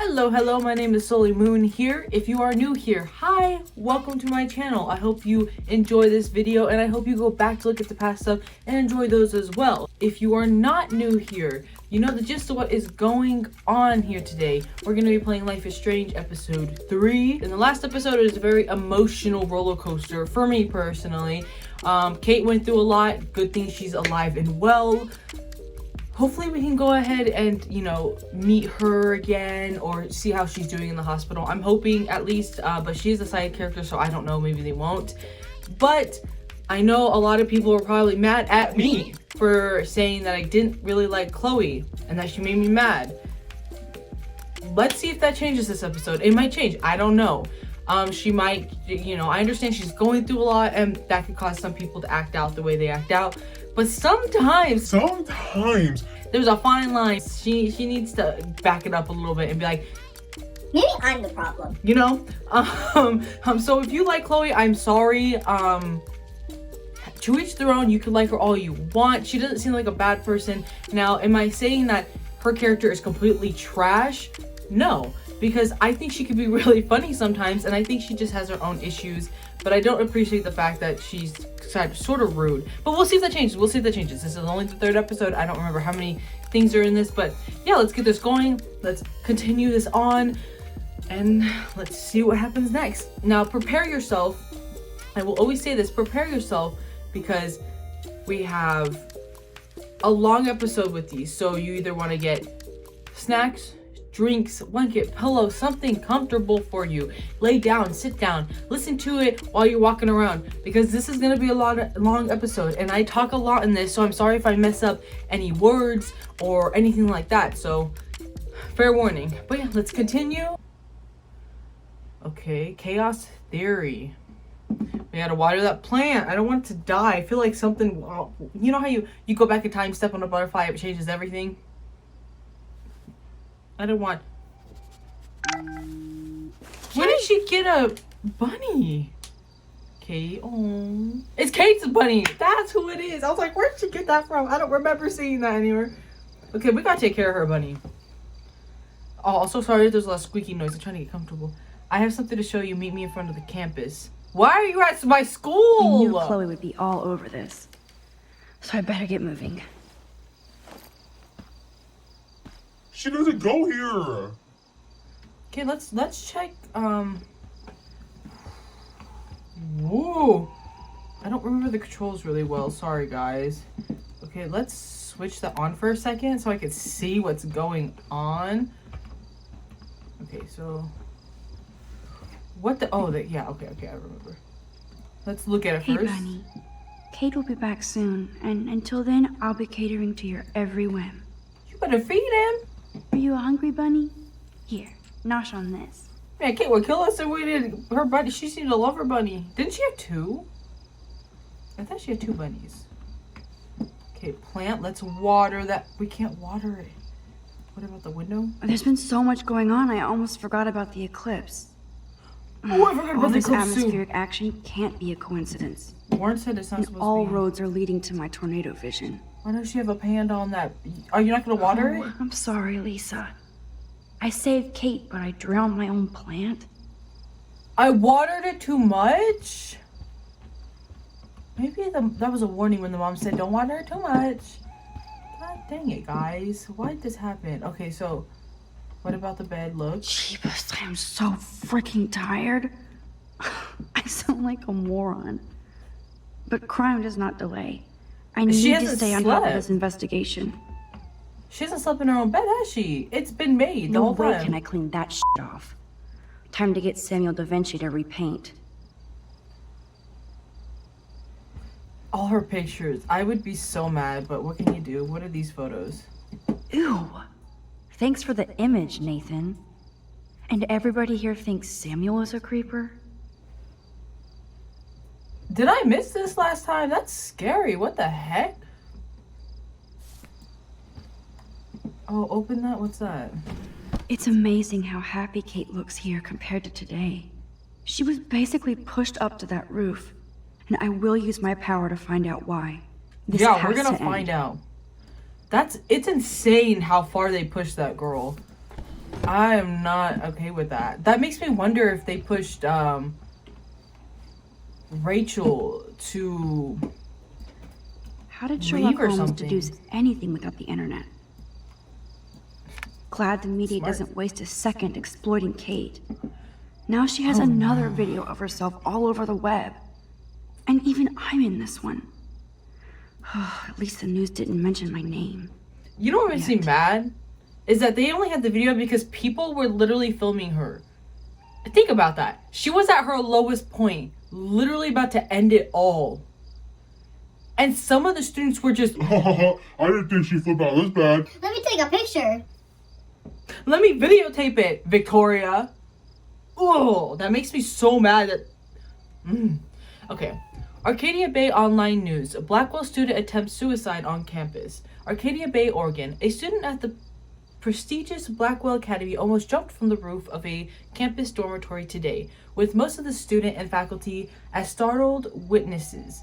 Hello, my name is Sully Moon here. If you are new here, hi, welcome to my channel. I hope you enjoy this video and I hope you go back to look at the past stuff and enjoy those as well. If you are not new here, you know the gist of what is going on here today. We're going to be playing Life is Strange episode 3. In the last episode, it was a very emotional roller coaster for me personally. Kate went through a lot. Good thing she's alive and well. Hopefully we can go ahead and, meet her again or see how she's doing in the hospital. I'm hoping at least, but she's a side character, so I don't know, maybe they won't. But I know a lot of people are probably mad at me for saying that I didn't really like Chloe and that she made me mad. Let's see if that changes this episode. It might change, I don't know. She might, I understand she's going through a lot and that could cause some people to act out the way they act out. But sometimes there's a fine line. She needs to back it up a little bit and be like, maybe I'm the problem. So if you like Chloe, I'm sorry. To each their own. You can like her all you want. She doesn't seem like a bad person. Now, am I saying that her character is completely trash? No, because I think she could be really funny sometimes, and I think she just has her own issues. But I don't appreciate the fact that she's sort of rude. But we'll see if that changes. This is only the 3rd episode. I don't remember how many things are in this, but yeah, let's get this going. Let's continue this on and let's see what happens next. Now, prepare yourself. I will always say this, prepare yourself, because we have a long episode with these. So you either want to get snacks, drinks, blanket, pillow, something comfortable for you. Lay down, sit down, listen to it while you're walking around, because this is going to be a long episode and I talk a lot in this, so I'm sorry if I mess up any words or anything like that, so fair warning. But yeah, let's continue. Okay, chaos theory. We gotta water that plant. I don't want it to die. I feel like something, you know how you go back in time, step on a butterfly, it changes everything. I don't want. Where did she get a bunny? Kate. Oh, it's Kate's bunny. That's who it is. I was like, where did she get that from? I don't remember seeing that anywhere. Okay, we gotta take care of her bunny. Oh, also sorry if there's a lot of squeaky noise. I'm trying to get comfortable. I have something to show you. Meet me in front of the campus. Why are you at my school? I knew Chloe would be all over this, so I better get moving. She doesn't go here. Okay, let's check. Whoa, I don't remember the controls really well. Sorry, guys. Okay, let's switch that on for a second so I can see what's going on. Okay, so what the? Oh, yeah. Okay, I remember. Let's look at it Hey, first. Bunny. Kate will be back soon, and until then, I'll be catering to your every whim. You better feed him. Are you a hungry bunny? Here, nosh on this. Man, Kate would kill us if we did her bunny. She seemed to love her bunny. Didn't she have 2? I thought she had 2 bunnies. Okay, plant. Let's water that. We can't water it. What about the window? There's been so much going on, I almost forgot about the eclipse. Oh, I forgot All about the this eclipse too. atmospheric action can't be a coincidence. Warren said it's not And supposed all to be. roads are leading to my tornado vision. Why does she have a panda on that? Are you not going to water it? I'm sorry, Lisa. I saved Kate, but I drowned my own plant. I watered it too much? Maybe that was a warning when the mom said, don't water it too much. God dang it, guys. Why did this happen? Okay, so what about the bed? Look. Jeebus, I am so freaking tired. I sound like a moron. But crime does not delay. I need to stay on top of this investigation. She hasn't slept in her own bed, has she? It's been made the whole time. No way can I clean that shit off. Time to get Samuel da Vinci to repaint. All her pictures. I would be so mad, but what can you do? What are these photos? Ew. Thanks for the image, Nathan. And everybody here thinks Samuel is a creeper? Did I miss this last time? That's scary. What the heck? Oh, open that. What's that? It's amazing how happy Kate looks here compared to today. She was basically pushed up to that roof, and I will use my power to find out why. This yeah, has we're gonna to find end. out. It's insane how far they pushed that girl. I am not okay with that. That makes me wonder if they pushed Rachel to How did Sherlock leave or Holmes something. deduce anything without the internet? Glad the media Smart. doesn't waste a second exploiting Kate. Now she has another video of herself all over the web. And even I'm in this one. At least the news didn't mention my name. You know what makes me mad? Is that they only had the video because people were literally filming her. Think about that. She was at her lowest point. Literally about to end it all. And some of the students were just... I didn't think she flipped out this bad. Let me take a picture. Let me videotape it, Victoria. Oh, that makes me so mad that... Okay. Arcadia Bay Online News. A Blackwell student attempts suicide on campus. Arcadia Bay, Oregon. A student at the prestigious Blackwell Academy almost jumped from the roof of a campus dormitory today, with most of the student and faculty as startled witnesses.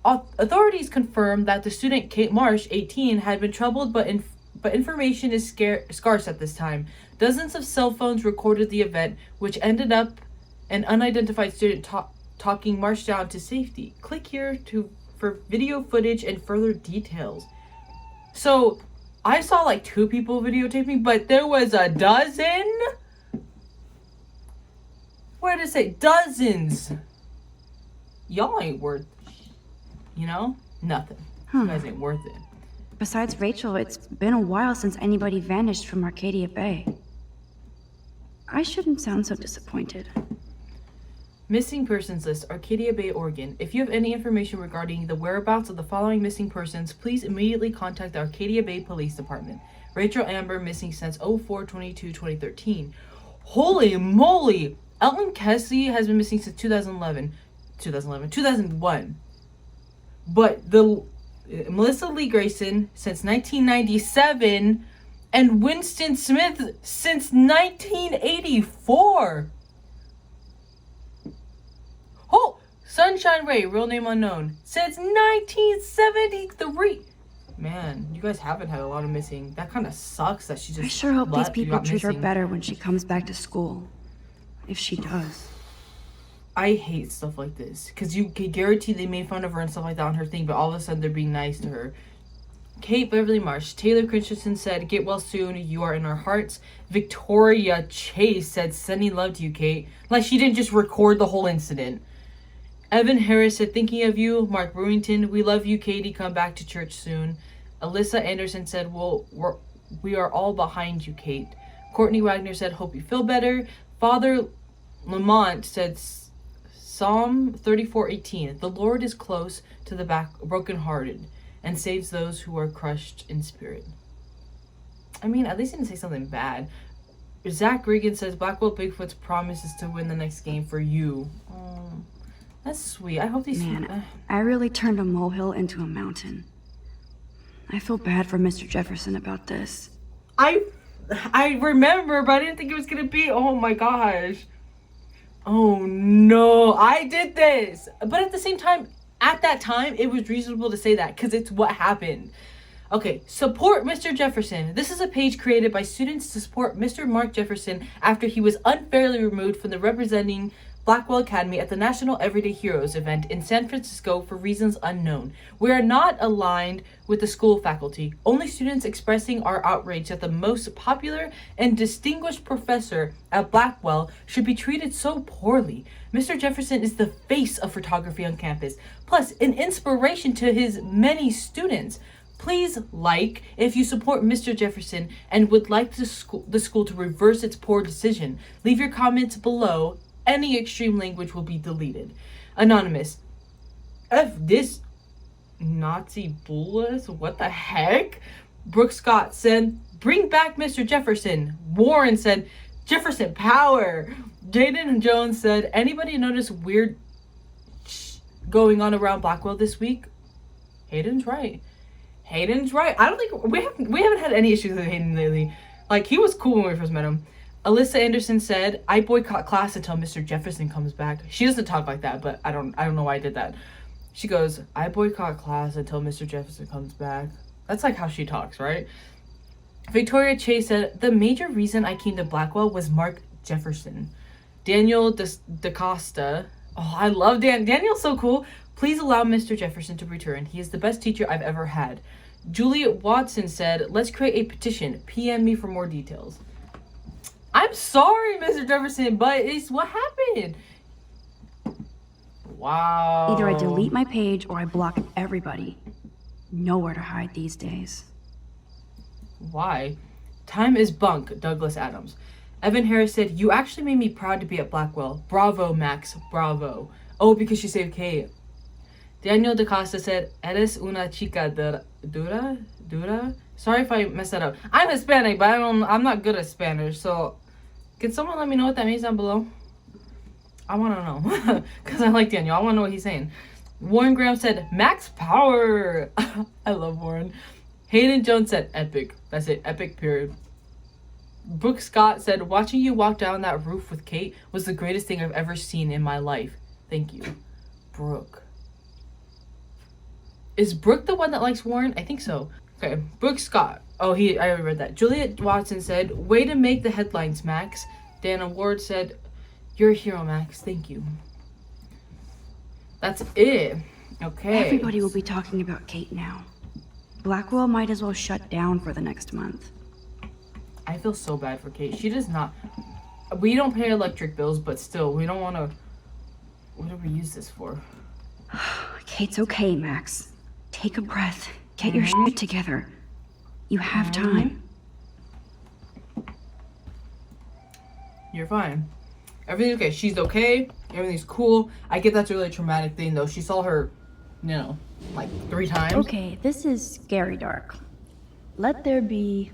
Authorities confirmed that the student Kate Marsh, 18, had been troubled, but information is scarce at this time. Dozens of cell phones recorded the event, which ended up an unidentified student talking Marsh down to safety. Click here for video footage and further details. So, I saw like 2 people videotaping, but there was a dozen? Where did it say? Dozens! Y'all ain't worth, nothing. You guys ain't worth it. Besides Rachel, it's been a while since anybody vanished from Arcadia Bay. I shouldn't sound so disappointed. Missing persons list, Arcadia Bay, Oregon. If you have any information regarding the whereabouts of the following missing persons, please immediately contact the Arcadia Bay Police Department. Rachel Amber, missing since 04/22/2013. Holy moly! Elton Kessie has been missing since 2001. But the Melissa Lee Grayson since 1997, and Winston Smith since 1984. Oh, Sunshine Ray, real name unknown, since 1973. Man, you guys haven't had a lot of missing. That kind of sucks that she just I sure hope these left, people got treat her missing. better when she comes back to school. If she does. I hate stuff like this, because you can guarantee they made fun of her and stuff like that on her thing, but all of a sudden they're being nice to her. Kate Beverly Marsh. Taylor Christensen said, "Get well soon. You are in our hearts." Victoria Chase said, "Sending love to you, Kate." Like she didn't just record the whole incident. Evan Harris said, "Thinking of you." Mark Brewington, "We love you, Katie. Come back to church soon." Alyssa Anderson said, we are all behind you, Kate." Courtney Wagner said, "Hope you feel better." Father Lamont said, Psalm 34:18, "The Lord is close to the brokenhearted and saves those who are crushed in spirit." I mean, at least he didn't say something bad. Zach Regan says, "Blackwell Bigfoot's promises to win the next game for you." Oh, that's sweet. I hope these... Man, I really turned a molehill into a mountain. I feel bad for Mr. Jefferson about this. I remember, but I didn't think it was gonna be... Oh my gosh. Oh no, I did this. But at the same time, at that time, it was reasonable to say that because it's what happened. Okay, support Mr. Jefferson. This is a page created by students to support Mr. Mark Jefferson after he was unfairly removed from the representing Blackwell Academy at the National Everyday Heroes event in San Francisco for reasons unknown. We are not aligned with the school faculty, only students expressing our outrage that the most popular and distinguished professor at Blackwell should be treated so poorly. Mr. Jefferson is the face of photography on campus, plus an inspiration to his many students. Please like if you support Mr. Jefferson and would like the school to reverse its poor decision. Leave your comments below. Any extreme language will be deleted. Anonymous. F this Nazi bullies? What the heck? Brooke Scott said, "Bring back Mr. Jefferson." Warren said, "Jefferson power." Jaden Jones said, "Anybody notice weird going on around Blackwell this week?" Hayden's right. Hayden's right. I don't think we haven't had any issues with Hayden lately. Like, he was cool when we first met him. Alyssa Anderson said, "I boycott class until Mr. Jefferson comes back." She doesn't talk like that, but I don't know why I did that. She goes, "I boycott class until Mr. Jefferson comes back." That's like how she talks, right? Victoria Chase said, the major reason I came to Blackwell was Mark Jefferson. Daniel DaCosta. Oh, I love Daniel's so cool. Please allow Mr. Jefferson to return. He is the best teacher I've ever had. Juliet Watson said, let's create a petition. PM me for more details. I'm sorry, Mr. Jefferson, but it's what happened. Wow. Either I delete my page or I block everybody. Nowhere to hide these days. Why? Time is bunk, Douglas Adams. Evan Harris said, you actually made me proud to be at Blackwell. Bravo, Max. Bravo. Oh, because she saved Kate. Daniel DaCosta said, eres una chica dura? Sorry if I messed that up. I'm Hispanic, but I'm not good at Spanish, so can someone let me know what that means down below? I want to know. Because I like Daniel. I want to know what he's saying. Warren Graham said, max power. I love Warren. Hayden Jones said, epic. That's it. Epic, period. Brooke Scott said, watching you walk down that roof with Kate was the greatest thing I've ever seen in my life. Thank you. Brooke. Is Brooke the one that likes Warren? I think so. Okay. Brooke Scott. Oh, I already read that. Juliet Watson said, way to make the headlines, Max. Dana Ward said, you're a hero, Max. Thank you. That's it. Okay. Everybody will be talking about Kate now. Blackwell might as well shut down for the next month. I feel so bad for Kate. She does not... We don't pay electric bills, but still, we don't want to... What do we use this for? Kate's okay, Max. Take a breath. Get your shit together. You have time. You're fine. Everything's okay. She's okay. Everything's cool. I get that's a really traumatic thing, though. She saw her, like 3 times. Okay, this is scary dark. Let there be...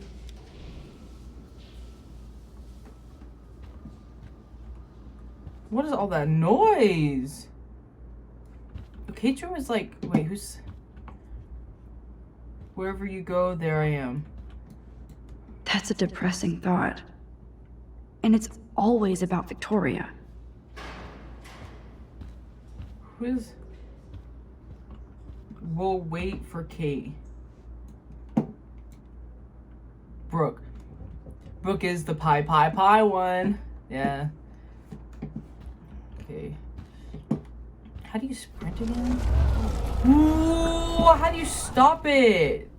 What is all that noise? Kate's room is like... Wait, who's... Wherever you go, there I am. That's a depressing thought. And it's always about Victoria. Who is... We'll wait for Kate. Brooke. Brooke is the pie one. Yeah. Okay. How do you sprint again? Ooh, how do you stop it?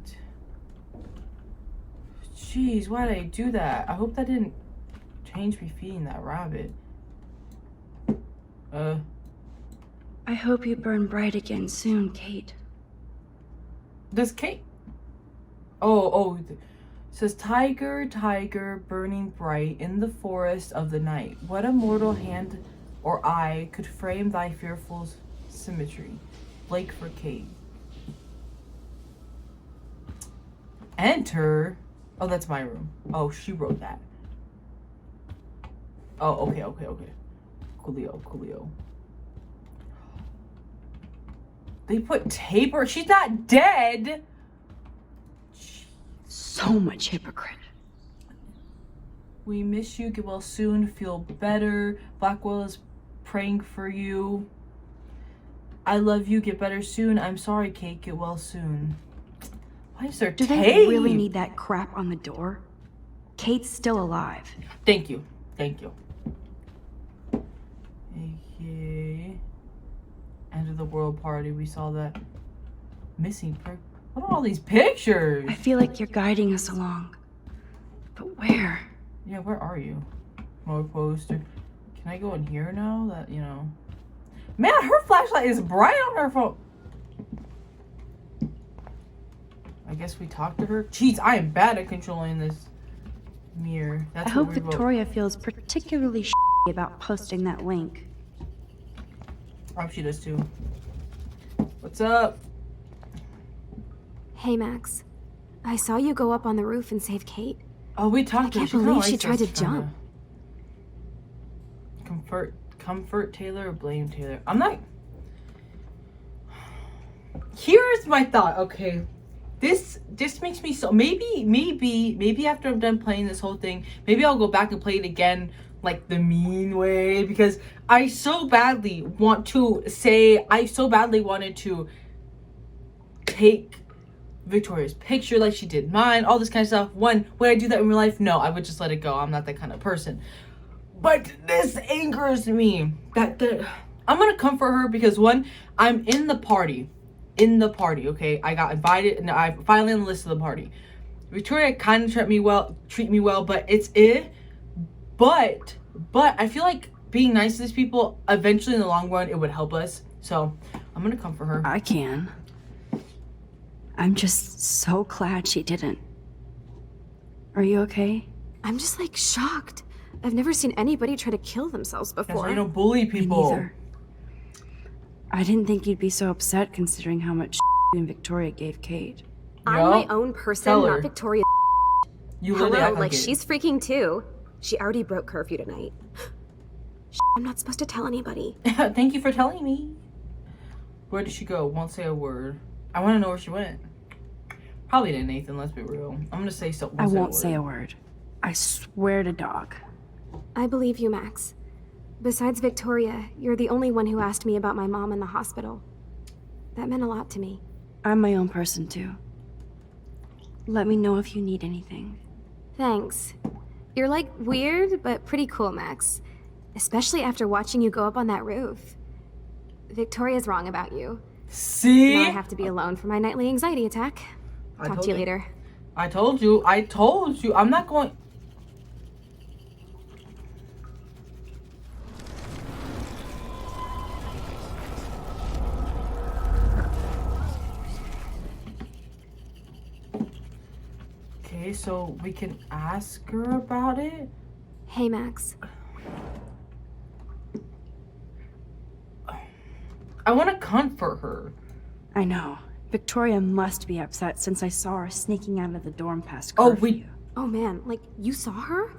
Jeez, why did I do that? I hope that didn't change me feeding that rabbit. I hope you burn bright again soon, Kate. Does Kate... Oh, says, tiger, tiger, burning bright in the forest of the night. What a mortal hand or eye could frame thy fearful symmetry. Blake for Kate. Enter. Oh, that's my room. Oh, she wrote that. Oh, okay. Coolio. They put tape or she's not dead. So much hypocrite. We miss you. Get well soon. Feel better. Blackwell is praying for you. I love you. Get better soon. I'm sorry, Kate. Get well soon. Why is there tape? Do they really need that crap on the door? Kate's still alive. Thank you. Okay. End of the world party. We saw that missing What are all these pictures? I feel like you're guiding us along. But where? Yeah, where are you? More poster. Can I go in here now? That, Man, her flashlight is bright on her phone. I guess we talked to her. Jeez, I am bad at controlling this mirror. I hope Victoria feels particularly about posting that link. I hope she does too. What's up? Hey, Max. I saw you go up on the roof and save Kate. Oh, we talked to her. I can't believe she tried to jump. Comfort Taylor or blame Taylor? I'm not... Here's my thought, okay. This makes me so... Maybe after I'm done playing this whole thing, maybe I'll go back and play it again like the mean way, because I so badly want to say... I so badly wanted to take Victoria's picture like she did mine, all this kind of stuff. One, would I do that in real life? No, I would just let it go. I'm not that kind of person. But this angers me. I'm gonna comfort her because one, I'm in the party. Okay? I got invited and I finally on the list of the party. Victoria kind of treat me well, but it's but I feel like being nice to these people, eventually in the long run, it would help us. So I'm gonna comfort her. I can. I'm just so glad she didn't. Are you okay? I'm just like shocked. I've never seen anybody try to kill themselves That's before. why you don't bully people. Me neither. I didn't think you'd be so upset considering how much you and Victoria gave Kate. I'm Yo, my own person, tell her. not Victoria. You literally Hello, act like it. she's freaking too. She already broke curfew tonight. I'm not supposed to tell anybody. Thank you for telling me. Where did she go? Won't say a word. I want to know where she went. Probably to Nathan, let's be real. I'm gonna say so. I won't say a word. I swear to dog. I believe you, Max. Besides Victoria, you're the only one who asked me about my mom in the hospital. That meant a lot to me. I'm my own person too. Let me know if you need anything. Thanks. You're like weird, but pretty cool, Max. Especially after watching you go up on that roof. Victoria's wrong about you. See? Now I have to be alone for my nightly anxiety attack. Talk to you later. I told you. I'm not going. Okay, so we can ask her about it. Hey, Max. I want to comfort her. I know. Victoria must be upset since I saw her sneaking out of the dorm past Oh, curfew. Oh man, like, you saw her?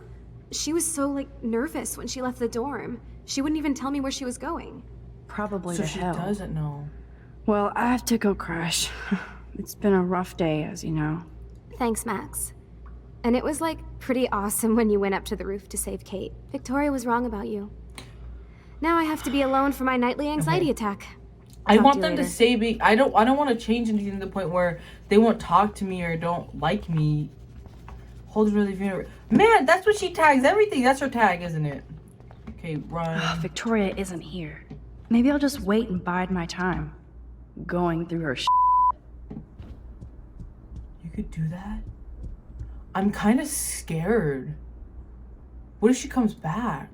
She was so, like, nervous when she left the dorm. She wouldn't even tell me where she was going. Probably So to she hell. doesn't know. Well, I have to go crash. It's been a rough day, as you know. Thanks, Max. And it was, like, pretty awesome when you went up to the roof to save Kate. Victoria was wrong about you. Now I have to be alone for my nightly anxiety attack. I Talk want to you them to later. say me. I don't want to change anything to the point where they won't talk to me or don't like me. Hold really funeral. Man, that's what she tags everything. That's her tag, isn't it? Okay, run. Victoria isn't here. Maybe I'll just wait and bide my time. Going through her You could do that? I'm kind of scared. What if she comes back?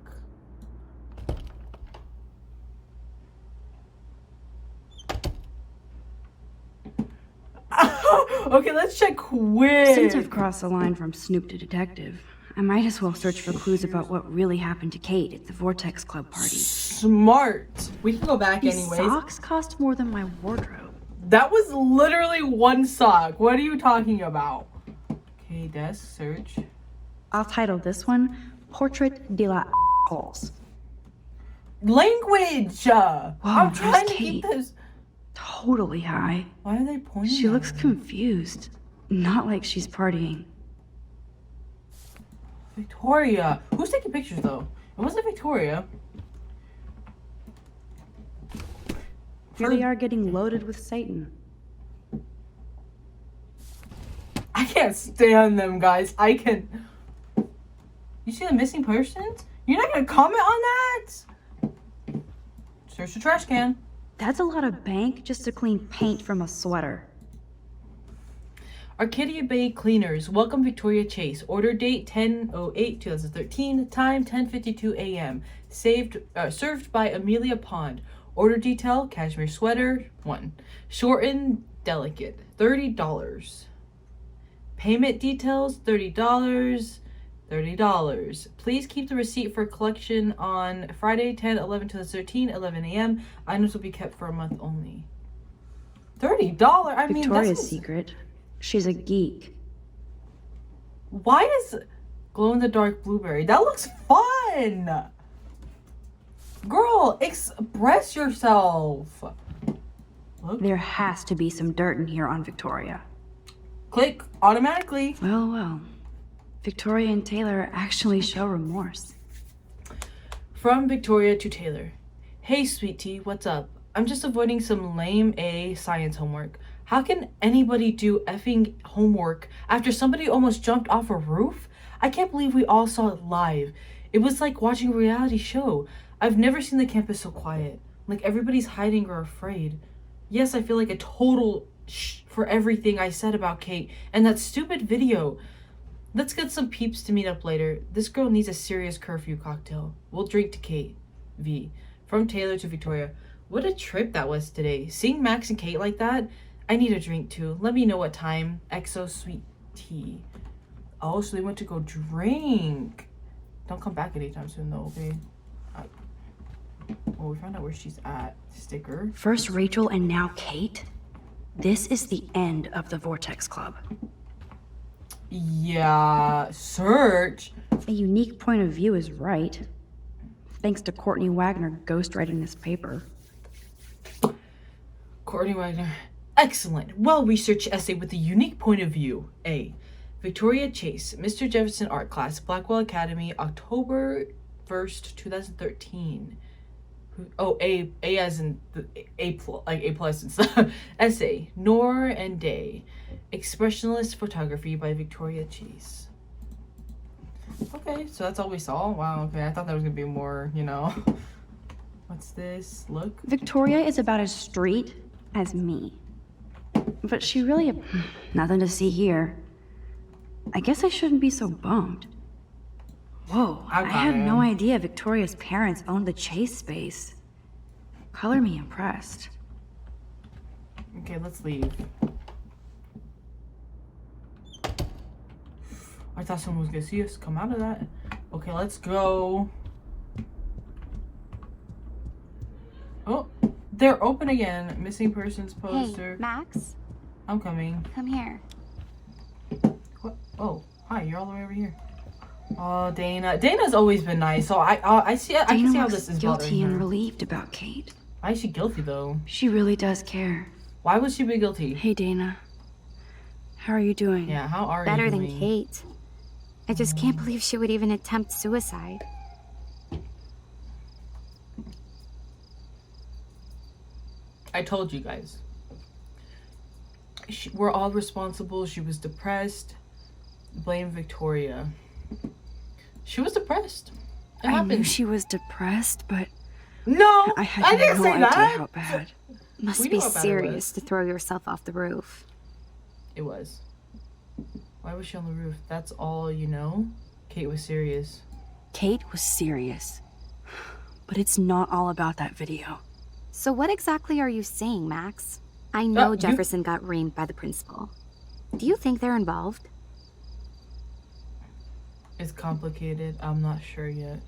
Okay, let's check quick. Since I've crossed the line from Snoop to detective, I might as well search for clues about what really happened to Kate at the Vortex Club party. Smart. We can go back These anyways. socks cost more than my wardrobe. That was literally one sock. What are you talking about? Okay, desk search. I'll title this one Portrait de la Holes. Language. I'm trying to Kate. keep this. Totally high. Why are they pointing? She at looks me? confused. Not like she's partying. Victoria. Who's taking pictures though? It wasn't Victoria. Here they are getting loaded with Satan. I can't stand them, guys. I can. You see the missing persons? You're not gonna comment on that? Search the trash can. That's a lot of bank just to clean paint from a sweater. Arcadia Bay Cleaners. Welcome Victoria Chase. Order date 10/08/2013. Time 10:52 a.m. Served by Amelia Pond. Order detail: cashmere sweater 1. Shortened delicate $30. Payment details $30. $30. Please keep the receipt for collection on Friday 10/11/2013 11 a.m. Items will be kept for a month only. $30. I mean, Victoria's that's secret. She's a geek. Why is glow in the dark blueberry? That looks fun. Girl, express yourself. Look. There has to be some dirt in here on Victoria. Click automatically. Well. Victoria and Taylor actually show remorse. From Victoria to Taylor. Hey, sweet tea, what's up? I'm just avoiding some lame A science homework. How can anybody do effing homework after somebody almost jumped off a roof? I can't believe we all saw it live. It was like watching a reality show. I've never seen the campus so quiet. Like everybody's hiding or afraid. Yes, I feel like a total shh for everything I said about Kate and that stupid video. Let's get some peeps to meet up later. This girl needs a serious curfew cocktail. We'll drink to Kate. V. From Taylor to Victoria. What a trip that was today. Seeing Max and Kate like that, I need a drink too. Let me know what time. XO sweet tea. Oh, so they went to go drink. Don't come back anytime soon though, okay? Well, we found out where she's at. Sticker. First Rachel and now Kate? This is the end of the Vortex Club. Yeah, search. A unique point of view is right. Thanks to Courtney Wagner ghostwriting this paper. Courtney Wagner. Excellent. Well-researched essay with a unique point of view. A. Victoria Chase, Mr. Jefferson Art Class, Blackwell Academy, October 1st, 2013. Oh, A as in the A plus, like A plus and stuff. Essay, Nor and Day. Expressionist Photography by Victoria Chase. Okay, so that's all we saw? Wow, okay. I thought there was gonna be more, you know. What's this? Look. Victoria is about as straight as me. But she really... nothing to see here. I guess I shouldn't be so bummed. Whoa, I had no idea Victoria's parents owned the Chase space. Color me impressed. Okay, let's leave. I thought someone was gonna see us come out of that. Okay, let's go. Oh, they're open again. Missing persons poster. Hey, Max, I'm coming. come here. What? Oh, hi. You're all the way over here. Oh, Dana. Dana's always been nice, so I see. I can see how this is bothering guilty and her. relieved about Kate. Why is she guilty though? She really does care. Why would she be guilty? Hey, Dana. How are you doing? Yeah, how are Better you than doing? Kate. I just can't believe she would even attempt suicide. I told you guys. We're all responsible. She was depressed. Blame Victoria. She was depressed. It I knew happened. she was depressed, but No, I had didn't no say idea that. how bad. Must We be know how bad it serious was. to throw yourself off the roof. It was. Why was she on the roof? That's all you know? Kate was serious. Kate was serious. But it's not all about that video. So what exactly are you saying, Max? I know you- Jefferson got reamed by the principal. Do you think they're involved? It's complicated. I'm not sure yet.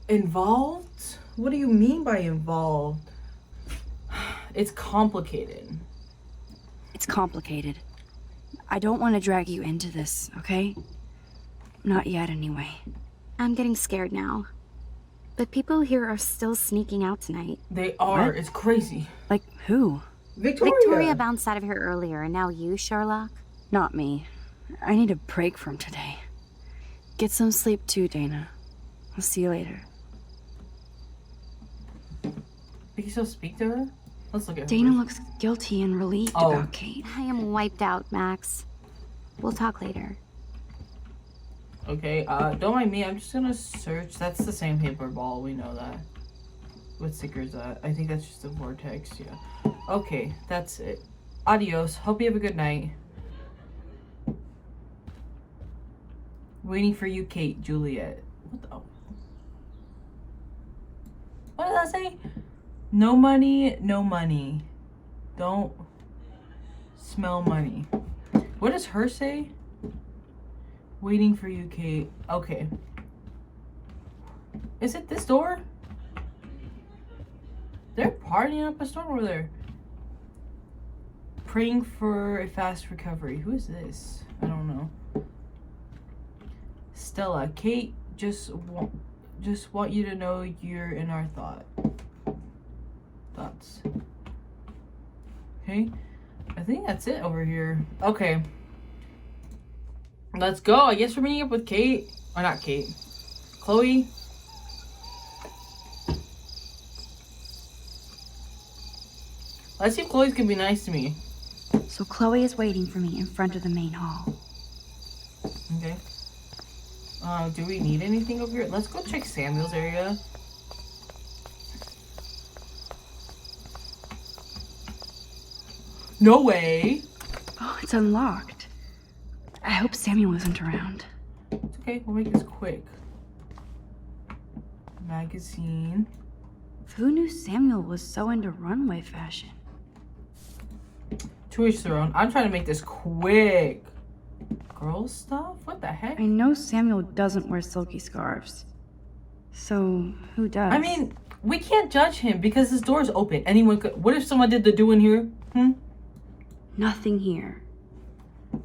Involved? What do you mean by involved? It's complicated. It's complicated. I don't want to drag you into this, okay? Not yet, anyway. I'm getting scared now. But people here are still sneaking out tonight. They are. What? It's crazy. Like, who? Victoria bounced out of here earlier, and now you, Sherlock? Not me. I need a break from today. Get some sleep too, Dana. I'll see you later. Can you still speak to her? Let's look at her. Dana first. looks guilty and relieved Oh. about Kate. I am wiped out, Max. We'll talk later. Okay, don't mind me. I'm just gonna search. That's the same paper ball. We know that. What sticker is that? I think that's just a vortex. Yeah. Okay, that's it. Adios. Hope you have a good night. Waiting for you, Kate. Juliet. What the? What did that say? No money, no money. Don't smell money. What does her say? Waiting for you, Kate. Okay. Is it this door? They're partying up a storm over there. Praying for a fast recovery. Who is this? I don't know. Stella. Kate, just want you to know you're in our thoughts. Okay. I think that's it over here. Okay. Let's go. I guess we're meeting up with Kate. Or not Kate. Chloe. Let's see if Chloe's gonna be nice to me. So Chloe is waiting for me in front of the main hall. Okay. Do we need anything over here? Let's go check Samuel's area. No way. Oh, it's unlocked. I hope Samuel isn't around. It's okay, we'll make this quick. Magazine. Who knew Samuel was so into runway fashion? To each their own. I'm trying to make this quick. Girl stuff? What the heck? I know Samuel doesn't wear silky scarves. So, who does? I mean, we can't judge him because his door is open. Anyone could. What if someone did the do in here? Nothing here.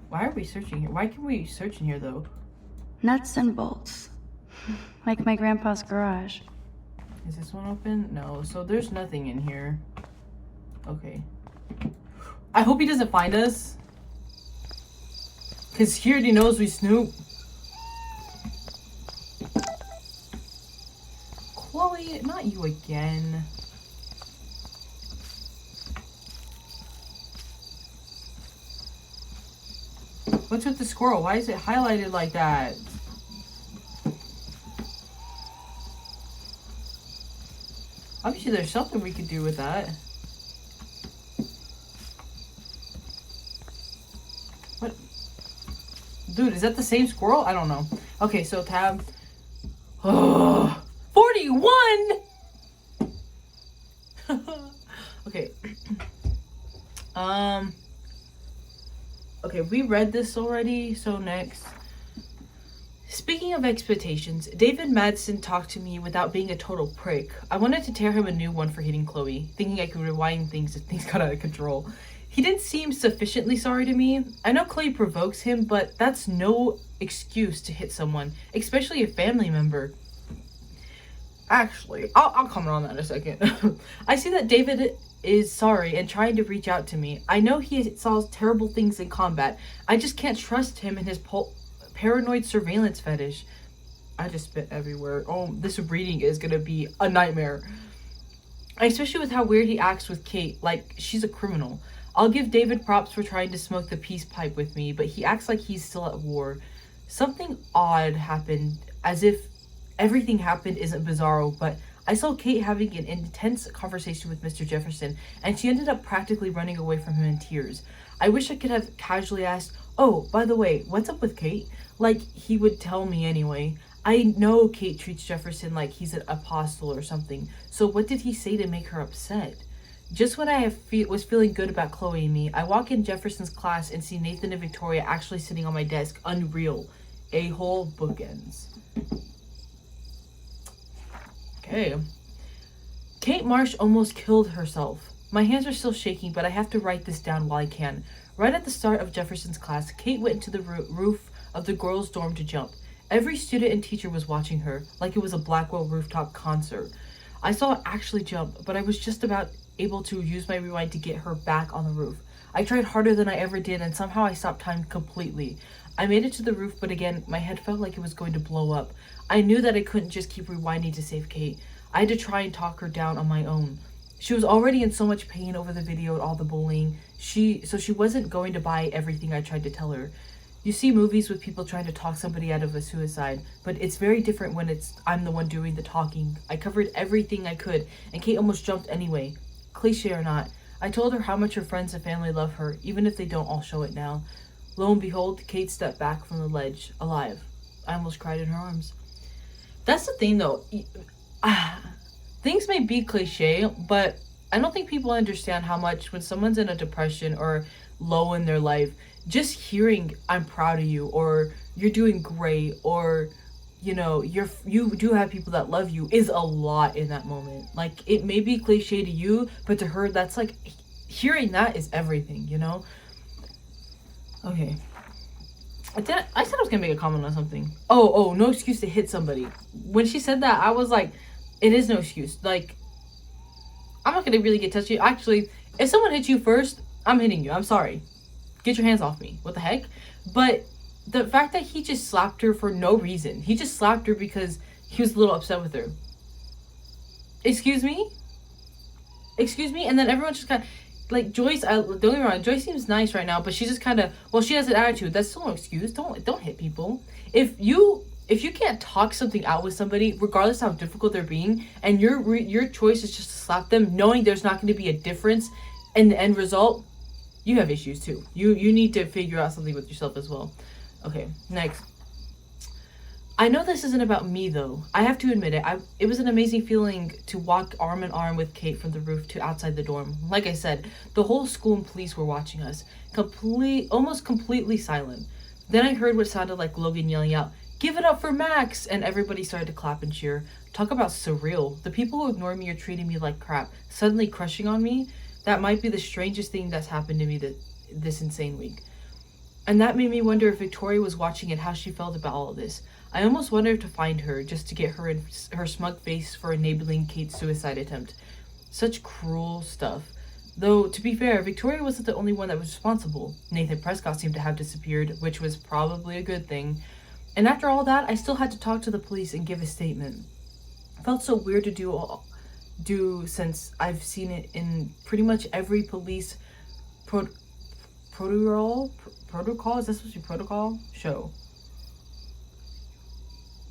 Why are we searching here? Why can we search in here though? Nuts and bolts. Like my grandpa's garage. Is this one open? No. So there's nothing in here. Okay. I hope he doesn't find us. Because he already knows we snoop. Chloe, not you again. What's with the squirrel? Why is it highlighted like that? Obviously there's something we could do with that. What? Dude, is that the same squirrel? I don't know. Okay, so tab. 41! Okay. Okay, we read this already, so next. Speaking of expectations, David Madsen talked to me without being a total prick. I wanted to tear him a new one for hitting Chloe, thinking I could rewind things if things got out of control. He didn't seem sufficiently sorry to me. I know Chloe provokes him, but that's no excuse to hit someone, especially a family member. Actually, I'll comment on that in a second. I see that David is sorry and trying to reach out to me. I know he saw terrible things in combat. I just can't trust him and his paranoid surveillance fetish. I just spit everywhere. Oh, this reading is gonna be a nightmare. Especially with how weird he acts with Kate, like she's a criminal. I'll give David props for trying to smoke the peace pipe with me, but he acts like he's still at war. Something odd happened, as if everything happened isn't bizarro, but I saw Kate having an intense conversation with Mr. Jefferson, and she ended up practically running away from him in tears. I wish I could have casually asked, "Oh, by the way, what's up with Kate?" Like he would tell me anyway. I know Kate treats Jefferson like he's an apostle or something, so what did he say to make her upset? Just when I was feeling good about Chloe and me, I walk in Jefferson's class and see Nathan and Victoria actually sitting on my desk. Unreal. A-hole bookends. Okay. Kate Marsh almost killed herself. My hands are still shaking, but I have to write this down while I can. Right at the start of Jefferson's class, Kate went into the roof of the girls' dorm to jump. Every student and teacher was watching her, like it was a Blackwell rooftop concert. I saw her actually jump, but I was just about able to use my rewind to get her back on the roof. I tried harder than I ever did, and somehow I stopped time completely. I made it to the roof, but again, my head felt like it was going to blow up. I knew that I couldn't just keep rewinding to save Kate. I had to try and talk her down on my own. She was already in so much pain over the video and all the bullying. So she wasn't going to buy everything I tried to tell her. You see movies with people trying to talk somebody out of a suicide, but it's very different when I'm the one doing the talking. I covered everything I could, and Kate almost jumped anyway. Cliche or not, I told her how much her friends and family love her, even if they don't all show it now. Lo and behold, Kate stepped back from the ledge, alive. I almost cried in her arms. That's the thing though. Things may be cliche, but I don't think people understand how much when someone's in a depression or low in their life, just hearing "I'm proud of you" or "you're doing great" or you do have people that love you is a lot in that moment. Like it may be cliche to you, but to her that's like hearing that is everything, you know? Okay. I said I was gonna make a comment on something. Oh, no excuse to hit somebody. When she said that, I was like, it is no excuse. Like, I'm not gonna really get touchy. Actually, if someone hits you first, I'm hitting you. I'm sorry. Get your hands off me. What the heck? But the fact that he just slapped her for no reason. He just slapped her because he was a little upset with her. Excuse me? Excuse me? And then everyone just like Joyce, don't get me wrong, Joyce seems nice right now, but she's just kind of, well, she has an attitude. That's still no excuse. Don't hit people. If you can't talk something out with somebody, regardless how difficult they're being, and your choice is just to slap them, knowing there's not going to be a difference in the end result, you have issues too. You need to figure out something with yourself as well. Okay, next. I know this isn't about me though. I have to admit it. It was an amazing feeling to walk arm in arm with Kate from the roof to outside the dorm. Like I said, the whole school and police were watching us, almost completely silent. Then I heard what sounded like Logan yelling out, "Give it up for Max!" And everybody started to clap and cheer. Talk about surreal. The people who ignored me or treated me like crap, suddenly crushing on me, that might be the strangest thing that's happened to me this insane week. And that made me wonder if Victoria was watching and how she felt about all of this. I almost wondered to find her, just to get her in her smug face for enabling Kate's suicide attempt. Such cruel stuff. Though, to be fair, Victoria wasn't the only one that was responsible. Nathan Prescott seemed to have disappeared, which was probably a good thing. And after all that, I still had to talk to the police and give a statement. It felt so weird to do since I've seen it in pretty much every police protocol, is that supposed to be protocol? Show.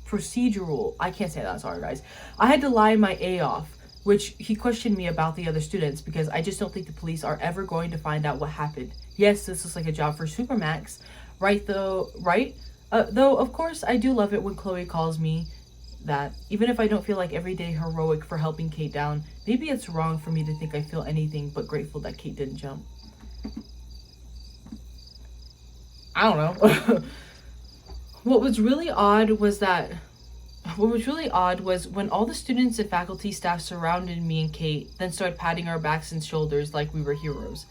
Procedural. I can't say that, sorry guys. I had to lie my A off, which he questioned me about the other students because I just don't think the police are ever going to find out what happened. Yes, this is like a job for Supermax, right though, right? Though, of course, I do love it when Chloe calls me that. Even if I don't feel like everyday heroic for helping Kate down, maybe it's wrong for me to think I feel anything but grateful that Kate didn't jump. I don't know. What was really odd was when all the students and faculty staff surrounded me and Kate, then started patting our backs and shoulders like we were heroes.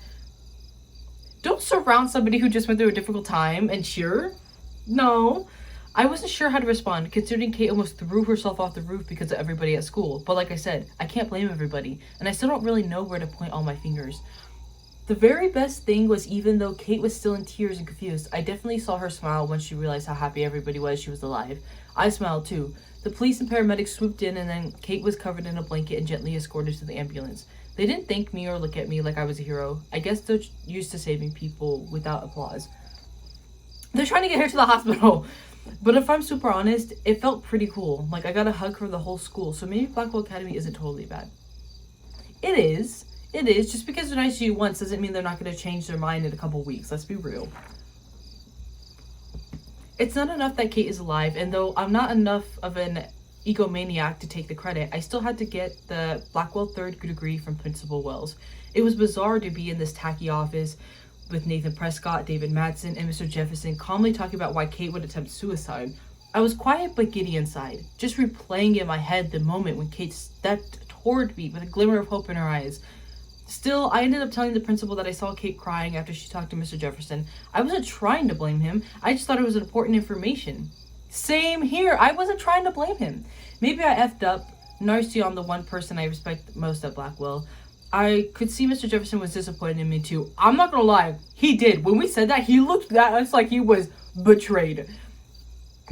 Don't surround somebody who just went through a difficult time and cheer. No. I wasn't sure how to respond, considering Kate almost threw herself off the roof because of everybody at school. But like I said, I can't blame everybody, and I still don't really know where to point all my fingers. The very best thing was, even though Kate was still in tears and confused, I definitely saw her smile when she realized how happy everybody was she was alive. I smiled too. The police and paramedics swooped in, and then Kate was covered in a blanket and gently escorted to the ambulance. They didn't thank me or look at me like I was a hero. I guess they're used to saving people without applause. They're trying to get her to the hospital. But if I'm super honest, it felt pretty cool. Like, I got a hug from the whole school, so maybe Blackwell Academy isn't totally bad. It is. It is. Just because they're nice to you once doesn't mean they're not going to change their mind in a couple weeks. Let's be real. It's not enough that Kate is alive, and though I'm not enough of an egomaniac to take the credit, I still had to get the Blackwell third degree from Principal Wells. It was bizarre to be in this tacky office with Nathan Prescott, David Madsen, and Mr. Jefferson calmly talking about why Kate would attempt suicide. I was quiet but giddy inside, just replaying in my head the moment when Kate stepped toward me with a glimmer of hope in her eyes. Still, I ended up telling the principal that I saw Kate crying after she talked to Mr. Jefferson. I wasn't trying to blame him, I just thought it was important information. Same here, I wasn't trying to blame him. Maybe I effed up, narcy on the one person I respect most at Blackwell. I could see Mr. Jefferson was disappointed in me too. I'm not gonna lie, he did. When we said that, he looked at us like he was betrayed.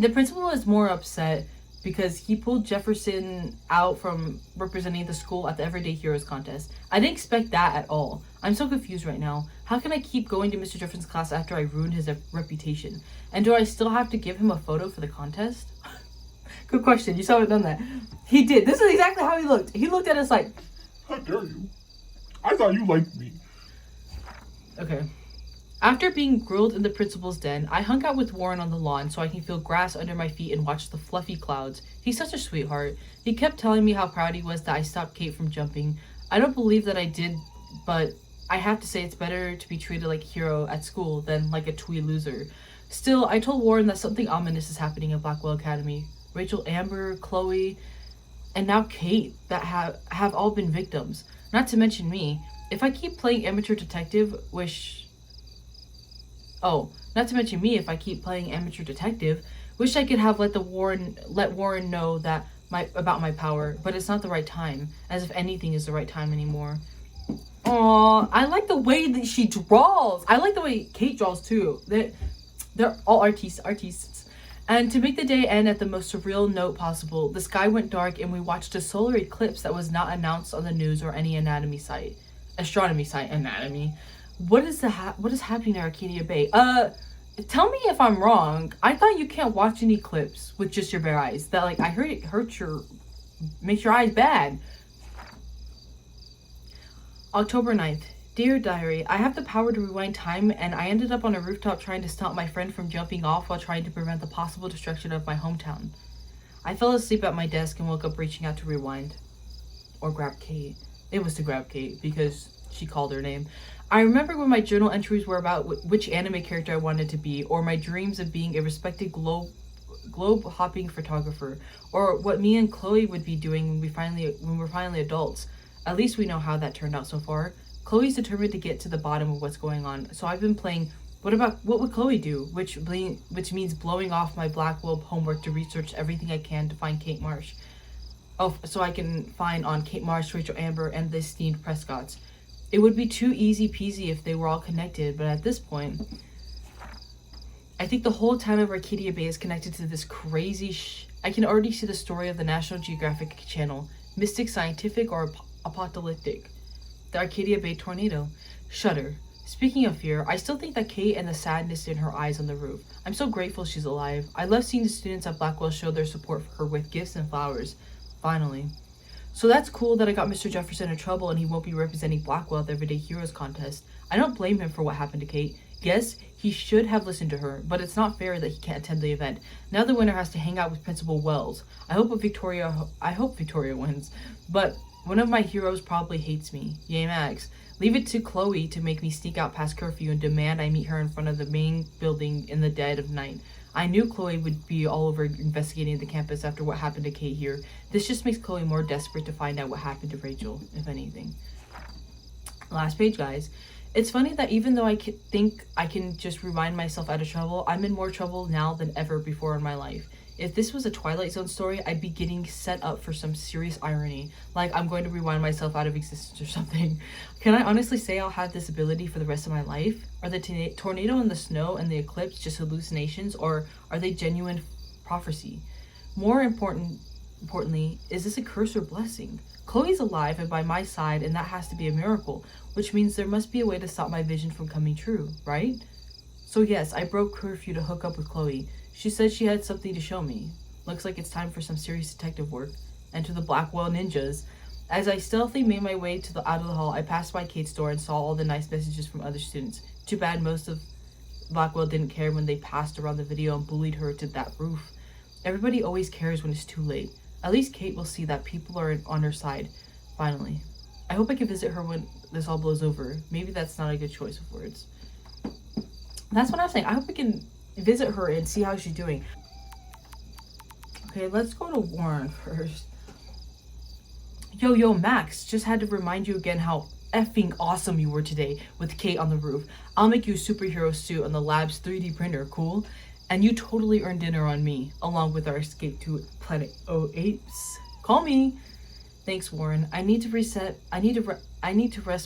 The principal was more upset because he pulled Jefferson out from representing the school at the Everyday Heroes contest. I didn't expect that at all. I'm so confused right now. How can I keep going to Mr. Jefferson's class after I ruined his reputation? And do I still have to give him a photo for the contest? Good question. You saw him done that. He did. This is exactly how he looked. He looked at us like, how dare you? I thought you liked me. Okay. After being grilled in the principal's den, I hung out with Warren on the lawn so I can feel grass under my feet and watch the fluffy clouds. He's such a sweetheart. He kept telling me how proud he was that I stopped Kate from jumping. I don't believe that I did, but I have to say it's better to be treated like a hero at school than like a twee loser. Still, I told Warren that something ominous is happening at Blackwell Academy. Rachel, Amber, Chloe, and now Kate that have all been victims. Not to mention me. If I keep playing amateur detective, wish I could have let Warren know that about my power, but it's not the right time, as if anything is the right time anymore. Aw, I like the way that she draws. I like the way Kate draws too. They're all artists. And to make the day end at the most surreal note possible, the sky went dark and we watched a solar eclipse that was not announced on the news or any anatomy site. astronomy, science, anatomy. What is happening at Arcadia Bay? Tell me if I'm wrong. I thought you can't watch an eclipse with just your bare eyes. That, like, I heard it makes your eyes bad. October 9th. Dear Diary, I have the power to rewind time, and I ended up on a rooftop trying to stop my friend from jumping off while trying to prevent the possible destruction of my hometown. I fell asleep at my desk and woke up reaching out to rewind. Or grab Kate. It was to grab Kate, because she called her name. I remember when my journal entries were about which anime character I wanted to be, or my dreams of being a respected globe-hopping photographer, or what me and Chloe would be doing when we're finally adults. At least we know how that turned out so far. Chloe's determined to get to the bottom of what's going on, so I've been playing what would Chloe do, which means blowing off my Blackwell homework to research everything I can to find Kate Marsh. Oh, so I can find on Kate Marsh, Rachel Amber, and the esteemed Prescotts. It would be too easy peasy if they were all connected, but at this point, I think the whole town of Arcadia Bay is connected to this crazy I can already see the story of the National Geographic Channel, mystic, scientific, or apocalyptic. The Arcadia Bay tornado. Shudder. Speaking of fear, I still think that Kate and the sadness in her eyes on the roof. I'm so grateful she's alive. I love seeing the students at Blackwell show their support for her with gifts and flowers. Finally. So that's cool that I got Mr. Jefferson in trouble and he won't be representing Blackwell at the Everyday Heroes contest. I don't blame him for what happened to Kate. Yes, he should have listened to her, but it's not fair that he can't attend the event. Now the winner has to hang out with Principal Wells. I hope Victoria wins, but one of my heroes probably hates me. Yay, Max. Leave it to Chloe to make me sneak out past curfew and demand I meet her in front of the main building in the dead of night. I knew Chloe would be all over investigating the campus after what happened to Kate here. This just makes Chloe more desperate to find out what happened to Rachel, if anything. Last page, guys. It's funny that even though I think I can just rewind myself out of trouble, I'm in more trouble now than ever before in my life. If this was a Twilight Zone story, I'd be getting set up for some serious irony, like I'm going to rewind myself out of existence or something. Can I honestly say I'll have this ability for the rest of my life? Are the tornado and the snow and the eclipse just hallucinations, or are they genuine prophecy? More importantly, is this a curse or blessing? Chloe's alive and by my side, and that has to be a miracle, which means there must be a way to stop my vision from coming true, right? So yes, I broke curfew to hook up with Chloe. She said she had something to show me. Looks like it's time for some serious detective work. And to the Blackwell ninjas. As I stealthily made my way out of the hall, I passed by Kate's door and saw all the nice messages from other students. Too bad most of Blackwell didn't care when they passed around the video and bullied her to that roof. Everybody always cares when it's too late. At least Kate will see that people are on her side. Finally. I hope I can visit her when this all blows over. Maybe that's not a good choice of words. That's what I'm saying. I hope I can visit her and see how she's doing. Okay, let's go to Warren first. Yo, Max, just had to remind you again how effing awesome you were today with Kate on the roof. I'll make you a superhero suit on the lab's 3D printer, cool? And you totally earned dinner on me, along with our escape to Planet O-Apes. Call me. Thanks, Warren. I need to rest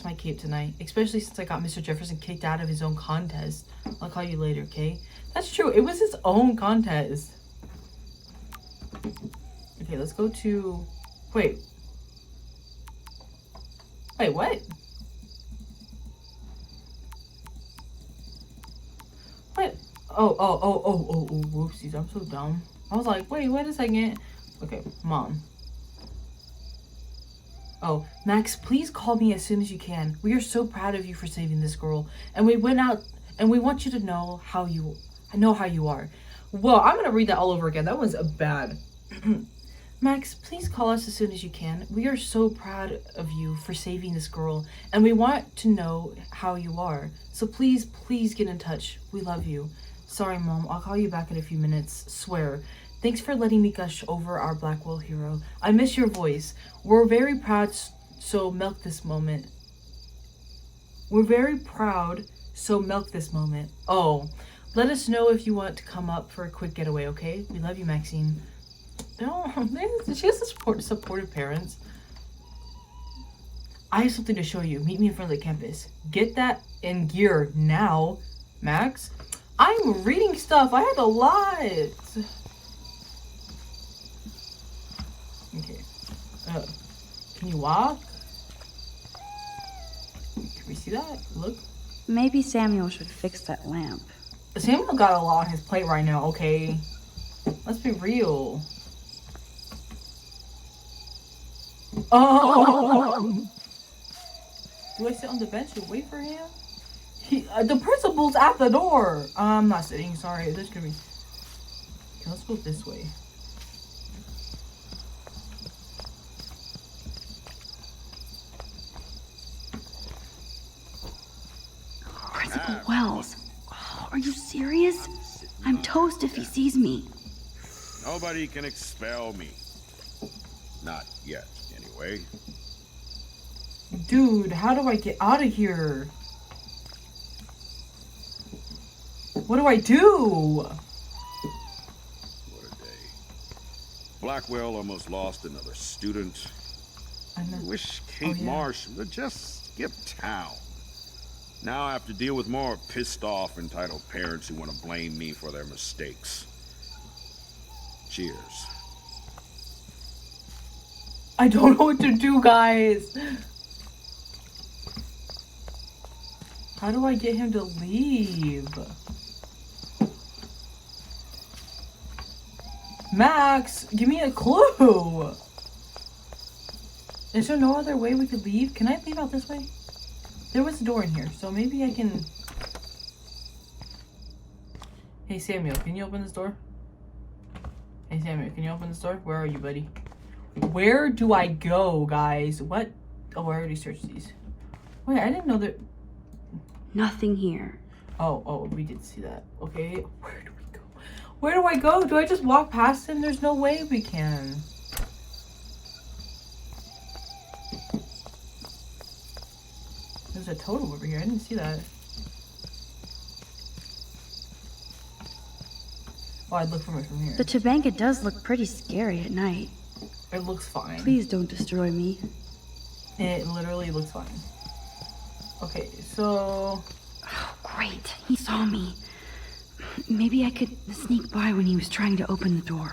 my cape tonight, especially since I got Mr. Jefferson kicked out of his own contest. I'll call you later, okay? That's true. It was his own contest. Okay, let's go to... Wait, what? What? Oh, whoopsies. I'm so dumb. I was like, wait a second. Okay, Mom. Oh, Max, please call me as soon as you can. We are so proud of you for saving this girl. And we went out, and we want you to know how you are. Well, I'm gonna read that all over again. That was bad. Max, please call us as soon as you can. We are so proud of you for saving this girl, and we want to know how you are. So please get in touch. We love you. Sorry, Mom. I'll call you back in a few minutes. Swear. Thanks for letting me gush over our Blackwell hero. I miss your voice. We're very proud, so milk this moment. Oh, let us know if you want to come up for a quick getaway, okay? We love you, Maxine. No, she has supportive parents. I have something to show you. Meet me in front of the campus. Get that in gear now, Max. I'm reading stuff. I had a lot. Okay. Can you walk? see that? Look. Maybe Samuel should fix that lamp. Samuel got a lot on his plate right now, okay? Let's be real. Oh! Do I sit on the bench and wait for him? The principal's at the door. I'm not sitting, sorry. There's gonna be... Okay, let's go this way. Principal Wells. Oh, are you serious? I'm toast if he sees me. Nobody can expel me. Not yet, anyway. Dude, how do I get out of here? What do I do? What a day. Blackwell almost lost another student. I know. I wish Kate Marsh would just skip town. Now I have to deal with more pissed off entitled parents who want to blame me for their mistakes. Cheers. I don't know what to do, guys. How do I get him to leave? Max, give me a clue. Is there no other way we could leave? Can I leave out this way? There was a door in here, so maybe I can... Hey, Samuel, can you open this door? Hey, Samuel, can you open this door? Where are you, buddy? Where do I go, guys? What? Oh, I already searched these. Wait, I didn't know that... Nothing here. Oh, we did see that. Okay, where do we go? Where do I go? Do I just walk past him? There's no way we can. There's a totem over here. I didn't see that. Oh, I'd look from it from here. The Tobanga does look pretty scary at night. It looks fine. Please don't destroy me. It literally looks fine. Okay, so... Oh, great. He saw me. Maybe I could sneak by when he was trying to open the door.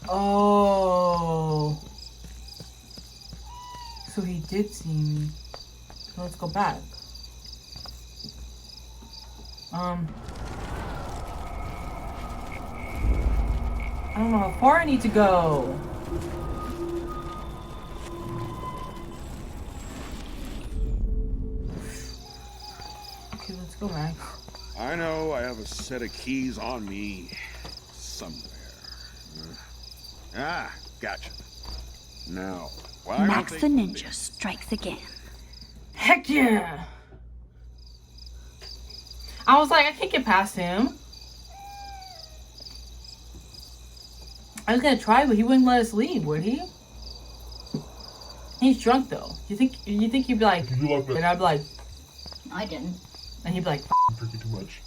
Oh. So he did see me. So let's go back. I don't know how far I need to go. Okay, let's go, Max. I know I have a set of keys on me somewhere. Gotcha. Now, why Max don't the they- Ninja strikes again. Heck yeah! I was like, I can't get past him. I was gonna try, but he wouldn't let us leave, would he? He's drunk though. You think he'd be like, You like and that I'd be like, I didn't. and he'd be like, drinking too much.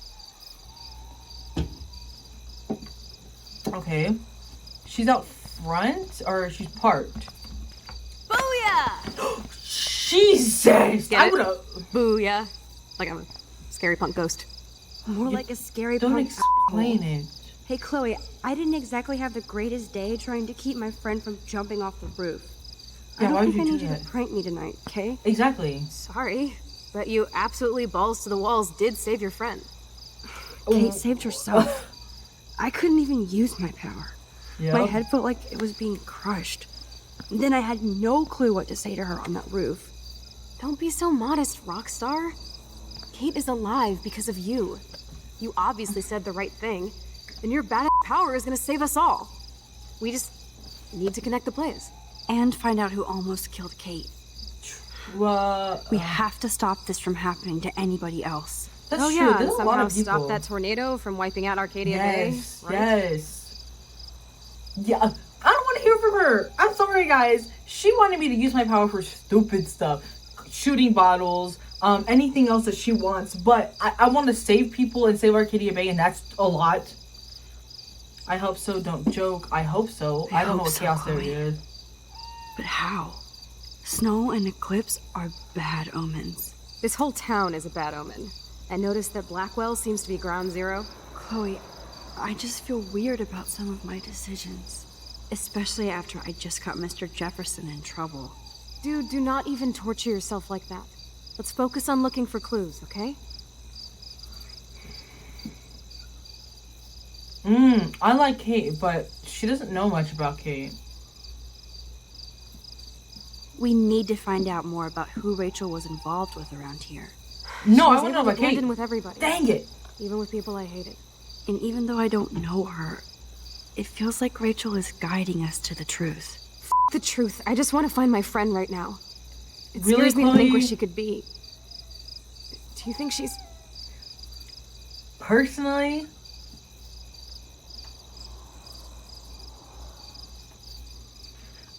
okay. She's out front or she's parked? Booyah! Jesus! Get I it? would've. Booyah. Like I'm a scary punk ghost. More like a scary Don't punk explain owl. it. Hey, Chloe, I didn't exactly have the greatest day trying to keep my friend from jumping off the roof. Yeah, I why don't would think I you need do you that? to prank me tonight, okay? Exactly. Sorry, but you absolutely balls to the walls did save your friend. Kate saved herself. I couldn't even use my power. Yeah. My head felt like it was being crushed. And then I had no clue what to say to her on that roof. Don't be so modest, Rockstar. Kate is alive because of you. You obviously said the right thing, and your badass power is gonna save us all. We just need to connect the plays. And find out who almost killed Kate. We have to stop this from happening to anybody else. That's oh true. yeah, There's and a lot somehow of people. stop that tornado from wiping out Arcadia Yes, Bay. Right? yes. Yeah, I don't want to hear from her. I'm sorry, guys. She wanted me to use my power for stupid stuff. Shooting bottles, anything else that she wants. But I want to save people and save Arcadia Bay, and that's a lot. I hope so. Don't joke. I hope so. I don't know hope what so, chaos there Chloe. is. But how? Snow and eclipse are bad omens. This whole town is a bad omen. And notice that Blackwell seems to be ground zero. Chloe, I just feel weird about some of my decisions. Especially after I just got Mr. Jefferson in trouble. Dude, do not even torture yourself like that. Let's focus on looking for clues, okay? I like Kate, but she doesn't know much about Kate. We need to find out more about who Rachel was involved with around here. No, I was want to able know about blend Kate. in with everybody. Dang it! Even with people I hated. And even though I don't know her, it feels like Rachel is guiding us to the truth. The truth. I just want to find my friend right now. It Really, scares me to think where Chloe? she could be. Do you think she's... Personally,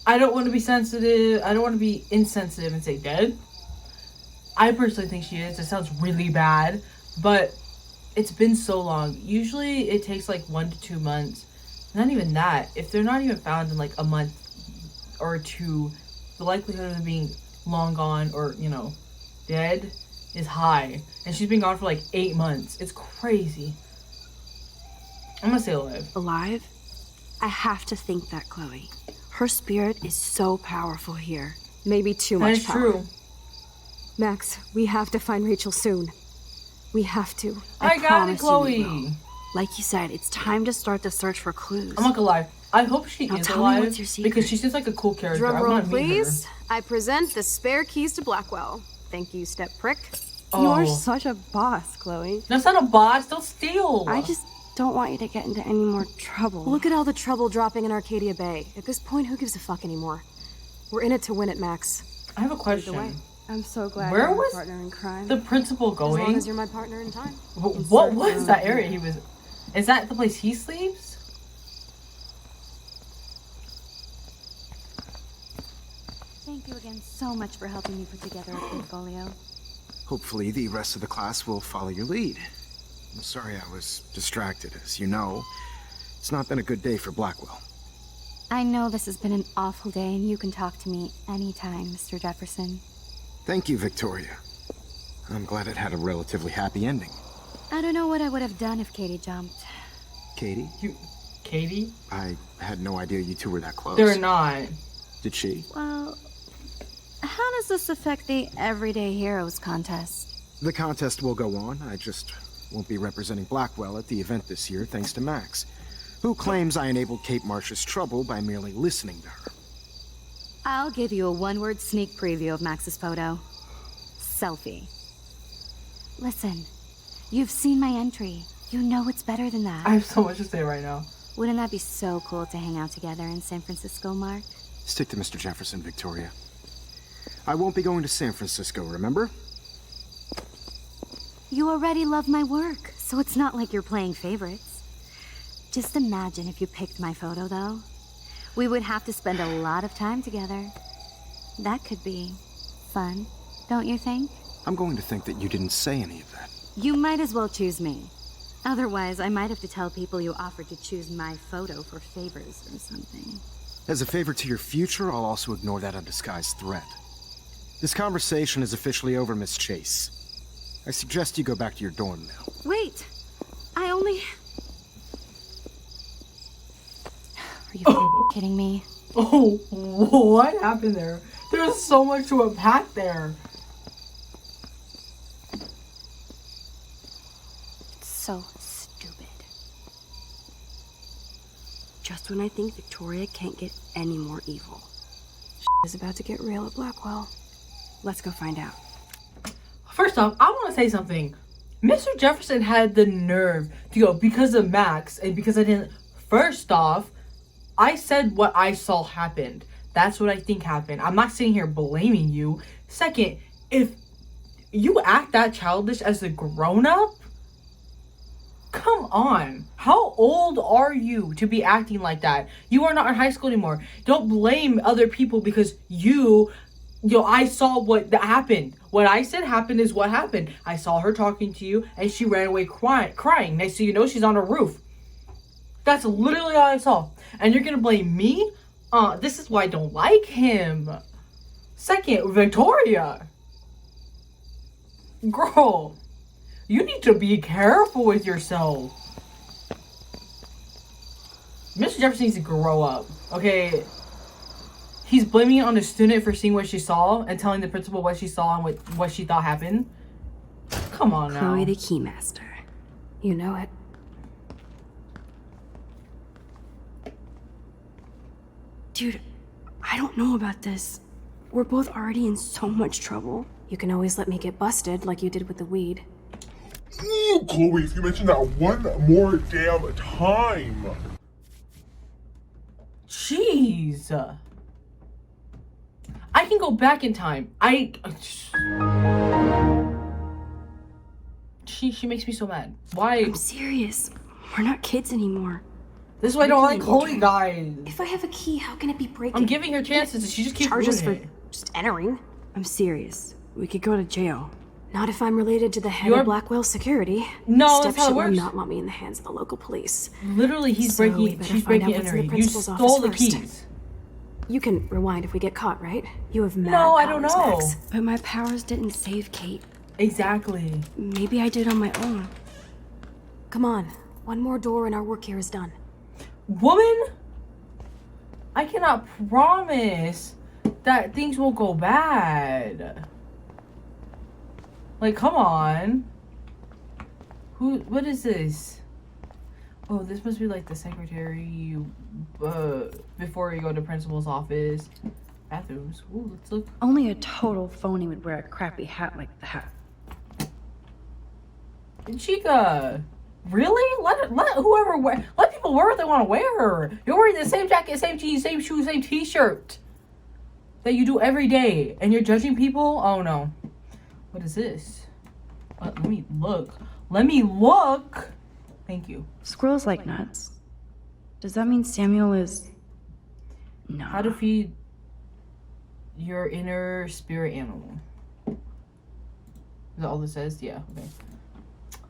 I don't want to be sensitive. I don't want to be insensitive and say dead. I personally think she is. It sounds really bad, but it's been so long. Usually it takes like 1 to 2 months. Not even that. If they're not even found in like a month or two, the likelihood of them being long gone or, you know, dead is high. And she's been gone for like 8 months. It's crazy. I'm gonna say alive. Alive? I have to think that, Chloe. Her spirit is so powerful here. Maybe too That much is power. true. Max, we have to find Rachel soon. We have to. I got it, promise you we Chloe. will. Like you said, it's time to start the search for clues. I'm not gonna lie. I hope she Now is tell me alive what's your secret. because she seems like a cool character. I Drum roll, want to meet her. please. I present the spare keys to Blackwell. Thank you, step prick. You're Oh, such a boss, Chloe. that's not a boss. Don't steal. I just don't want you to get into any more trouble. Look at all the trouble dropping in Arcadia Bay. At this point, who gives a fuck anymore? We're in it to win it, Max. I have a way. question. I'm so glad Where you're was my partner in crime. The principal As long going. as you're my partner in time. What was that area he was? Is that the place he sleeps? Thank you again so much for helping me put together a portfolio. Hopefully the rest of the class will follow your lead. I'm sorry I was distracted. As you know, it's not been a good day for Blackwell. I know this has been an awful day, and you can talk to me anytime, Mr. Jefferson. Thank you, Victoria. I'm glad it had a relatively happy ending. I don't know what I would have done if Katie jumped. Katie? Katie? I had no idea you two were that close. They're not. Did she? Well, how does this affect the Everyday Heroes contest? The contest will go on. I just won't be representing Blackwell at the event this year, thanks to Max, who claims I enabled Kate Marsh's trouble by merely listening to her. I'll give you a one-word sneak preview of Max's photo. Selfie. Listen, you've seen my entry. You know it's better than that. I have so much to say right now. Wouldn't that be so cool to hang out together in San Francisco, Mark? Stick to Mr. Jefferson, Victoria. I won't be going to San Francisco, remember? You already love my work, so it's not like you're playing favorites. Just imagine if you picked my photo, though. We would have to spend a lot of time together. That could be fun, don't you think? I'm going to think that you didn't say any of that. You might as well choose me. Otherwise, I might have to tell people you offered to choose my photo for favors or something. As a favor to your future, I'll also ignore that undisguised threat. This conversation is officially over, Miss Chase. I suggest you go back to your dorm now. Wait! I only... Are you f***ing kidding me? Oh, what happened there? There's so much to unpack there. So stupid. Just when I think Victoria can't get any more evil. Is about to get real at Blackwell. Let's go find out. First off, I want to say something. Mr. Jefferson had the nerve to go because of Max and because I didn't. First off, I said what I saw happened. That's what I think happened. I'm not sitting here blaming you. Second, if you act that childish as a grown-up, come on. How old are you to be acting like that? You are not in high school anymore. Don't blame other people because I saw what happened. What I said happened is what happened. I saw her talking to you and she ran away crying. Next thing you know, she's on a roof. That's literally all I saw. And you're gonna blame me? This is why I don't like him. Second, Victoria. Girl, you need to be careful with yourself. Mr. Jefferson needs to grow up, okay? he's blaming it on the student for seeing what she saw and telling the principal what she saw and what she thought happened. Come on now. Chloe the Keymaster. You know it. Dude, I don't know about this. We're both already in so much trouble. You can always let me get busted like you did with the weed. Ooh, Chloe, if you mention that one more damn time. Jeez. I can go back in time. She makes me so mad. Why? I'm serious. We're not kids anymore. This is why I don't like Chloe, guys. If I have a key, how can it be breaking? I'm giving her chances and she just keeps Charges for ruining it. just entering. I'm serious. We could go to jail. Not if I'm related to the head of Blackwell security. No, that's how it Step-shit will works. not want me in the hands of the local police. Literally, she's So we breaking better find out and what's in the entering. You principal's stole office the first. keys. You can rewind if we get caught, right? You have mad No, I don't powers, know. Max. But my powers didn't save Kate. Exactly. Maybe I did on my own. Come on. One more door and our work here is done. Woman, I cannot promise that things won't go bad. Like, come on. What is this? Oh, this must be like the secretary, before you go to principal's office. Bathrooms. Ooh, let's look. Only a total phony would wear a crappy hat like that. Chica, really? Let whoever let people wear what they want to wear. You're wearing the same jacket, same jeans, same shoes, same t-shirt that you do every day, and you're judging people? Oh no. What is this? Let me look. Let me look. Thank you. Squirrels like nuts. Does that mean Samuel is... No. How to feed your inner spirit animal. Is that all this says? Yeah, okay.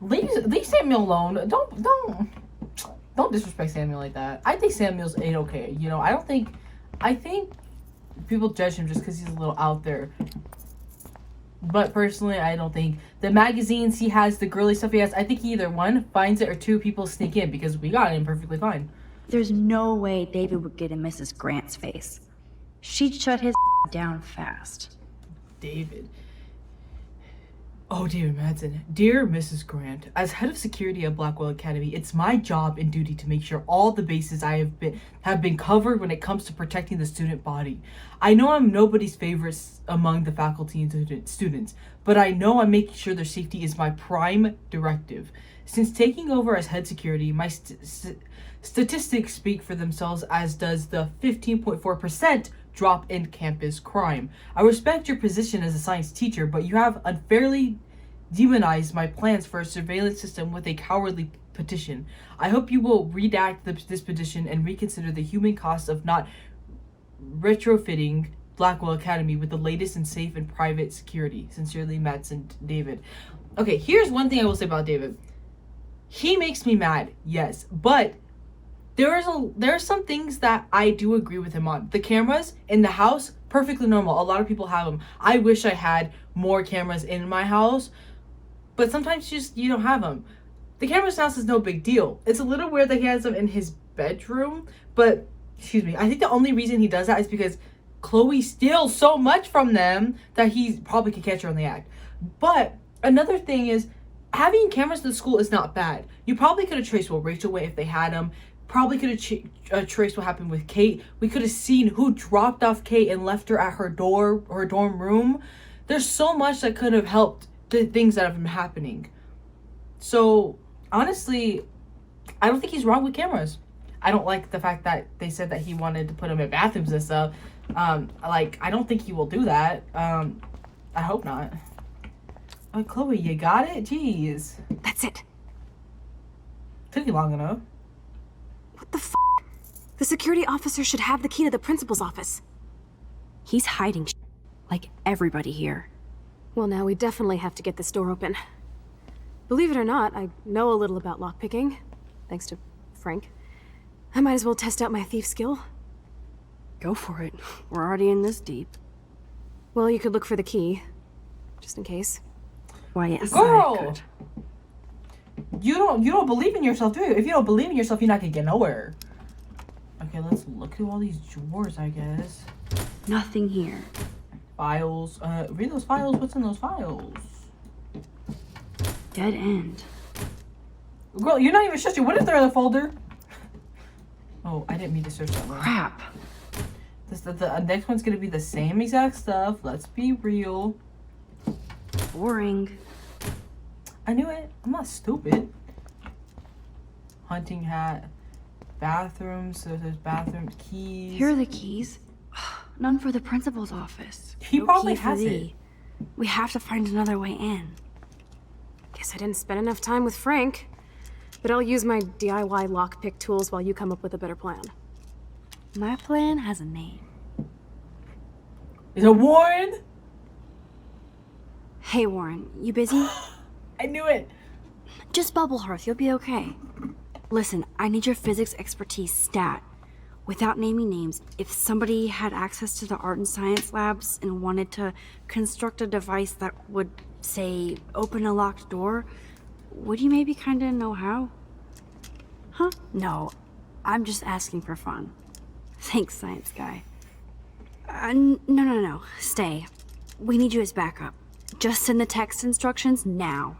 Leave Samuel alone. Don't disrespect Samuel like that. I think Samuel's A-okay. You know, I think people judge him just because he's a little out there. But personally, I don't think the magazines he has, the girly stuff he has, I think he either one finds it or two people sneak in because we got him perfectly fine. There's no way David would get in Mrs. Grant's face. She'd shut his down fast. David. Oh, David Madsen. Dear Mrs. Grant, as head of security at Blackwell Academy, it's my job and duty to make sure all the bases I have been covered when it comes to protecting the student body. I know I'm nobody's favorites among the faculty and students, but I know I'm making sure their safety is my prime directive. Since taking over as head security, my statistics speak for themselves, as does the 15.4% drop in campus crime. I respect your position as a science teacher, but you have unfairly demonized my plans for a surveillance system with a cowardly petition. I hope you will redact this petition and reconsider the human cost of not retrofitting Blackwell Academy with the latest in safe and private security. Sincerely, Madsen David. Okay, here's one thing I will say about David. He makes me mad, yes, but there are some things that I do agree with him on. The cameras in the house, perfectly normal. A lot of people have them. I wish I had more cameras in my house, but sometimes you don't have them. The cameras in the house is no big deal. It's a little weird that he has them in his bedroom, but excuse me, I think the only reason he does that is because Chloe steals so much from them that he probably could catch her on the act. But another thing is, having cameras in the school is not bad. You probably could have traced what Rachel went if they had them. Probably could have traced what happened with Kate. We could have seen who dropped off Kate and left her at her dorm room. There's so much that could have helped the things that have been happening. So honestly, I don't think he's wrong with cameras. I don't like the fact that they said that he wanted to put them in bathrooms and stuff. I don't think he will do that. I hope not. Oh, Chloe, you got it? Jeez. That's it. Took you long enough. What the f***? The security officer should have the key to the principal's office. He's hiding like everybody here. Well, now we definitely have to get this door open. Believe it or not, I know a little about lockpicking, thanks to Frank. I might as well test out my thief skill. Go for it. We're already in this deep. Well, you could look for the key, just in case. Why, yes, Girl! I could. You don't believe in yourself, do you? If you don't believe in yourself, you're not gonna get nowhere. Okay, let's look through all these drawers, I guess. Nothing here. Files. Read those files. What's in those files? Dead end. Girl, you're not even searching. What is there in the folder? Oh, I didn't mean to search that one. Crap. The next one's gonna be the same exact stuff. Let's be real. Boring. I knew it. I'm not stupid. Hunting hat. Bathrooms. So there's bathrooms. Keys. Here are the keys. None for the principal's office. He No probably key for has thee. it. We have to find another way in. Guess I didn't spend enough time with Frank. But I'll use my DIY lockpick tools while you come up with a better plan. My plan has a name. Is it Warren? Hey, Warren, you busy? I knew it. Just bubble hearth, you'll be okay. Listen, I need your physics expertise stat. Without naming names, if somebody had access to the art and science labs and wanted to construct a device that would, say, open a locked door, would you maybe kinda know how? Huh? No, I'm just asking for fun. Thanks, science guy. No. Stay. We need you as backup. Just send the text instructions now.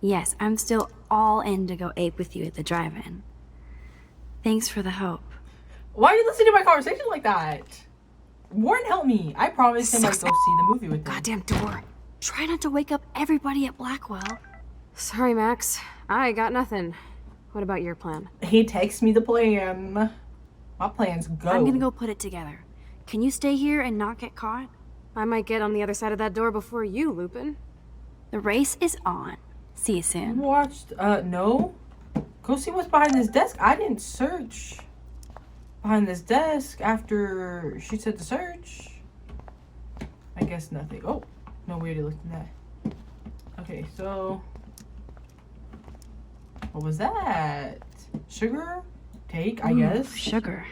Yes, I'm still all in to go ape with you at the drive-in. Thanks for the help. Why are you listening to my conversation like that? Warren, help me. I promised him I'd go see the movie with him. Goddamn door. Try not to wake up everybody at Blackwell. Sorry, Max. I got nothing. What about your plan? He texts me the plan. My plan's go. I'm gonna go put it together. Can you stay here and not get caught? I might get on the other side of that door before you, Lupin. The race is on. See you soon. Watched, no. Go see what's behind this desk. I didn't search behind this desk after she said to search. I guess nothing. Oh, no, we already looked at that. Okay, so what was that? Sugar? Take, I guess. Sugar.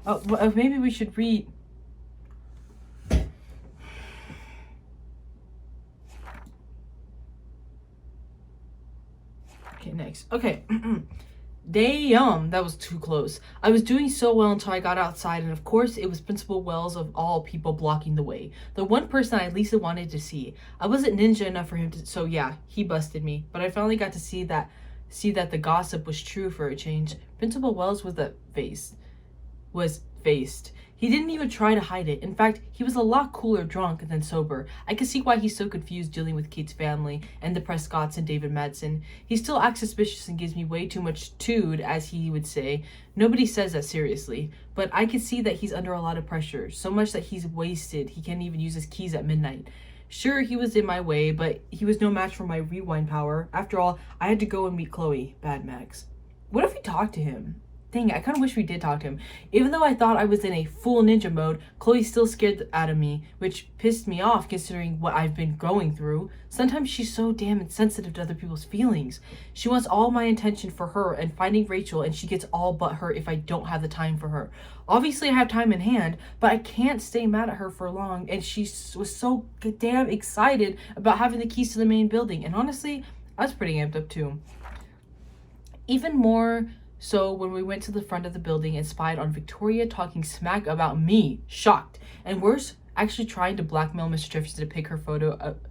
Oh, well, maybe we should read. Okay, next. Okay. Damn, that was too close. I was doing so well until I got outside, and of course, it was Principal Wells of all people blocking the way. The one person I least wanted to see. I wasn't ninja enough for him to, so yeah, he busted me. But I finally got to see that the gossip was true for a change. Principal Wells was faced. He didn't even try to hide it. In fact, he was a lot cooler drunk than sober. I could see why he's so confused dealing with Kate's family and the Prescotts and David Madsen. He still acts suspicious and gives me way too much tood, as he would say. Nobody says that seriously, but I could see that he's under a lot of pressure, so much that he's wasted. He can't even use his keys at midnight. Sure, he was in my way, but he was no match for my rewind power. After all, I had to go and meet Chloe. Bad Max. What if we talked to him? Dang it, I kind of wish we did talk to him. Even though I thought I was in a full ninja mode, Chloe still scared out of me, which pissed me off considering what I've been going through. Sometimes she's so damn insensitive to other people's feelings. She wants all my attention for her and finding Rachel, and she gets all but hurt if I don't have the time for her. Obviously, I have time in hand, but I can't stay mad at her for long, and she was so damn excited about having the keys to the main building. And honestly, I was pretty amped up too. Even more so when we went to the front of the building and spied on Victoria talking smack about me. Shocked. And worse, actually trying to blackmail Mr. Jefferson to pick her photo up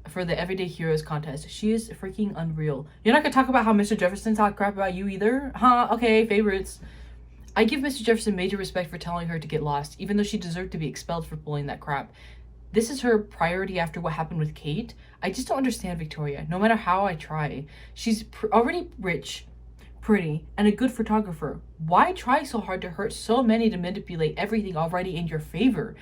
for the Everyday Heroes contest. She is freaking unreal. You're not gonna talk about how Mr. Jefferson talked crap about you either? Huh? Okay, favorites. I give Mr. Jefferson major respect for telling her to get lost, even though she deserved to be expelled for pulling that crap. This is her priority after what happened with Kate. I just don't understand Victoria, no matter how I try. She's already rich, pretty, and a good photographer. Why try so hard to hurt so many to manipulate everything already in your favor?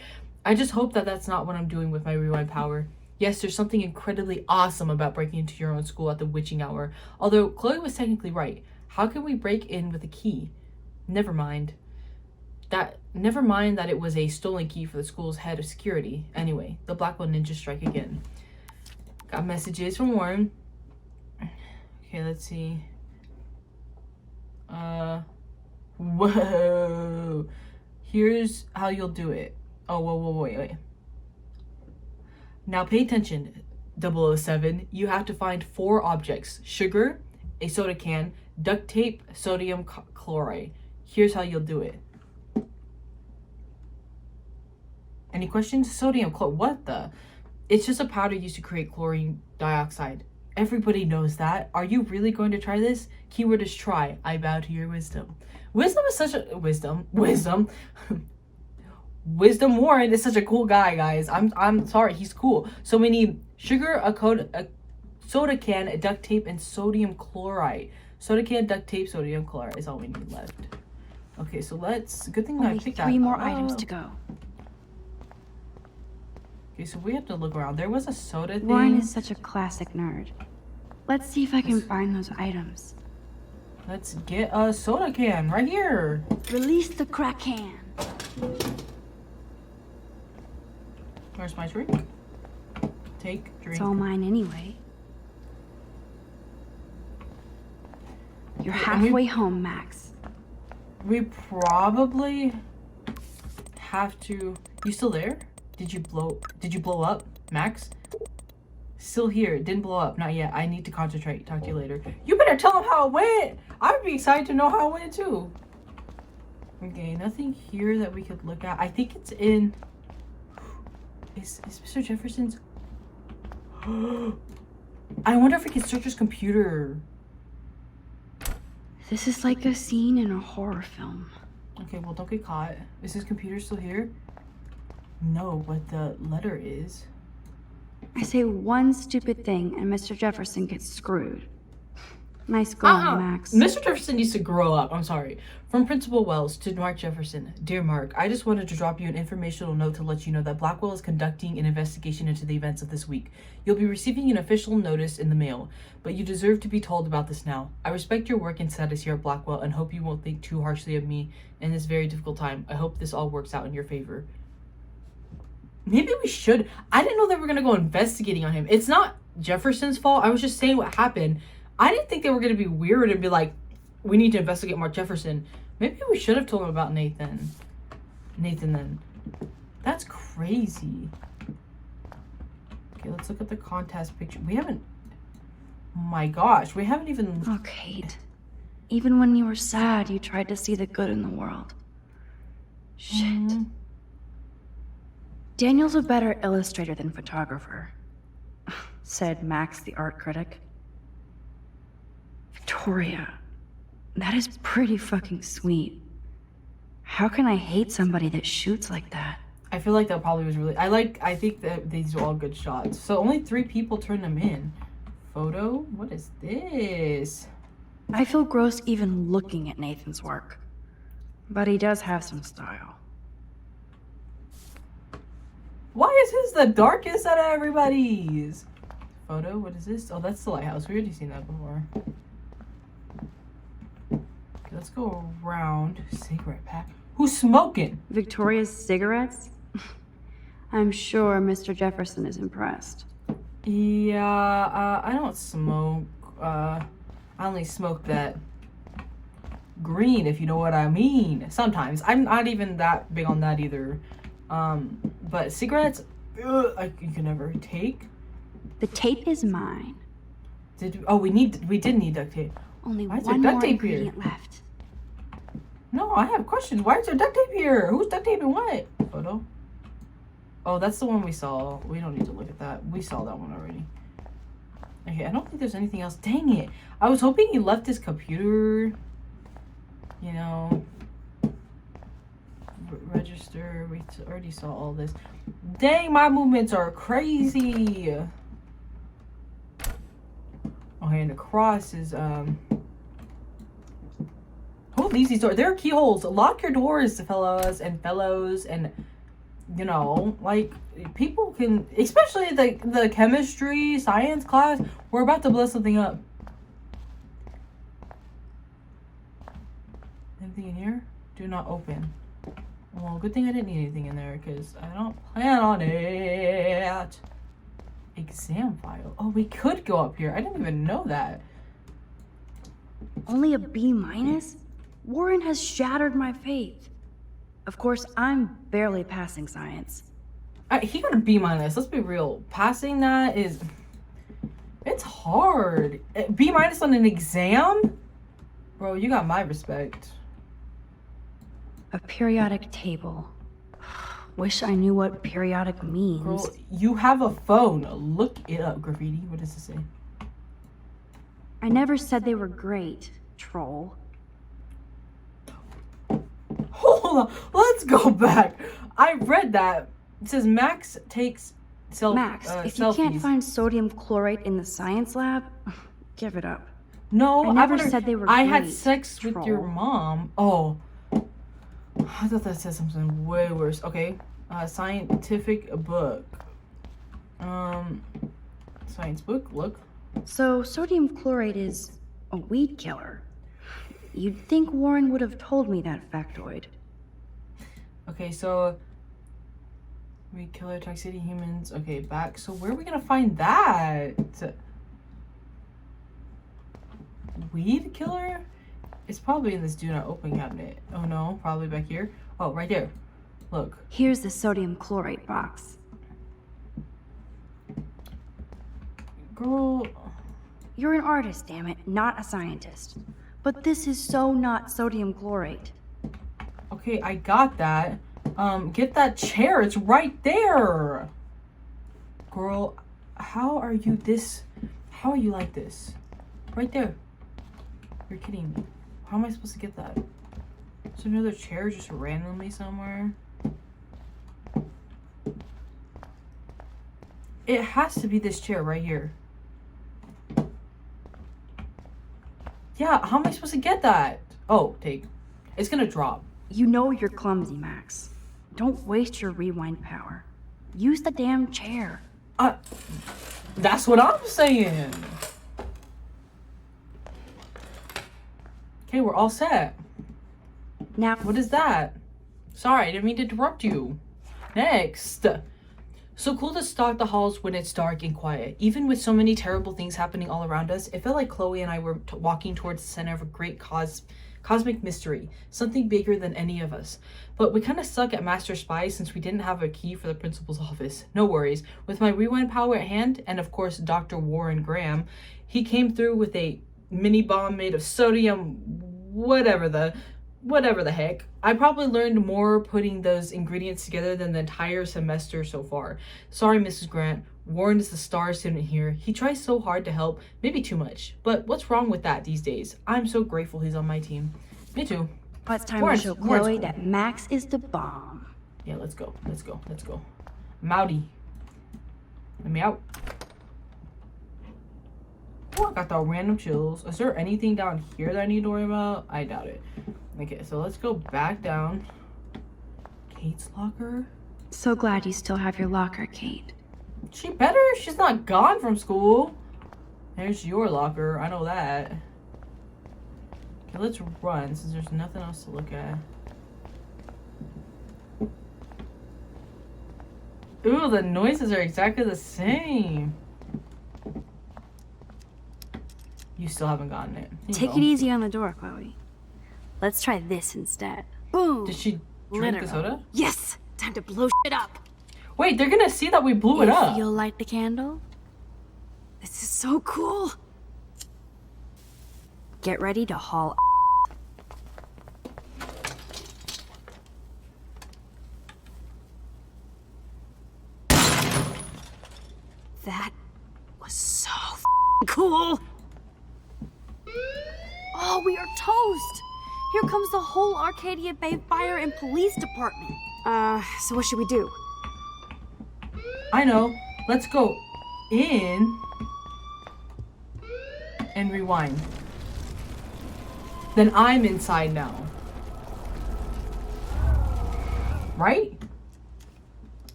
I just hope that that's not what I'm doing with my rewind power. Yes, there's something incredibly awesome about breaking into your own school at the witching hour. Although Chloe was technically right. How can we break in with a key? Never mind that it was a stolen key for the school's head of security. Anyway, the Blackwell ninja strike again. Got messages from Warren. Okay, let's see. Whoa. Here's how you'll do it. Oh, whoa, wait. Now pay attention, 007. You have to find 4 objects. Sugar, a soda can, duct tape, sodium chloride. Here's how you'll do it. Any questions? Sodium chloride. What the? It's just a powder used to create chlorine dioxide. Everybody knows that. Are you really going to try this? Keyword is try. I bow to your wisdom. Wisdom is such a wisdom. Wisdom Warren is such a cool guy, guys. I'm sorry, he's cool. So we need sugar, a soda can, a duct tape, and sodium chloride. Soda can, duct tape, sodium chloride is all we need left. Okay, so let's. Good thing Only I picked 3 that. more items to go. Okay, so we have to look around. There was a soda thing. Warren is such a classic nerd. Let's see if I can find those items. Let's get a soda can right here. Release the crack can. Where's my drink? Take drink. It's all mine anyway. You're Okay, and halfway home, Max. We probably have to. You still there? Did you blow up, Max? Still here. Didn't blow up. Not yet. I need to concentrate. Talk to you later. You better tell him how it went. I'd be excited to know how it went too. Okay, nothing here that we could look at. I think it's in. Is Mr. Jefferson's? I wonder if we can search his computer. This is like a scene in a horror film. Okay, well, don't get caught. Is his computer still here? No, but the letter is. I say one stupid thing and Mr. Jefferson gets screwed. Nice going, Max. Mr. Jefferson needs to grow up. I'm sorry. From Principal Wells to Mark Jefferson. Dear Mark, I just wanted to drop you an informational note to let you know that Blackwell is conducting an investigation into the events of this week. You'll be receiving an official notice in the mail, but you deserve to be told about this now. I respect your work and status here at Blackwell and hope you won't think too harshly of me in this very difficult time. I hope this all works out in your favor. Maybe we should. I didn't know they were going to go investigating on him. It's not Jefferson's fault. I was just saying what happened. I didn't think they were going to be weird and be like, we need to investigate Mark Jefferson. Maybe we should have told him about Nathan. Nathan then. That's crazy. Okay, let's look at the contest picture. We haven't... Oh my gosh, we haven't even... Oh, Kate. Even when you were sad, you tried to see the good in the world. Shit. Daniel's a better illustrator than photographer, said Max, the art critic. Victoria, that is pretty fucking sweet. How can I hate somebody that shoots like that? I feel like that probably was really... I think that these are all good shots. So only 3 people turned them in. Photo? What is this? I feel gross even looking at Nathan's work. But he does have some style. Why is his the darkest out of everybody's? Photo? What is this? Oh, that's the lighthouse. We already seen that before. Okay, let's go around. Cigarette pack. Who's smoking? Victoria's cigarettes? I'm sure Mr. Jefferson is impressed. Yeah, I don't smoke. I only smoke that green, if you know what I mean. Sometimes. I'm not even that big on that either. But cigarettes, you can never take. The tape is mine. We did need duct tape. Only Why is there one duct more tape here? ingredient left. No, I have questions. Why is there duct tape here? Who's duct taping what? Photo? Oh, that's the one we saw. We don't need to look at that. We saw that one already. Okay, I don't think there's anything else. Dang it. I was hoping he left his computer. You know. Register. We already saw all this. Dang, my movements are crazy. Okay, and the cross is, who leaves these doors? There are keyholes. Lock your doors, fellas, and you know, like, people can, especially the chemistry, science class, we're about to blow something up. Anything in here? Do not open. Well, good thing I didn't need anything in there, because I don't plan on it. Exam file. Oh, we could go up here. I didn't even know that. Only a B-? Warren has shattered my faith. Of course, I'm barely passing science. He got a B-. Let's be real. Passing that is... It's hard. B- on an exam? Bro, you got my respect. A periodic table. Wish I knew what periodic means. Girl, you have a phone. Look it up. Graffiti. What does it say? I never said they were great, troll. Hold on. Let's go back. I read that. It says Max takes Max, if you selfies. can't find sodium chlorate in the science lab, give it up. No, I never would've- said they were I had great, sex with your troll. mom. Oh. I thought that said something way worse. Okay. Scientific book. Science book, look. So, sodium chlorate is a weed killer. You'd think Warren would have told me that factoid. Okay, so weed killer, toxicity humans. Okay, back. So where are we gonna find that? Weed killer? It's probably in this do not open cabinet. Oh no, probably back here. Oh, right there. Look. Here's the sodium chlorate box. Girl. You're an artist, damn it, not a scientist. But this is so not sodium chlorate. Okay, I got that. Get that chair. It's right there. Girl, how are you like this? Right there. You're kidding me. How am I supposed to get that? Is there another chair just randomly somewhere? It has to be this chair right here. Yeah, how am I supposed to get that? Oh, take. It's gonna drop. You know you're clumsy, Max. Don't waste your rewind power. Use the damn chair. That's what I'm saying. Okay, we're all set. Now, What is that? Sorry, I didn't mean to interrupt you. Next. So cool to stalk the halls when it's dark and quiet. Even with so many terrible things happening all around us, it felt like Chloe and I were walking towards the center of a great cosmic mystery, something bigger than any of us. But we kind of suck at Master Spy since we didn't have a key for the principal's office. No worries. With my rewind power at hand, and of course Dr. Warren Graham, he came through with a mini bomb made of sodium, whatever the heck. I probably learned more putting those ingredients together than the entire semester so far. Sorry, Mrs. Grant. Warren is the star student here. He tries so hard to help, maybe too much. But what's wrong with that these days? I'm so grateful he's on my team. Me too. well, it's time Warren's- to show Warren's Chloe cool. that Max is the bomb. Yeah, let's go. Mouty. Let me out. Oh, I got the random chills. Is there anything down here that I need to worry about? I doubt it. Okay, so let's go back down. Kate's locker? So glad you still have your locker, Kate. She better. She's not gone from school. There's your locker. I know that. Okay, let's run since there's nothing else to look at. Ooh, the noises are exactly the same. You still haven't gotten it. Here you Take go. it easy on the door, Chloe. Let's try this instead. Boom! Did she drink Literal. the soda? Yes! Time to blow shit up! Wait, they're gonna see that we blew it up. You'll light the candle. This is so cool! Get ready to haul. That was so cool! Oh, we are toast! Here comes the whole Arcadia Bay Fire and Police Department. So what should we do? I know. Let's go in and rewind. Then I'm inside now. Right?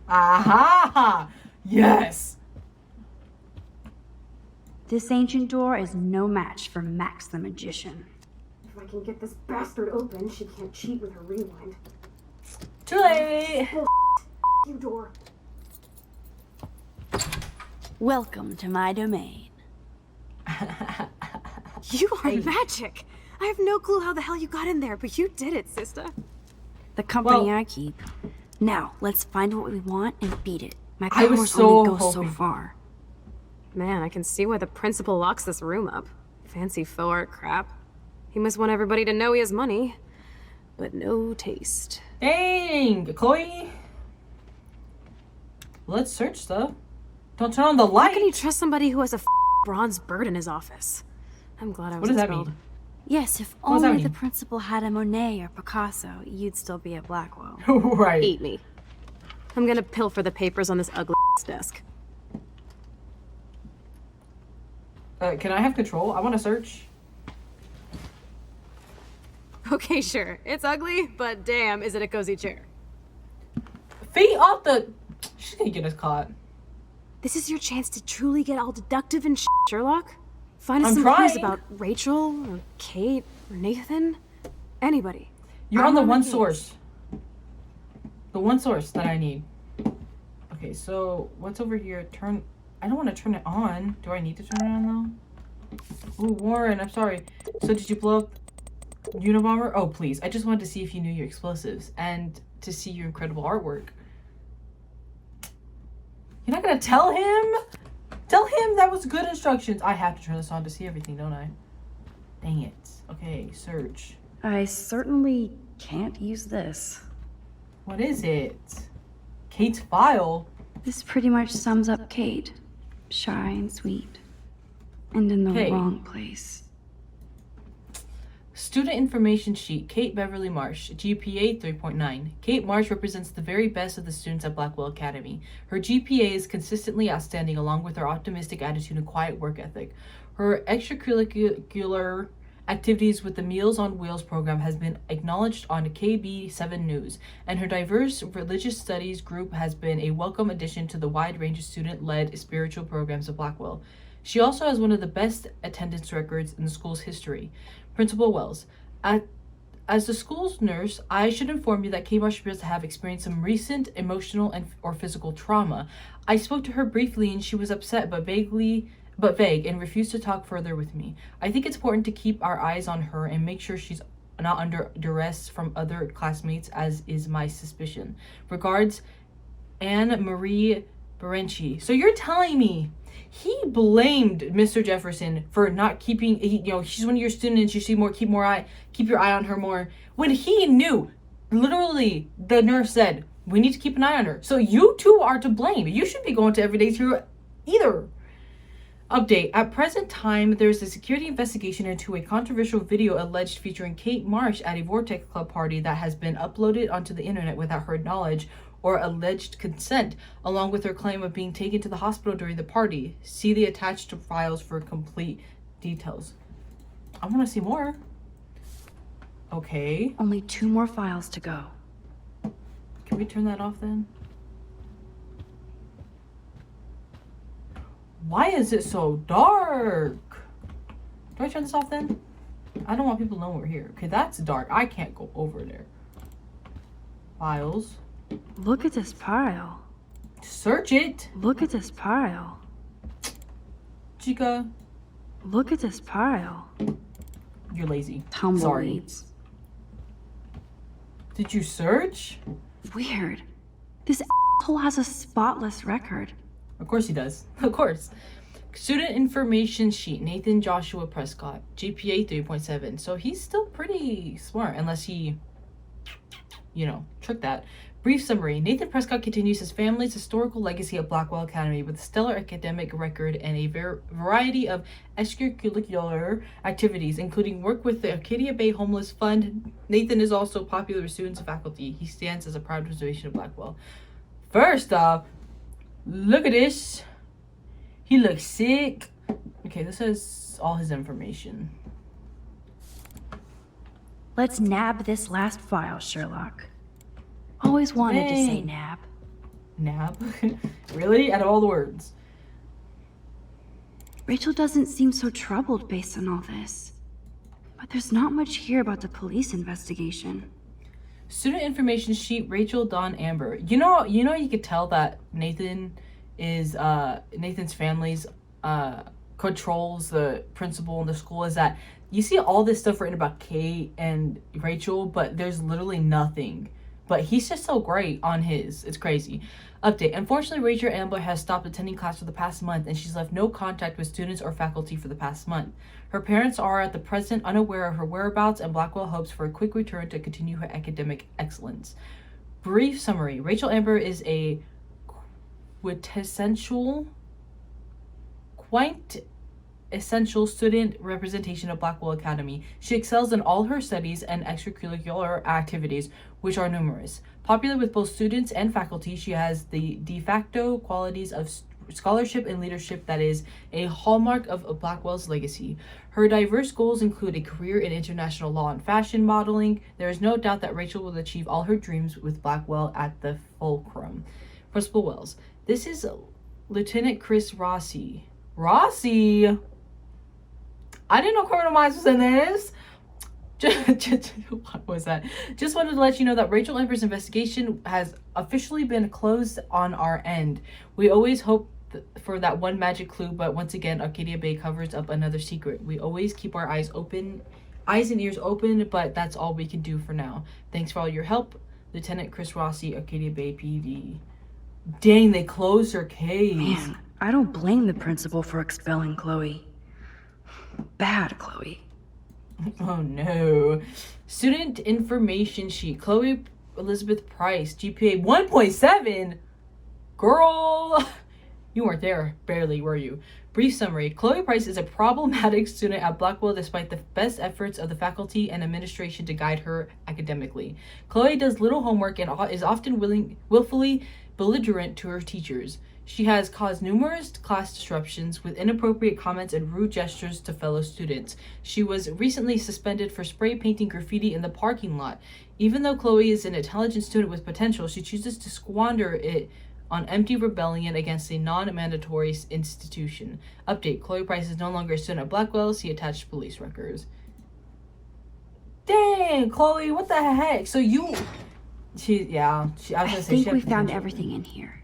Aha! Yes! This ancient door is no match for Max the Magician. If I can get this bastard open, she can't cheat with her rewind. Too late! You door. Welcome to my domain. You are magic! I have no clue how the hell you got in there, but you did it, sister. The company Well- I keep. Now, let's find what we want and beat it. My I was powers so only go so hoping- far. Man, I can see why the principal locks this room up. Fancy faux art crap. He must want everybody to know he has money. but no taste. Dang, Chloe. Let's search stuff. Don't turn on the light. How can you trust somebody who has a bronze bird in his office? I'm glad I was What does that expelled. mean? Yes, if What does that only the mean? principal had a Monet or Picasso, you'd still be at Blackwell. Right. Eat me. I'm gonna pilfer the papers on this ugly desk. Can I have control? I want to search. Okay, sure. It's ugly, but damn, is it a cozy chair. Feet off the... She's gonna get us caught. This is your chance to truly get all deductive and Sherlock. Find us I'm some clues trying. about Rachel, or Kate, or Nathan. Anybody. You're I'm on the my one case. source. The one source that I need. Okay, so what's over here? Turn... I don't want to turn it on. Do I need to turn it on, though? Ooh, Warren, I'm sorry. So did you blow up Unabomber? Oh, please. I just wanted to see if you knew your explosives and to see your incredible artwork. You're not gonna tell him? Tell him that was good instructions. I have to turn this on to see everything, don't I? Dang it. Okay, search. I certainly can't use this. What is it? Kate's file? This pretty much sums up Kate. Shy and sweet. And in the Okay. wrong place. Student information sheet. Kate Beverly Marsh. GPA 3.9. Kate Marsh represents the very best of the students at Blackwell Academy. Her GPA is consistently outstanding along with her optimistic attitude and quiet work ethic. Her extracurricular activities with the Meals on Wheels program has been acknowledged on KB7 News, and her diverse religious studies group has been a welcome addition to the wide range of student-led spiritual programs of Blackwell. She also has one of the best attendance records in the school's history. Principal Wells, as the school's nurse, I should inform you that Kate Marsh appears to have experienced some recent emotional or physical trauma. I spoke to her briefly and she was upset but vague and refused to talk further with me. I think it's important to keep our eyes on her and make sure she's not under duress from other classmates, as is my suspicion. Regards, Anne Marie Berenci. So you're telling me he blamed Mr. Jefferson for not keeping, she's one of your students, you should keep your eye on her more, when he knew, literally, the nurse said, we need to keep an eye on her. So you two are to blame. You should be going to Everyday Hero either. Update. At present time, there's a security investigation into a controversial video alleged featuring Kate Marsh at a Vortex Club party that has been uploaded onto the internet without her knowledge or alleged consent, along with her claim of being taken to the hospital during the party. See the attached files for complete details. I want to see more. Okay. Only 2 more files to go. Can we turn that off then? Why is it so dark? Do I turn this off then? I don't want people to know we're here. Okay, that's dark. I can't go over there. Files. Look at this pile. Search it. Look at this pile. Chica, Look at this pile. you're lazy. Sorry. Tumbleweeds. Did you search? Weird. This asshole has a spotless record. Of course he does. Of course. Student information sheet. Nathan Joshua Prescott. GPA 3.7. So he's still pretty smart, unless he, tricked that. Brief summary. Nathan Prescott continues his family's historical legacy at Blackwell Academy with a stellar academic record and a variety of extracurricular activities, including work with the Arcadia Bay Homeless Fund. Nathan is also popular with students and faculty. He stands as a proud representation of Blackwell. First off, look at this. He looks sick. Okay, this has all his information. Let's nab this last file, Sherlock. Always wanted to say Dang. nab. Nab? Really? Out of all the words. Rachel doesn't seem so troubled based on all this. But there's not much here about the police investigation. Student information sheet, Rachel Dawn Amber. You could tell that Nathan's family's controls the principal in the school is that you see all this stuff written about Kate and Rachel, but there's literally nothing. But he's just so great on his. It's crazy. Update. Unfortunately, Rachel Amber has stopped attending class for the past month, and she's left no contact with students or faculty for the past month. Her parents are at the present unaware of her whereabouts, and Blackwell hopes for a quick return to continue her academic excellence. Brief summary. Rachel Amber is a quintessential student representation of Blackwell Academy. She excels in all her studies and extracurricular activities, which are numerous. Popular with both students and faculty, she has the de facto qualities of scholarship and leadership that is a hallmark of Blackwell's legacy. Her diverse goals include a career in international law and fashion modeling. There is no doubt that Rachel will achieve all her dreams with Blackwell at the fulcrum. Principal Wells. This is Lieutenant Chris Rossi. Rossi? I didn't know Criminal Minds was in this. What was that? Just wanted to let you know that Rachel Amber's investigation has officially been closed on our end. We always hope for that one magic clue, but once again, Arcadia Bay covers up another secret. We always keep our eyes and ears open, but that's all we can do for now. Thanks for all your help, Lieutenant Chris Rossi, Arcadia Bay PD. Dang, they closed her case. Man, I don't blame the principal for expelling Chloe. Bad Chloe. Oh no. Student information sheet. Chloe Elizabeth Price, GPA 1.7. Girl, you weren't there, barely were you? Brief summary. Chloe Price is a problematic student at Blackwell despite the best efforts of the faculty and administration to guide her academically. Chloe does little homework and is often willfully belligerent to her teachers. She has caused numerous class disruptions with inappropriate comments and rude gestures to fellow students. She was recently suspended for spray painting graffiti in the parking lot. Even though Chloe is an intelligent student with potential, she chooses to squander it on empty rebellion against a non-mandatory institution. Update. Chloe Price is no longer a student at Blackwell. See attached police records. Dang, Chloe, what the heck? So you... I think we found everything in here.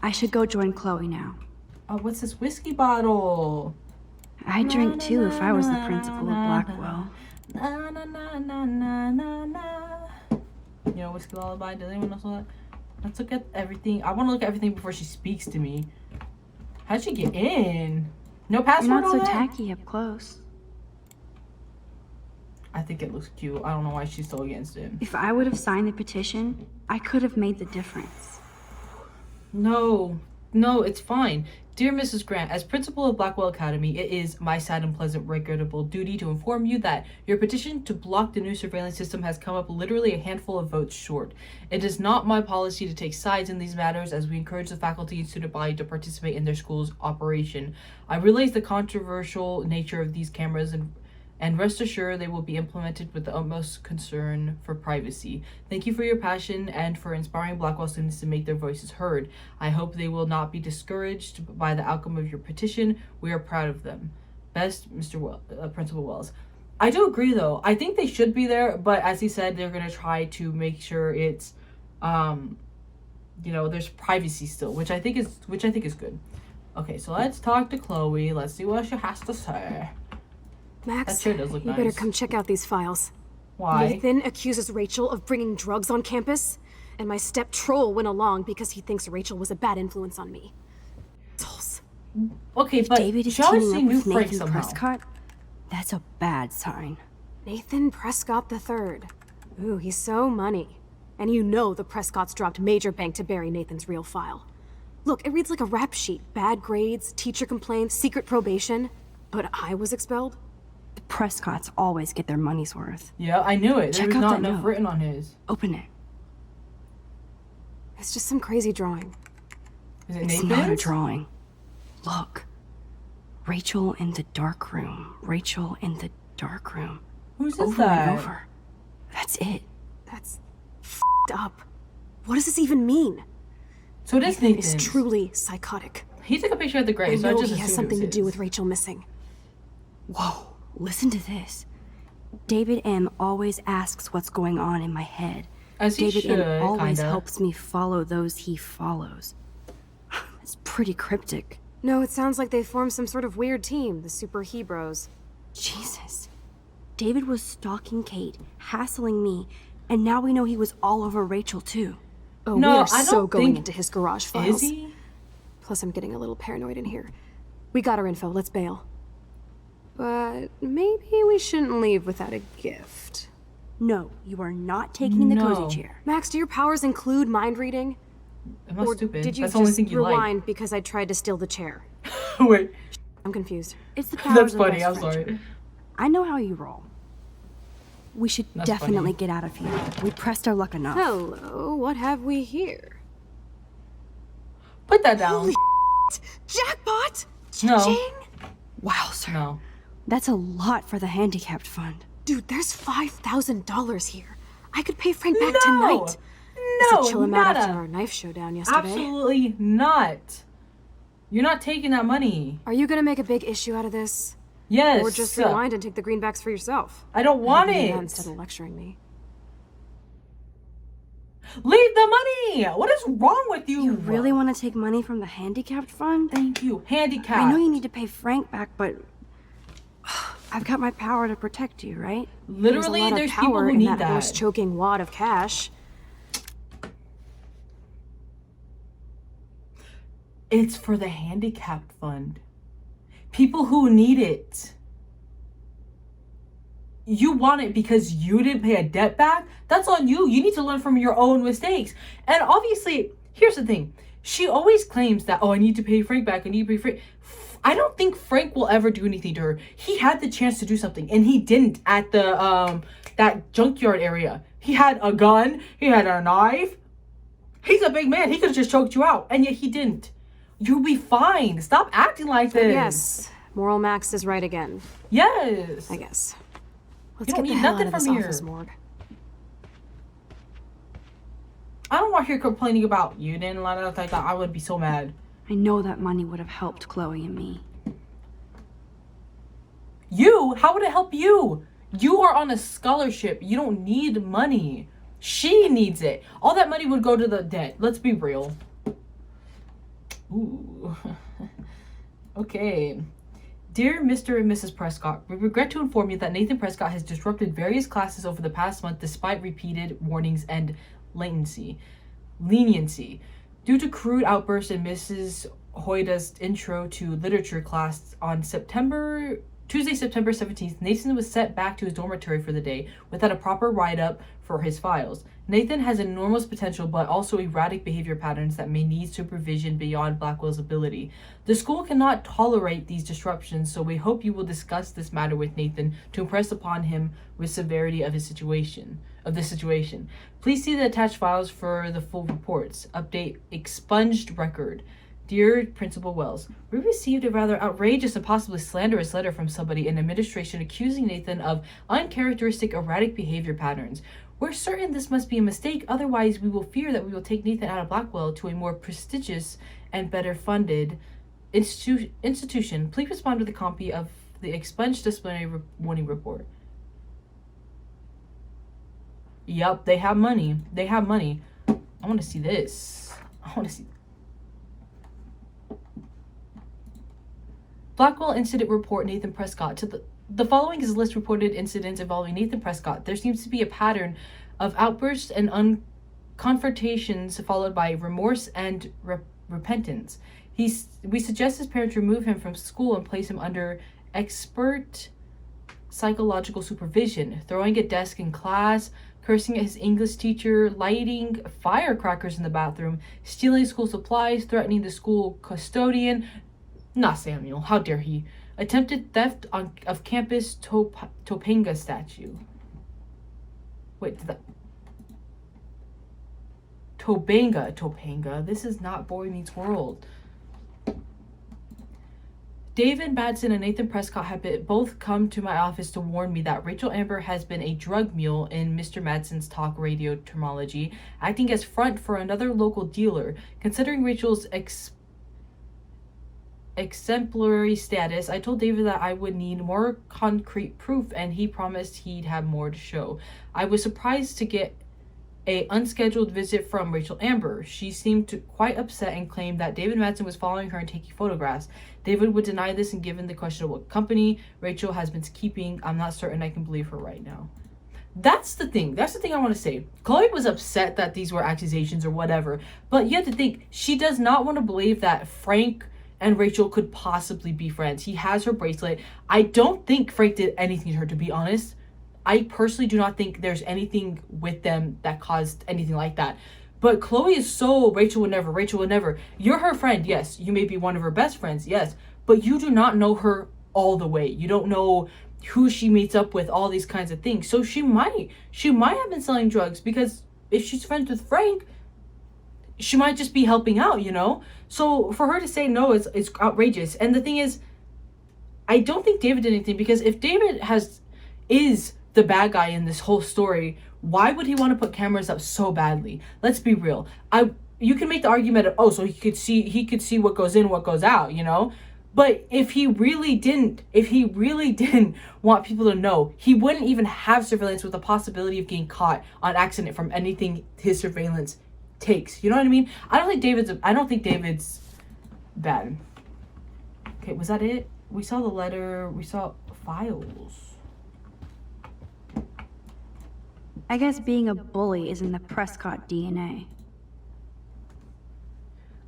I should go join Chloe now. Oh, what's this whiskey bottle? I'd drink too if I was the principal of Blackwell. You know Whiskey Lullaby? Does anyone else know that? Let's look at everything. I want to look at everything before she speaks to me. How'd she get in? No password You're not on so that? tacky up close. I think it looks cute. I don't know why she's so against it. If I would have signed the petition, I could have made the difference. No, it's fine. Dear Mrs. Grant, as principal of Blackwell Academy, it is my sad and pleasant regrettable duty to inform you that your petition to block the new surveillance system has come up literally a handful of votes short. It is not my policy to take sides in these matters, as we encourage the faculty and student body to participate in their school's operation. I realize the controversial nature of these cameras and rest assured they will be implemented with the utmost concern for privacy. Thank you for your passion and for inspiring Blackwell students to make their voices heard. I hope they will not be discouraged by the outcome of your petition. We are proud of them. Best, Principal Wells. I do agree though. I think they should be there, but as he said, they're going to try to make sure it's, there's privacy still, which I think is good. Okay, so let's talk to Chloe. Let's see what she has to say. Max, That chair does look you nice. better come check out these files. Why? Nathan accuses Rachel of bringing drugs on campus, and my step troll went along because he thinks Rachel was a bad influence on me. Assholes. Okay, but David is she always teaming seemed up with new Frank Nathan somehow. Prescott? That's a bad sign. Nathan Prescott III. Ooh, he's so money. And you know the Prescotts dropped major bank to bury Nathan's real file. Look, it reads like a rap sheet. Bad grades, teacher complaints, secret probation. But I was expelled? The Prescotts always get their money's worth. Yeah, I knew it. There Check was out not that enough note. written on his. Open it. It's just some crazy drawing. Is it It's Nathan's? not a drawing. Look. Rachel in the dark room. Rachel in the dark room. Who's Over that? and over. That's it. That's f***ed up. What does this even mean? So it is Nathan Nathan's. is truly psychotic. He took a picture at the I grave, so I know just he has assumed it something was to do his. with Rachel missing. Whoa. Listen to this. David M. always asks what's going on in my head. As he David should, M. always kinda. helps me follow those he follows. It's pretty cryptic. No, it sounds like they formed some sort of weird team, the Super Hebrews. Jesus. David was stalking Kate, hassling me, and now we know he was all over Rachel too. Oh, No, we are I so don't going think- into his garage files. Is he? Plus, I'm getting a little paranoid in here. We got our info. Let's bail. But maybe we shouldn't leave without a gift. No, you are not taking the No. cozy chair. Max, do your powers include mind reading? I'm not Or stupid. did you That's the only just thing you rewind because I tried to steal the chair? like. Wait, I'm confused. It's the powers that's of funny. best I'm friendship. sorry. I know how you roll. We should That's definitely funny. get out of here. We pressed our luck enough. Hello, what have we here? Put that down. Holy jackpot! No. Cha-ching! Wow, sir. No. That's a lot for the handicapped fund. Dude, there's $5,000 here. I could pay Frank back No. tonight. No, Just chill him out after nada. our knife showdown yesterday. Absolutely not. You're not taking that money. Are you gonna make a big issue out of this? Yes. Or just rewind and take the greenbacks for yourself? I don't want Maybe it. instead of lecturing me. Leave the money. What is wrong with you? You really want to take money from the handicapped fund? Thank you. Handicap. I know you need to pay Frank back, but I've got my power to protect you, right? Literally, There's a lot there's of people power who in need that that. horse-choking wad of cash. It's for the handicapped fund. People who need it. You want it because you didn't pay a debt back? That's on you. You need to learn from your own mistakes. And obviously, here's the thing. She always claims that, oh, I need to pay Frank back. I need to pay Frank. I don't think Frank will ever do anything to her. He had the chance to do something, and he didn't at the that junkyard area. He had a gun. He had a knife. He's a big man. He could have just choked you out, and yet he didn't. You'll be fine. Stop acting like this. Yes, Moral Max is right again, Yes. I guess. Let's You don't get the need hell nothing out of this from here. office morgue. I don't want to hear complaining about you didn't let us like that. I would be so mad. I know that money would have helped Chloe and me. You? How would it help you? You are on a scholarship. You don't need money. She needs it. All that money would go to the debt. Let's be real. Ooh. Okay. Dear Mr. and Mrs. Prescott, we regret to inform you that Nathan Prescott has disrupted various classes over the past month despite repeated warnings and leniency. Due to crude outbursts in Mrs. Hoyda's intro to literature class on Tuesday, September 17th, Nathan was sent back to his dormitory for the day without a proper write-up for his files. Nathan has enormous potential but also erratic behavior patterns that may need supervision beyond Blackwell's ability. The school cannot tolerate these disruptions, so we hope you will discuss this matter with Nathan to impress upon him with severity of the situation. Please see the attached files for the full reports. Update expunged record. Dear Principal Wells, we received a rather outrageous and possibly slanderous letter from somebody in administration accusing Nathan of uncharacteristic erratic behavior patterns. We're certain this must be a mistake, otherwise we will fear that we will take Nathan out of Blackwell to a more prestigious and better funded institution. Please respond with a copy of the expunged disciplinary warning report. Yup, they have money. They have money. I want to see this. I want to see. Blackwell incident report, Nathan Prescott. The following is a list of reported incidents involving Nathan Prescott. There seems to be a pattern of outbursts and confrontations followed by remorse and repentance. We suggest his parents remove him from school and place him under expert psychological supervision, throwing a desk in class, cursing at his English teacher, lighting firecrackers in the bathroom, stealing school supplies, threatening the school custodian. Not Samuel, how dare he. Attempted theft of campus Topanga statue. Wait, Topanga. This is not Boy Meets World. David Madsen and Nathan Prescott have both come to my office to warn me that Rachel Amber has been a drug mule, in Mr. Madsen's talk radio terminology, acting as front for another local dealer. Considering Rachel's exemplary status, I told David that I would need more concrete proof, and he promised he'd have more to show. I was surprised to get a unscheduled visit from Rachel Amber. She seemed quite upset and claimed that David Madsen was following her and taking photographs. David would deny this, and given the question of what company Rachel has been keeping, I'm not certain I can believe her right now. That's the thing I want to say. Chloe was upset that these were accusations or whatever, but you have to think, she does not want to believe that Frank and Rachel could possibly be friends. He has her bracelet. I don't think Frank did anything to her, to be honest. I personally do not think there's anything with them that caused anything like that. But Chloe is so Rachel would never. You're her friend, yes. You may be one of her best friends, yes. But you do not know her all the way. You don't know who she meets up with, all these kinds of things. So she might have been selling drugs, because if she's friends with Frank, she might just be helping out, you know? So for her to say no is outrageous. And the thing is, I don't think David did anything, because if David is the bad guy in this whole story, why would he want to put cameras up so badly? Let's be real. You can make the argument of, oh, so he could see what goes in, what goes out, you know? But if he really didn't want people to know, he wouldn't even have surveillance with the possibility of getting caught on accident from anything his surveillance takes. You know what I mean? I don't think David's bad. Okay, was that it? We saw the letter, we saw files. I guess being a bully is in the Prescott DNA.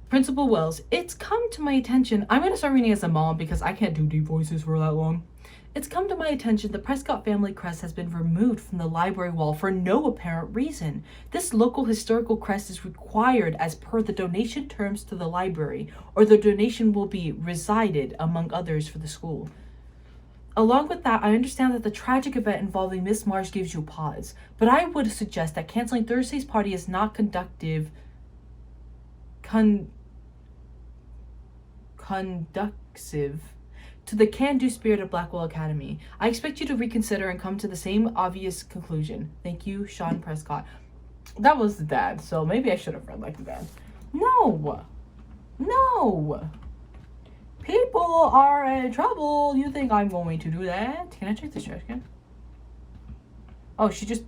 Principal Wells, it's come to my attention. I'm going to start reading as a mom because I can't do deep voices for that long. It's come to my attention the Prescott family crest has been removed from the library wall for no apparent reason. This local historical crest is required as per the donation terms to the library, or the donation will be resided among others for the school. Along with that, I understand that the tragic event involving Miss Marsh gives you pause, but I would suggest that canceling Thursday's party is not conducive to the can-do spirit of Blackwell Academy. I expect you to reconsider and come to the same obvious conclusion. Thank you, Sean Prescott. That was the dad, so maybe I should have read like the dad. No! People are in trouble. You think I'm going to do that? Can I check this trash can? Oh, she just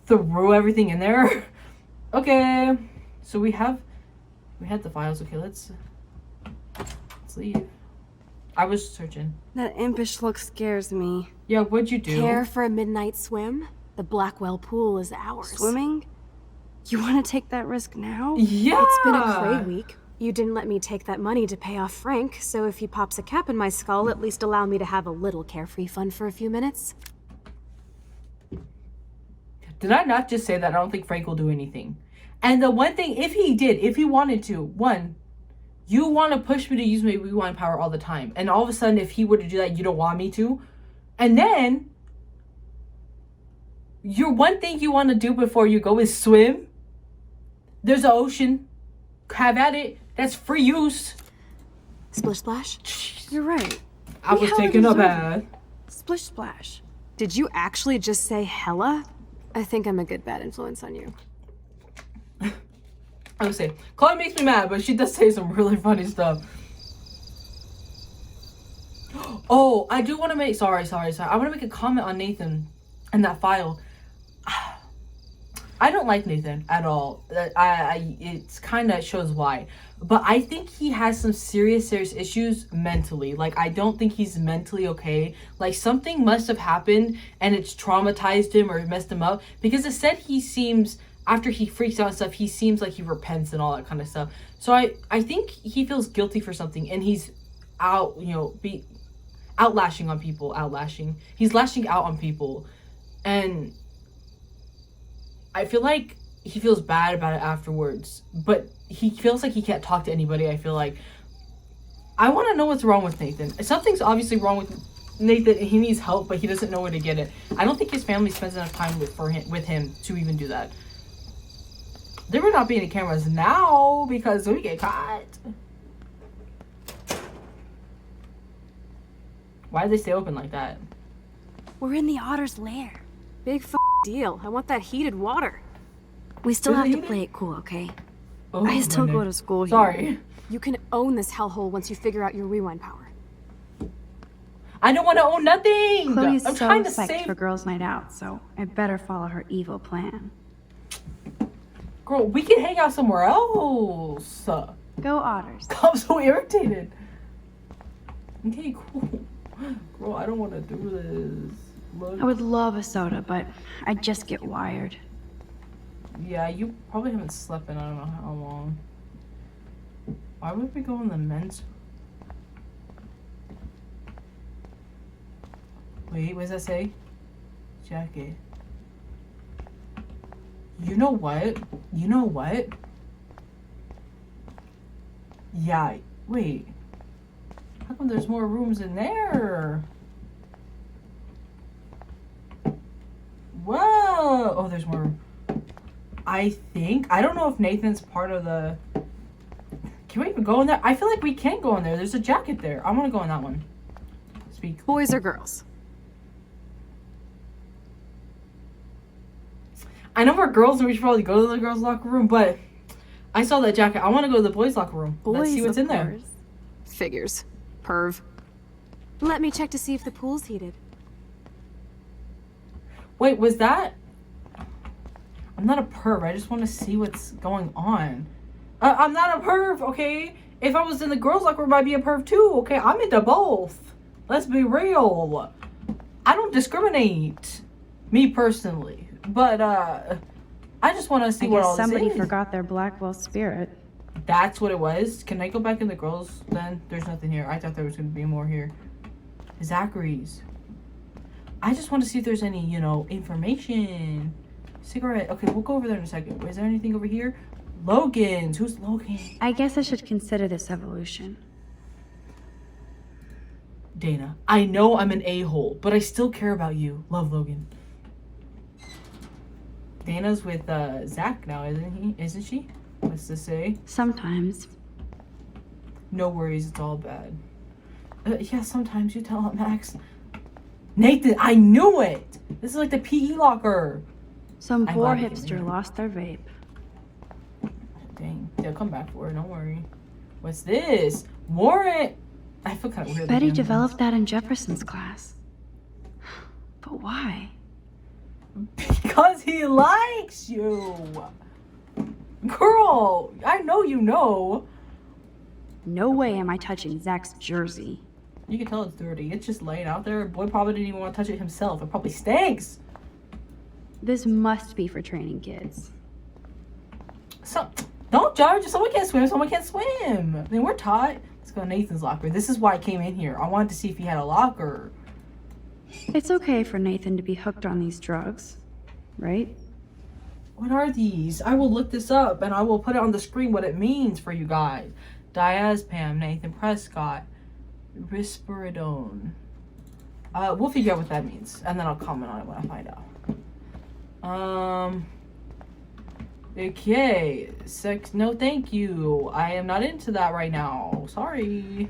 threw everything in there. Okay, so we had the files. Okay, let's leave. I was searching. That impish look scares me. Yeah, what'd you do? Care for a midnight swim? The Blackwell pool is ours. Swimming? You want to take that risk now? Yeah! It's been a cray week. You didn't let me take that money to pay off Frank, so if he pops a cap in my skull, at least allow me to have a little carefree fun for a few minutes. Did I not just say that I don't think Frank will do anything? And the one thing, if he wanted to, one, you want to push me to use my rewind power all the time. And all of a sudden, if he were to do that, you don't want me to. And then, your one thing you want to do before you go is swim. There's an ocean. Have at it. That's free use. Splish Splash? Jeez. You're right. I was taking a bath. Splish Splash. Did you actually just say hella? I think I'm a good bad influence on you. I would say, Chloe makes me mad, but she does say some really funny stuff. Oh, I do want to make, sorry. I want to make a comment on Nathan and that file. I don't like Nathan at all. It's kind of shows why. But I think he has some serious issues mentally. Like, I don't think he's mentally okay. Like, something must have happened and it's traumatized him or messed him up. Because it said he seems, after he freaks out and stuff, he seems like he repents and all that kind of stuff. So I think he feels guilty for something and he's out, outlashing on people. He's lashing out on people. And I feel like he feels bad about it afterwards, but he feels like he can't talk to anybody. I feel like I want to know what's wrong with Nathan. Something's obviously wrong with Nathan and he needs help, but he doesn't know where to get it. I don't think his family spends enough time with him to even do that. There will not be any cameras now because we get caught. Why did they stay open like that? We're in the otter's lair. Big deal. I want that heated water. We still have to play it cool, okay? Oh, I still go to school here. Sorry. You can own this hellhole once you figure out your rewind power. I don't want to own nothing. Chloe's I'm so trying to psyched save. for girls' night out, so I better follow her evil plan. Girl, we can hang out somewhere else. Go Otters. I'm so irritated. Okay, cool. Girl, I don't want to do this. Look. I would love a soda, but I just get wired. Yeah, you probably haven't slept in I don't know how long. Why would we go in the men's? Wait, what does that say? Jacket. You know what? You know what? Yeah, wait. How come there's more rooms in there? Whoa! Oh, there's more. I don't know if Nathan's part of the... Can we even go in there? I feel like we can go in there. There's a jacket there. I want to go in that one. Speak. Boys or girls? I know we're girls and we should probably go to the girls' locker room, but I saw that jacket. I want to go to the boys' locker room. Let's see what's in there. Figures. Perv. Let me check to see if the pool's heated. Wait, was that... I'm not a perv. I just want to see what's going on. I'm not a perv, okay? If I was in the girls' locker room, I'd be a perv too, okay? I'm into both. Let's be real. I don't discriminate. Me personally. But, I just want to see what all this is. Somebody forgot their Blackwell spirit. That's what it was? Can I go back in the girls then? There's nothing here. I thought there was going to be more here. Zachary's. I just want to see if there's any, you know, information. Cigarette. Okay, we'll go over there in a second. Is there anything over here? Logan's. Who's Logan? I guess I should consider this evolution. Dana. I know I'm an a-hole, but I still care about you. Love, Logan. Dana's with Zach now, isn't she? What's this say? Sometimes. No worries, it's all bad. Yeah, sometimes you tell it, Max. Nathan, I knew it! This is like the PE locker. Some poor hipster lost their vape. Dang, they'll come back for it, don't worry. What's this? Warrant! I feel kind of weird. Betty developed that in Jefferson's class. But why? Because he likes you! Girl, I know you know. No way am I touching Zach's jersey. You can tell it's dirty. It's just laying out there. Boy probably didn't even want to touch it himself. It probably stinks. This must be for training kids. So, don't judge. Someone can't swim. Someone can't swim. I mean, we're taught. Let's go to Nathan's locker. This is why I came in here. I wanted to see if he had a locker. It's okay for Nathan to be hooked on these drugs, right? What are these? I will look this up and I will put it on the screen what it means for you guys. Diazepam, Nathan Prescott, risperidone. We'll figure out what that means and then I'll comment on it when I find out. Okay. Sex, no thank you. I am not into that right now. Sorry.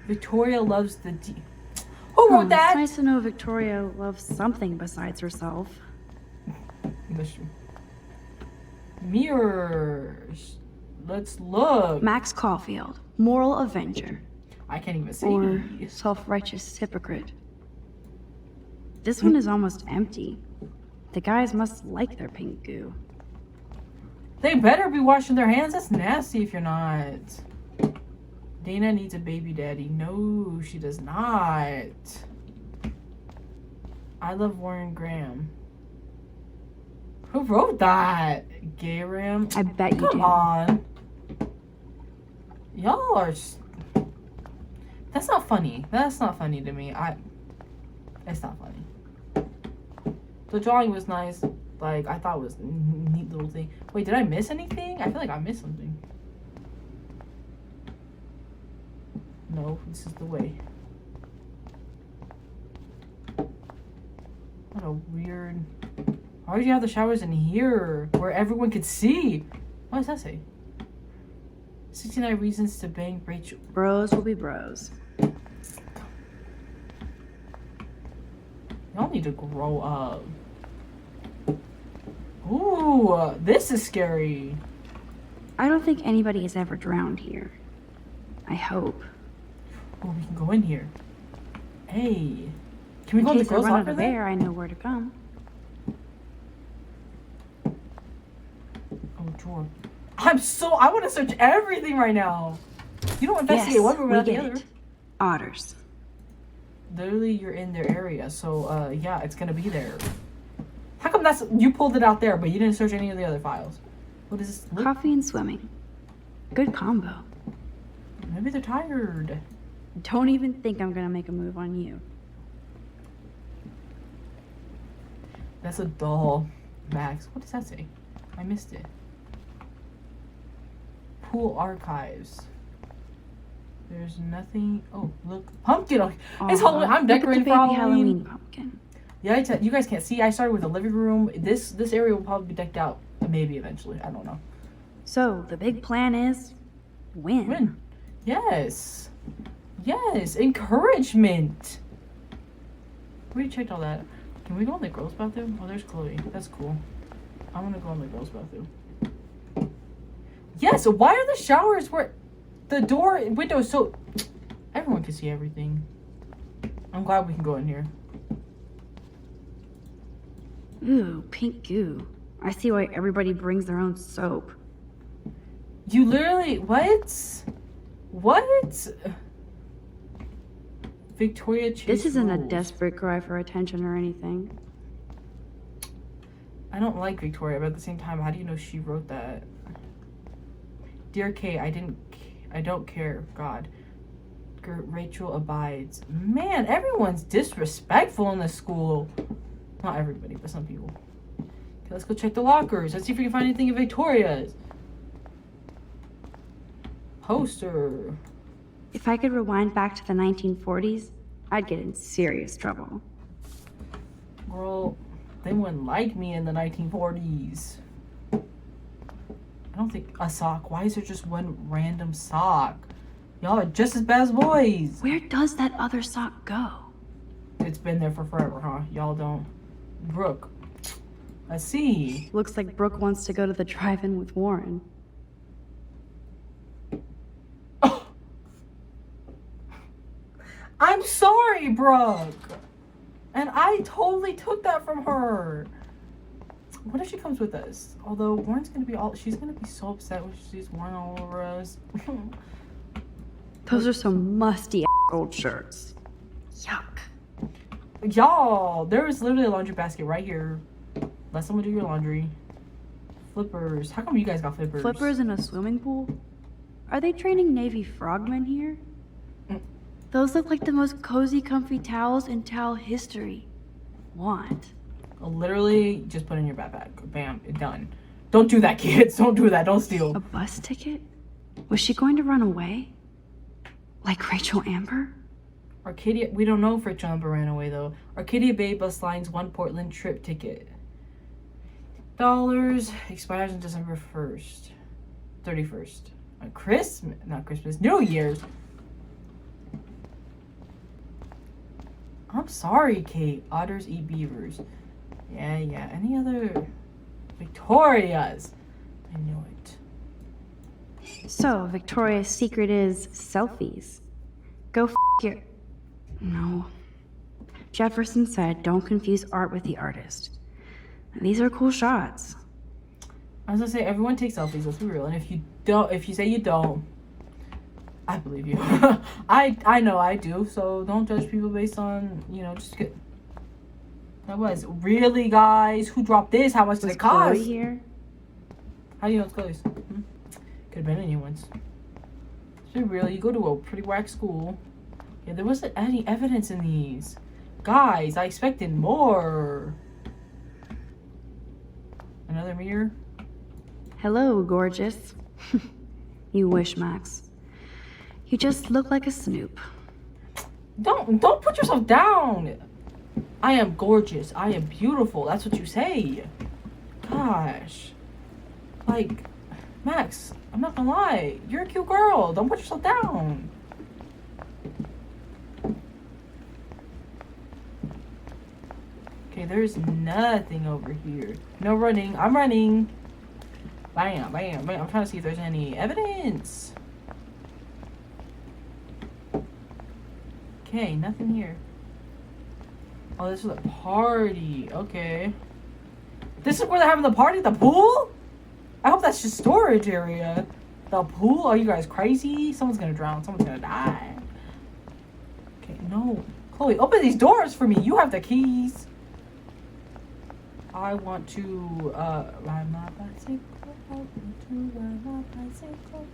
Victoria loves the Who wrote that? It's nice to know Victoria loves something besides herself. Mirrors. Let's look. Max Caulfield, moral avenger. I can't even see. Or self-righteous hypocrite. This one is almost empty. The guys must like their pink goo. They better be washing their hands. That's nasty if you're not. Dana needs a baby daddy. No, she does not. I love Warren Graham. Who wrote that? Gayram? I bet you do. Come on. Y'all are... That's not funny. That's not funny to me. It's not funny. The drawing was nice. Like, I thought it was a neat little thing. Wait, did I miss anything? I feel like I missed something. No, this is the way. What a weird... Why would you have the showers in here where everyone could see? What does that say? 69 reasons to bang Rachel. Bros will be bros. Y'all need to grow up. Ooh, this is scary. I don't think anybody has ever drowned here. I hope. Oh, we can go in here. Hey. Can we In go in the case I girls' run out locker of then? air, I know where to come. Oh, drawer. I want to search everything right now. You don't investigate Yes, one room we without the get other. it. Otters. Literally, you're in their area, so yeah, it's gonna be there. How come you pulled it out there, but you didn't search any of the other files? What is this? Coffee and swimming. Good combo. Maybe they're tired. Don't even think I'm gonna make a move on you. That's a doll. Max, what does that say? I missed it. Pool archives. There's nothing. Oh, look. Pumpkin. It's Halloween. I'm decorating for baby Halloween. pumpkin. Yeah, you guys can't see. I started with the living room. This area will probably be decked out. Maybe eventually. I don't know. So, the big plan is win. Win. Yes. Yes. Encouragement. We checked all that. Can we go in the girls' bathroom? Oh, there's Chloe. That's cool. I want to go in the girls' bathroom. Yes. Why are the showers where the door window is so everyone can see everything? I'm glad we can go in here. Ooh, pink goo. I see why everybody brings their own soap. You literally what? What? Victoria Chase This isn't a rules. desperate cry for attention or anything. I don't like Victoria, but at the same time, how do you know she wrote that? Dear Kay, I don't care. God. Rachel abides. Man, everyone's disrespectful in this school. Not everybody, but some people. Okay, let's go check the lockers. Let's see if we can find anything in Victoria's. Poster. If I could rewind back to the 1940s, I'd get in serious trouble. Girl, they wouldn't like me in the 1940s. I don't think a sock. Why is there just one random sock? Y'all are just as bad as boys. Where does that other sock go? It's been there for forever, huh? Y'all don't. Brooke. Let's see. Looks like Brooke wants to go to the drive-in with Warren. I'm sorry, Brooke. And I totally took that from her. What if she comes with us? Although Warren's gonna be she's gonna be so upset when she sees Warren all over us. Those are some musty old shirts. Yuck. Y'all, there is literally a laundry basket right here. Let someone do your laundry. Flippers. How come you guys got flippers? Flippers in a swimming pool? Are they training Navy frogmen here? Those look like the most cozy, comfy towels in towel history. Want? Literally, just put in your backpack. Bam, done. Don't do that, kids. Don't do that. Don't steal. A bus ticket? Was she going to run away? Like Rachel Amber? Arcadia, we don't know if Rachel Amber ran away though. Arcadia Bay Bus Line's 1 Portland trip ticket. $. Expires on December 1st. 31st. Christmas, not Christmas, New Year's. I'm sorry, Kate. Otters eat beavers. Yeah. Any other Victorias? I knew it. So, Victoria's secret is selfies. Go your... No. Jefferson said don't confuse art with the artist. These are cool shots. I was gonna say, everyone takes selfies, let's be real. And if you say you don't, I believe you. I know I do, so don't judge people based on, just get... That was really, guys. Who dropped this? How much did it cost? Chloe here? How do you know it's Chloe's? Could have been anyone's. Let's be real. You go to a pretty whack school. Yeah, there wasn't any evidence in these. Guys, I expected more. Another mirror? Hello, gorgeous. You wish, Max. You just look like a snoop. Don't put yourself down. I am gorgeous. I am beautiful. That's what you say. Gosh. Like, Max, I'm not gonna lie. You're a cute girl. Don't put yourself down. Okay, there's nothing over here. No running. I'm running. Bam. I'm trying to see if there's any evidence. Okay, nothing here. Oh, this is a party. Okay. This is where they're having the party? The pool? I hope that's just storage area. The pool? Are you guys crazy? Someone's gonna drown. Someone's gonna die. Okay, no. Chloe, open these doors for me. You have the keys. I want to ride my bicycle. I want to ride my bicycle.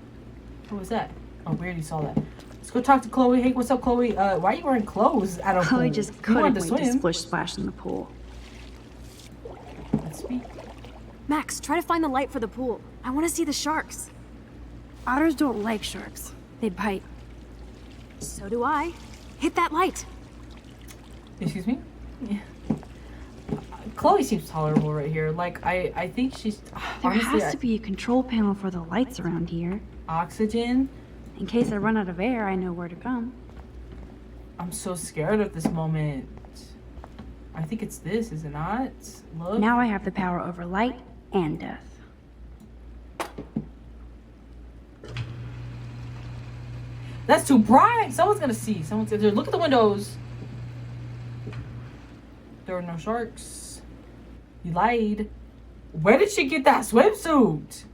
What was that? Oh, we already saw that. Let's go talk to Chloe. Hey, what's up, Chloe? Why are you wearing clothes at a pool? Chloe just You couldn't wanted wait to splish splash in the pool. Let's speak. Max, try to find the light for the pool. I want to see the sharks. Otters don't like sharks. They bite. So do I. Hit that light. Excuse me? Yeah. Chloe seems tolerable right here. Like, I think she's... There honestly, has to be a control panel for the lights around here. Oxygen? In case I run out of air, I know where to come. I'm so scared at this moment. I think it's this, is it not? Look. Now I have the power over light and death. That's too bright. Someone's gonna see. Someone's gonna look at the windows. There are no sharks. You lied. Where did she get that swimsuit?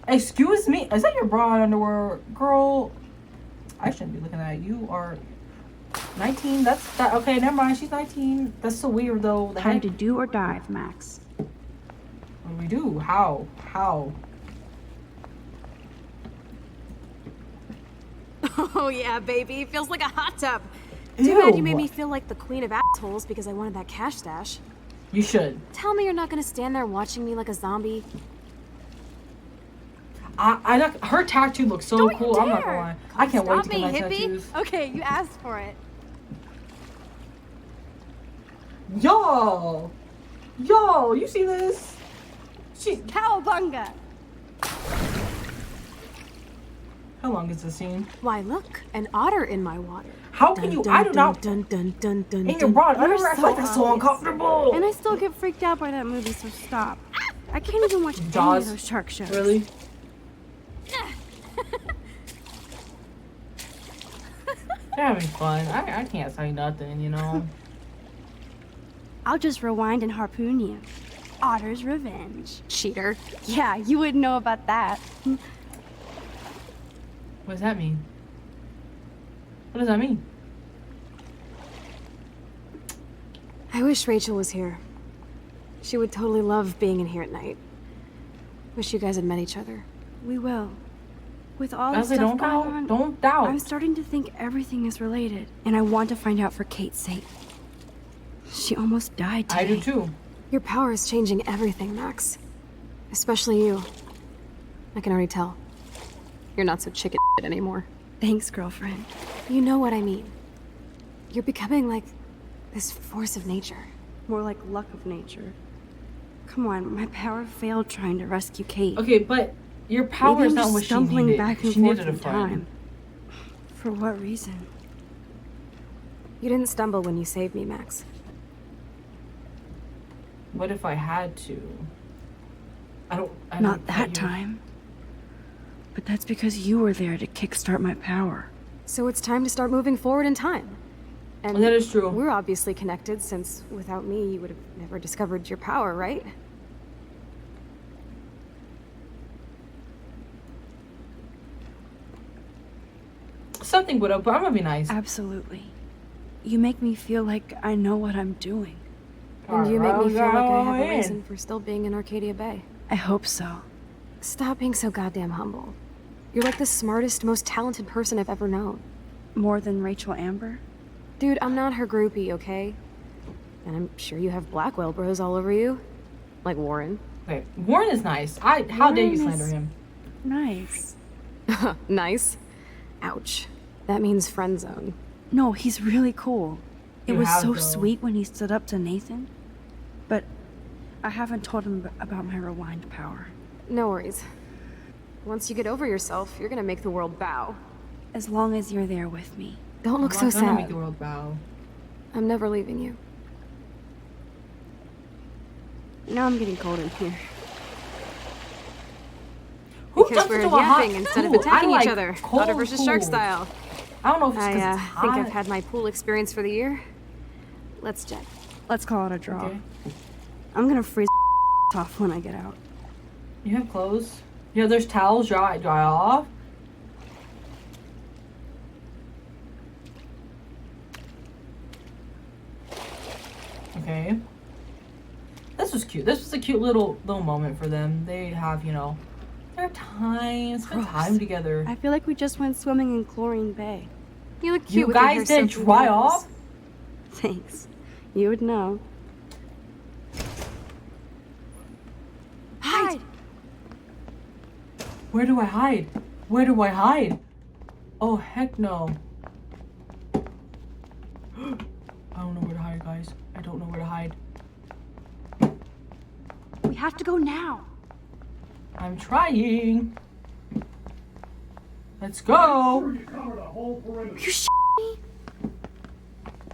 Excuse me. Is that your bra and underwear? Girl, I shouldn't be looking at you. You are 19. That's that. Okay, never mind. She's 19. That's so weird though. The Time heck? to do or dive, Max. What do we do? How? How? Oh yeah, baby. Feels like a hot tub. Too bad you made Ew. me feel like the queen of assholes because I wanted that cash stash. You should. Tell me you're not gonna stand there watching me like a zombie. I like her tattoo looks so Don't cool. you I'm not gonna dare. lie. I can't wait Stop to me, get my hippie. tattoos. Okay, you asked for it. Yo, yo, you see this? She. Cowabunga! How long is this scene? Why, look, an otter in my water. How can you? I do not. Dun, dun, dun, dun, In your bra, underwear, I feel like that's so obvious. uncomfortable. And I still get freaked out by that movie, so stop. I can't even watch any Jaws. of those shark shows. Really? They're having fun. I can't say nothing, you know. I'll just rewind and harpoon you. Otter's revenge. Cheater. Yeah, you wouldn't know about that. What does that mean? What does that mean? I wish Rachel was here. She would totally love being in here at night. Wish you guys had met each other. We will. With all I this say stuff don't going doubt. on, Don't doubt. I'm starting to think everything is related, and I want to find out for Kate's sake. She almost died today. I do too. Your power is changing everything, Max. Especially you. I can already tell. You're not so chicken shit anymore. Thanks, girlfriend. You know what I mean. You're becoming like this force of nature. More like luck of nature. Come on, my power failed trying to rescue Kate. Okay, but your power Maybe is I'm not just what she stumbling needed. back and She forth needed a in friend. time. For what reason? You didn't stumble when you saved me, Max. What if I had to? I don't Not that you- time. But that's because you were there to kickstart my power. So it's time to start moving forward in time. And That is true. We're obviously connected since without me you would have never discovered your power, right? Something would have, but I'm gonna be nice. Absolutely. You make me feel like I know what I'm doing. And you make me feel like I have a in. reason for still being in Arcadia Bay. I hope so. Stop being so goddamn humble. You're like the smartest, most talented person I've ever known. More than Rachel Amber? Dude, I'm not her groupie, okay? And I'm sure you have Blackwell bros all over you. Like Warren. Wait, Warren is nice. How dare you Warren slander is- him? Nice. Nice. Ouch. That means friend zone. No, he's really cool. It You was have, so though. sweet when he stood up to Nathan. But I haven't told him about my rewind power. No worries. Once you get over yourself, you're gonna make the world bow. As long as you're there with me. Don't look so I'm not gonna make sad. the world bow. I'm never leaving you. Now I'm getting cold in here. Who Because jumps we're into a hot yapping instead of pool? attacking I like each other. cold Otter versus shark pools. style. I don't know if it's I 'cause it's think hot. I've had my pool experience for the year. Let's jet. Let's call it a draw. Okay. I'm gonna freeze off when I get out. You have clothes? Yeah, there's towels. Dry off. This this was cute. This was a cute little moment for them. They have, you know, their time, spend time together. I feel like we just went swimming in Chlorine Bay. You look cute You with your hair guys didn't soaked in dry bubbles. off? Thanks. You would know. Hide! Where do I hide? Where do I hide? Oh, heck no. I don't know where to hide, guys. I don't know where to hide. We have to go now. I'm trying. Let's go. You me?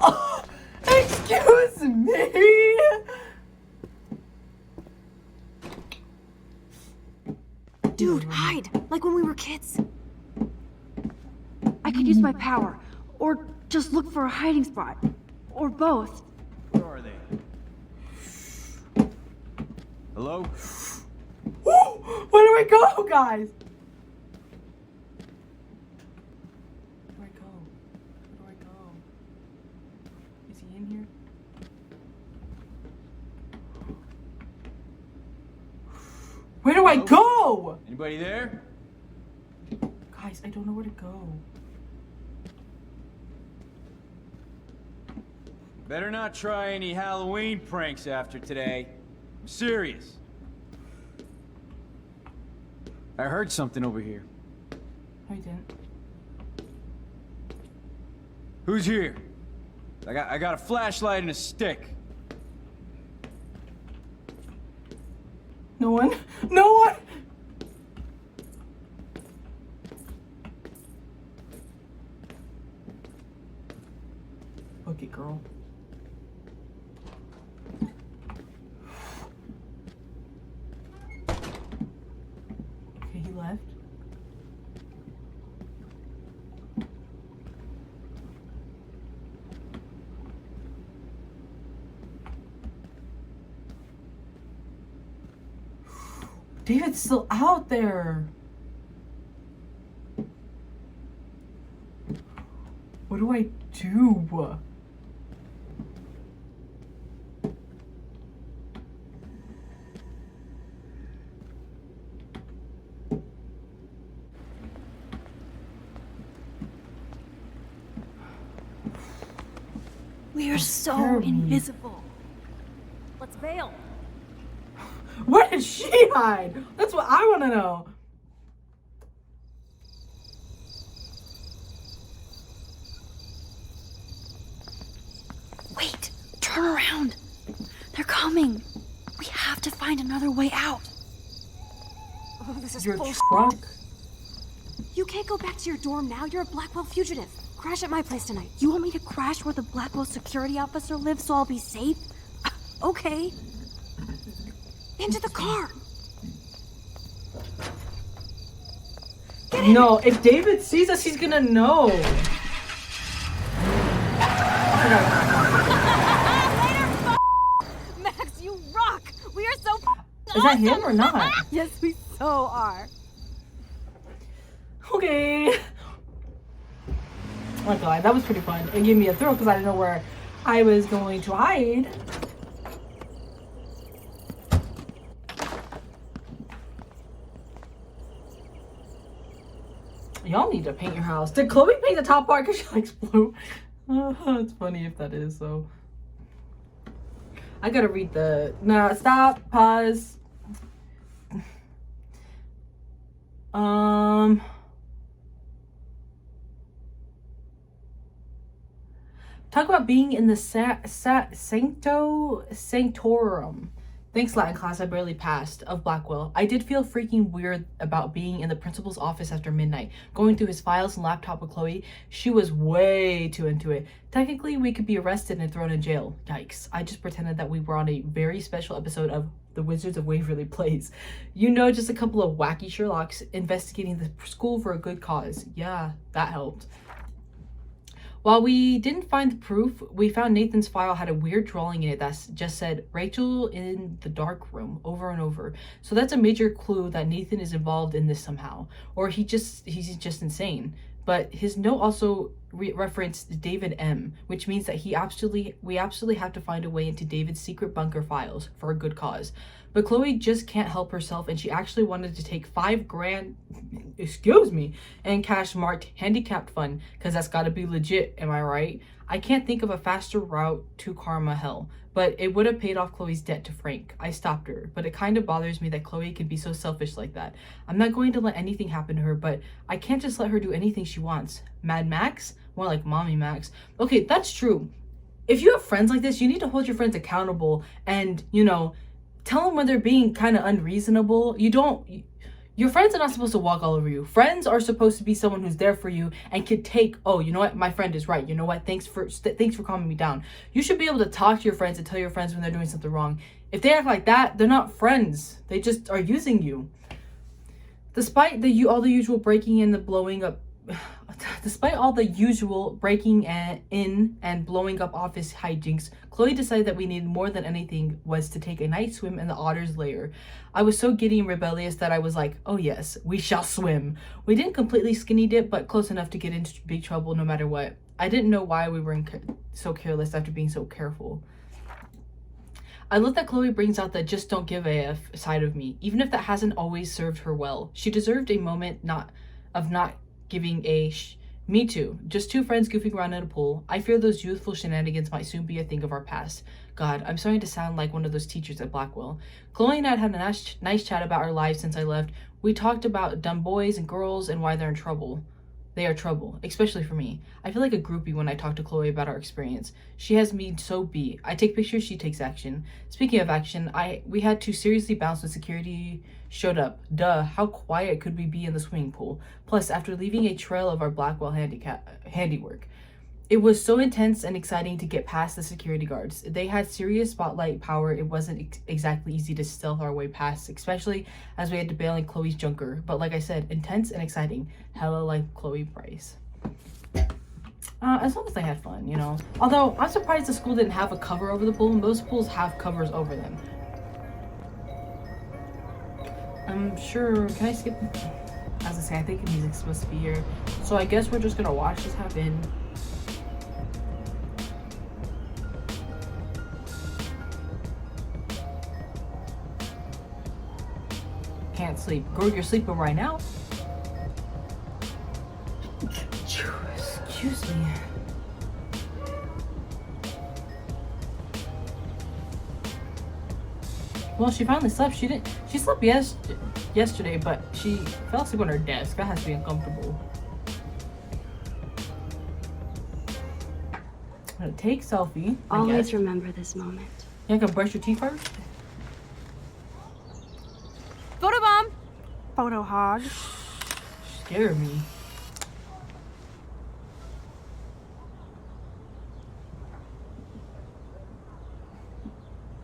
Oh, excuse me. Dude, hide! Like when we were kids. I could use my power, or just look for a hiding spot, or both. Where are they? Hello? Where do I go, guys? Where do I go? Where do I go? Is he in here? Where do I go? Anybody there? Guys, I don't know where to go. Better not try any Halloween pranks after today. I'm serious. I heard something over here. No, you didn't. Who's here? I got a flashlight and a stick. No one? No one! Okay, girl. Okay, he left. David's still out there. What do I do? We are so terrible. invisible. Let's bail. Where did she hide? That's what I want to know. Wait, turn around. They're coming. We have to find another way out. Oh, this is Your bullshit. truck? You can't go back to your dorm now. You're a Blackwell fugitive. Crash at my place tonight. You want me to crash where the Blackwell security officer lives so I'll be safe? Okay. Into the car. No, if David sees us, he's gonna know. Later, Max, you rock. We are so Is that him or not? Yes, we so are. Okay. Oh my god, that was pretty fun. It gave me a thrill because I didn't know where I was going to hide. Y'all need to paint your house. Did Chloe paint the top part because she likes blue? It's funny if that is, so. I gotta read the... No, stop. Pause. Talk about being in the Sanctorum. Thanks, Latin class, I barely passed, of Blackwell. I did feel freaking weird about being in the principal's office after midnight, going through his files and laptop with Chloe. She was way too into it. Technically, we could be arrested and thrown in jail. Yikes. I just pretended that we were on a very special episode of The Wizards of Waverly Place. You know, just a couple of wacky Sherlocks investigating the school for a good cause. Yeah, that helped. While we didn't find the proof, we found Nathan's file had a weird drawing in it that just said Rachel in the dark room over and over. So that's a major clue that Nathan is involved in this somehow, or he's just insane. But his note also referenced David M, which means that we absolutely have to find a way into David's secret bunker files for a good cause. But Chloe just can't help herself, and she actually wanted to take $5,000, excuse me, in cash marked handicapped fund, because that's got to be legit, am I right? I can't think of a faster route to karma hell, but it would have paid off Chloe's debt to Frank. I stopped her, but it kind of bothers me that Chloe could be so selfish like that. I'm not going to let anything happen to her, but I can't just let her do anything she wants. Mad Max? More like Mommy Max. Okay, that's true. If you have friends like this, you need to hold your friends accountable and, you know, tell them when they're being kind of unreasonable. Your friends are not supposed to walk all over you. Friends are supposed to be someone who's there for you and could take, oh, you know what, my friend is right. You know what, thanks for calming me down. You should be able to talk to your friends and tell your friends when they're doing something wrong. If they act like that, they're not friends. They just are using you. Despite all the usual breaking in and blowing up office hijinks, Chloe decided that we needed more than anything was to take a night swim in the Otter's lair. I was so giddy and rebellious that I was like, oh yes, we shall swim. We didn't completely skinny dip, but close enough to get into big trouble no matter what. I didn't know why we were so careless after being so careful. I love that Chloe brings out the just don't give a F side of me, even if that hasn't always served her well. She deserved a moment not giving a me too. Just two friends goofing around in a pool. I fear those youthful shenanigans might soon be a thing of our past. God, I'm starting to sound like one of those teachers at Blackwell. Chloe and I had a nice chat about our lives since I left. We talked about dumb boys and girls and why they're in trouble. They are trouble, especially for me. I feel like a groupie when I talk to Chloe about our experience. She has me so beat. I take pictures, she takes action. Speaking of action, we had to seriously bounce when security showed up. Duh, how quiet could we be in the swimming pool? Plus, after leaving a trail of our Blackwell handiwork. It was so intense and exciting to get past the security guards. They had serious spotlight power. It wasn't exactly easy to stealth our way past, especially as we had to bail in Chloe's junker. But like I said, intense and exciting. Hella like Chloe Price. As long as they had fun, you know. Although, I'm surprised the school didn't have a cover over the pool. Most pools have covers over them. I'm sure, can I skip? As I say, I think the music's supposed to be here. So I guess we're just gonna watch this happen. Can't sleep. Girl, you're sleeping right now. Excuse me. Well, she finally slept. She slept yesterday, but she fell asleep on her desk. That has to be uncomfortable. I'm gonna take selfie. Always remember this moment. You can brush your teeth first. Photobomb! Photo hog. Scare me.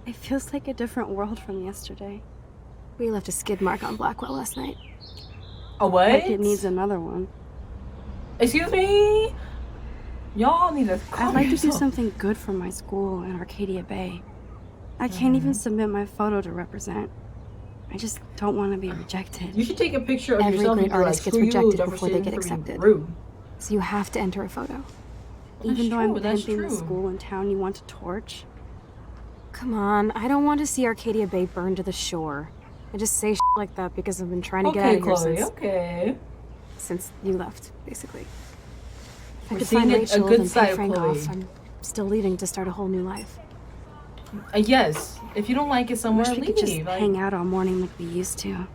It feels like a different world from yesterday. We left a skid mark on Blackwell last night. A what? Like it needs another one. Excuse me? Y'all need to calm I'd like to do yourself. something good for my school in Arcadia Bay. I can't even submit my photo to represent. I just don't want to be rejected. You should take a picture of Every yourself great and be like, artist gets "Screw you, rejected Jefferson, before they get for being accepted." rude." So you have to enter a photo. Even though I'm that's pimping the true. school in town you want to torch. Come on, I don't want to see Arcadia Bay burned to the shore. I just say shit like that because I've been trying to get out Okay, of here Chloe, since, okay. since you left, basically. If I We're could seeing find a Rachel good and side pay of Frank Chloe. off, I'm still leaving to start a whole new life. Yes, if you don't like it I somewhere, wish we could just leave. Like, hang out all morning like we used to.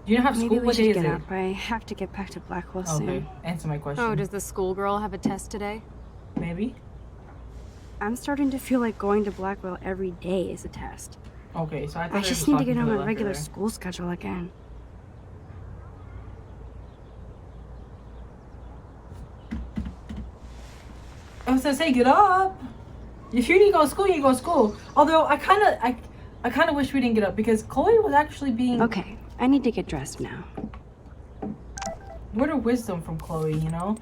you don't have Maybe school. we What day should is get it? up. I have to get back to Blackwell Okay, soon. answer my question. Oh, does the schoolgirl have a test today? Maybe. I'm starting to feel like going to Blackwell every day is a test. Okay, so I thought I they just were need to get talking on the my regular after school schedule again. I was gonna say, get up. If you need to go to school, you go to school. Although I kind of wish we didn't get up because Chloe was actually being. Okay, I need to get dressed now. Word of wisdom from Chloe, you know.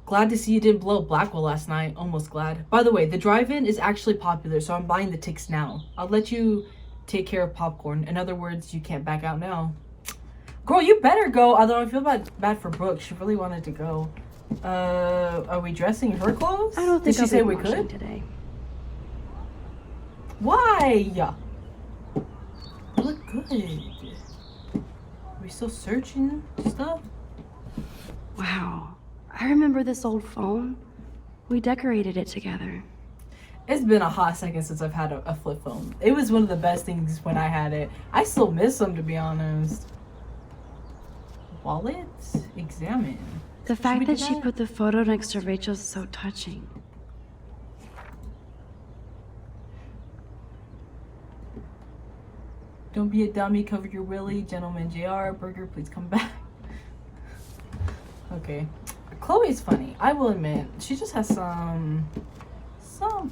Glad to see you didn't blow up Blackwell last night. Almost glad. By the way, the drive-in is actually popular, so I'm buying the tickets now. I'll let you take care of popcorn. In other words, you can't back out now. Girl, you better go. Although I feel bad for Brooke. She really wanted to go. Are we dressing her clothes? I don't think Did she I'll say be we washing could? today. Why? You look good. Are we still searching stuff? Wow. I remember this old phone. We decorated it together. It's been a hot second since I've had a flip phone. It was one of the best things when I had it. I still miss them, to be honest. Wallet? Examine. The fact that she put the photo next to Rachel's is so touching. Don't be a dummy, cover your willy. Gentleman JR, Burger, please come back. Okay. Chloe's funny. I will admit, she just has some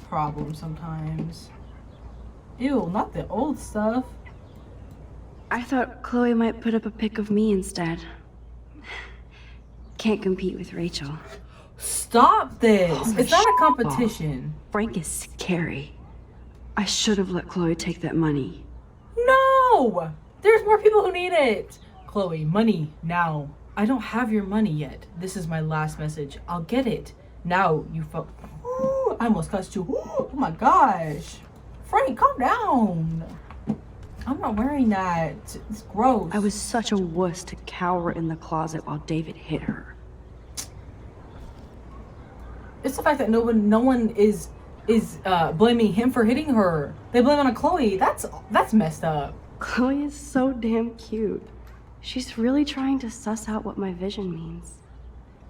problems sometimes. Ew, not the old stuff. I thought Chloe might put up a pic of me instead. Can't compete with Rachel. Stop this. It's not a competition. Frank is scary. I should have let Chloe take that money. No! There's more people who need it. Chloe, money, now. I don't have your money yet. This is my last message. I'll get it. Now, you fuck. I almost cussed you. Oh my gosh. Frank, calm down. I'm not wearing that. It's gross. I was such a wuss to cower in the closet while David hit her. It's the fact that no one is blaming him for hitting her. They blame it on Chloe. That's messed up. Chloe is so damn cute. She's really trying to suss out what my vision means.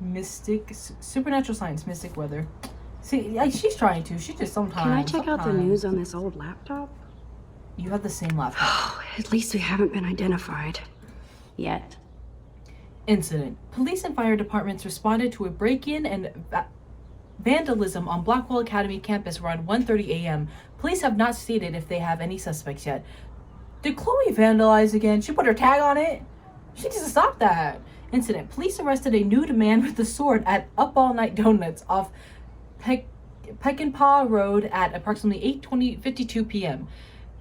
Mystic, supernatural science, mystic weather. See, yeah, she's trying to. She just sometimes. Can I check out the news on this old laptop? You have the same laptop. At least we haven't been identified. Yet. Incident. Police and fire departments responded to a break-in and vandalism on Blackwell Academy campus around 1:30 a.m. Police have not stated if they have any suspects yet. Did Chloe vandalize again? She put her tag on it? She needs to stop that. Incident. Police arrested a nude man with a sword at Up All Night Donuts off Peckinpah Road at approximately 8:52 p.m.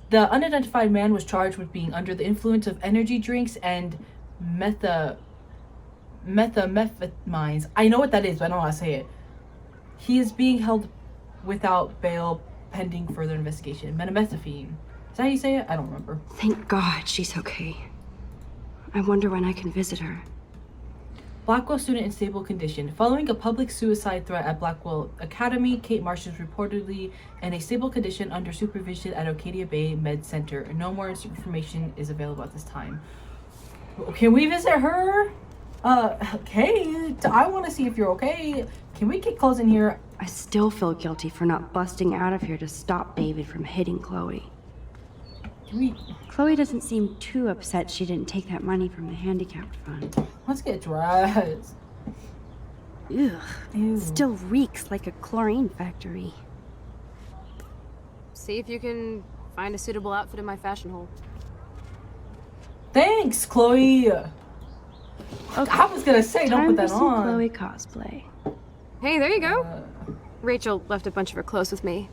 The unidentified man was charged with being under the influence of energy drinks and methamphetamines. I know what that is, but I don't know how to say it. He is being held without bail pending further investigation. Methamphetamine. Is that how you say it? I don't remember. Thank God she's okay. I wonder when I can visit her. Blackwell student in stable condition. Following a public suicide threat at Blackwell Academy, Kate Marsh is reportedly in a stable condition under supervision at Arcadia Bay Med Center. No more information is available at this time. Can we visit her? Kate, I want to see if you're okay. Can we get close in here? I still feel guilty for not busting out of here to stop David from hitting Chloe. Chloe doesn't seem too upset she didn't take that money from the handicapped fund. Let's get dressed. Ugh. Ew. Still reeks like a chlorine factory. See if you can find a suitable outfit in my fashion hole. Thanks, Chloe. Okay. I was gonna say, don't put that Time for some on. Chloe cosplay. Hey, there you go. Rachel left a bunch of her clothes with me.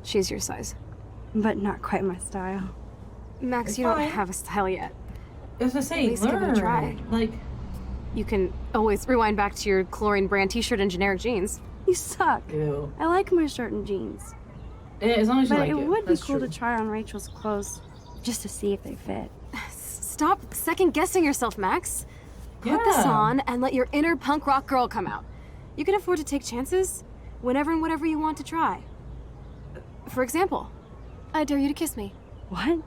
She's your size. But not quite my style. Max, It's you fine. don't have a style yet. I was gonna say, At least give it a learn. try. Like, You can always rewind back to your chlorine brand t-shirt and generic jeans. You suck. ew. I like my shirt and jeans. As long as you But like it it. would be That's cool true. to try on Rachel's clothes, just to see if they fit. Stop second-guessing yourself, Max. Put this Yeah. on and let your inner punk rock girl come out. You can afford to take chances whenever and whatever you want to try. For example, I dare you to kiss me. What?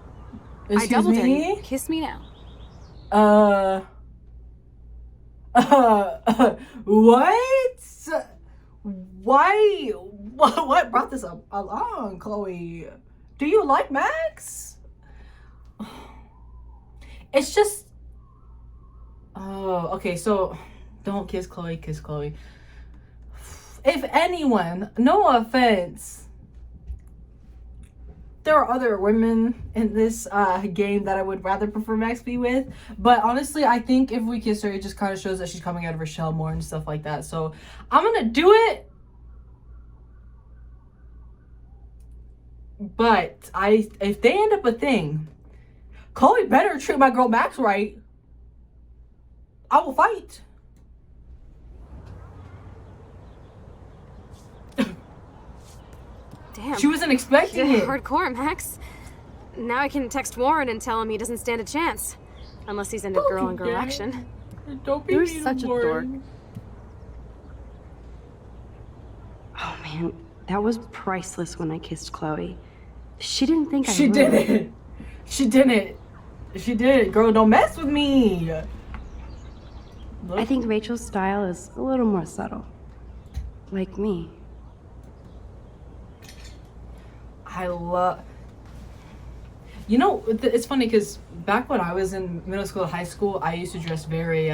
Excuse I double dare me? you. Kiss me now. What? Why? What brought this up along, Chloe? Do you like Max? It's just. Oh, okay. So, don't kiss Chloe. Kiss Chloe. If anyone, no offense, there are other women in this game that I would rather prefer Max be with, but honestly, I think if we kiss her, it just kind of shows that she's coming out of her shell more and stuff like that. So I'm gonna do it, but if they end up a thing, Chloe better treat my girl Max right. I will fight. Damn. She wasn't expecting You're it. hardcore, Max. Now I can text Warren and tell him he doesn't stand a chance. Unless he's into girl-on-girl action. Don't be You're mean, such a Warren. dork. Oh man, that was priceless when I kissed Chloe. She didn't think I She would. didn't. She didn't. She did. Girl, don't mess with me. Look. I think Rachel's style is a little more subtle. Like me. I love... You know, it's funny because back when I was in middle school and high school, I used to dress very,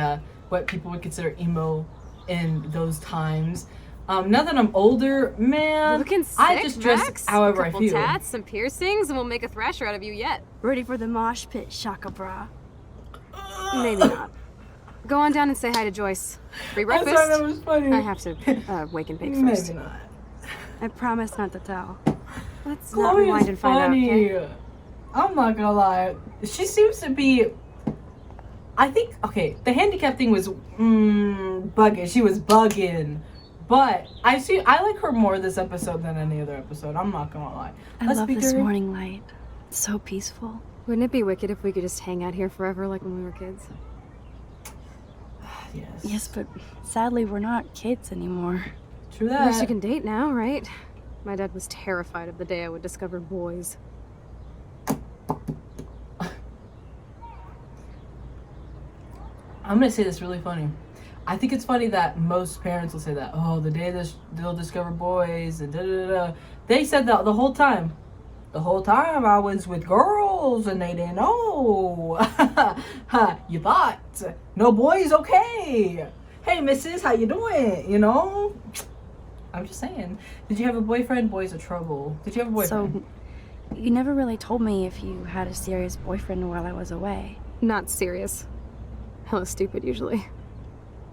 what people would consider emo in those times. Now that I'm older, man, Looking sick, I just dress Max. however I Couple feel. tats, some piercings, and we'll make a thrasher out of you yet. Ready for the mosh pit, Shaka Bra. Maybe not. Go on down and say hi to Joyce. Free I breakfast? thought that was funny. I have to wake and bake first. Maybe not. I promise not to tell. Let's not Chloe rewind is and find out, funny. okay? I'm not gonna lie. She seems to be... I think, okay, the handicap thing was bugging. She was bugging. But I like her more this episode than any other episode. I'm not gonna lie. I love this morning light. It's so peaceful. Wouldn't it be wicked if we could just hang out here forever like when we were kids? Yes. Yes, but sadly we're not kids anymore. True At least that. you can date now, right? My dad was terrified of the day I would discover boys. I'm gonna say this really funny. I think it's funny that most parents will say that. Oh, the day they'll discover boys and da da da. They said that the whole time. The whole time I was with girls and they didn't know. You thought no boys, okay? Hey, missus, how you doing? You know. I'm just saying. Did you have a boyfriend? Boys are trouble. Did you have a boyfriend? So, you never really told me if you had a serious boyfriend while I was away. Not serious. Hella stupid, usually.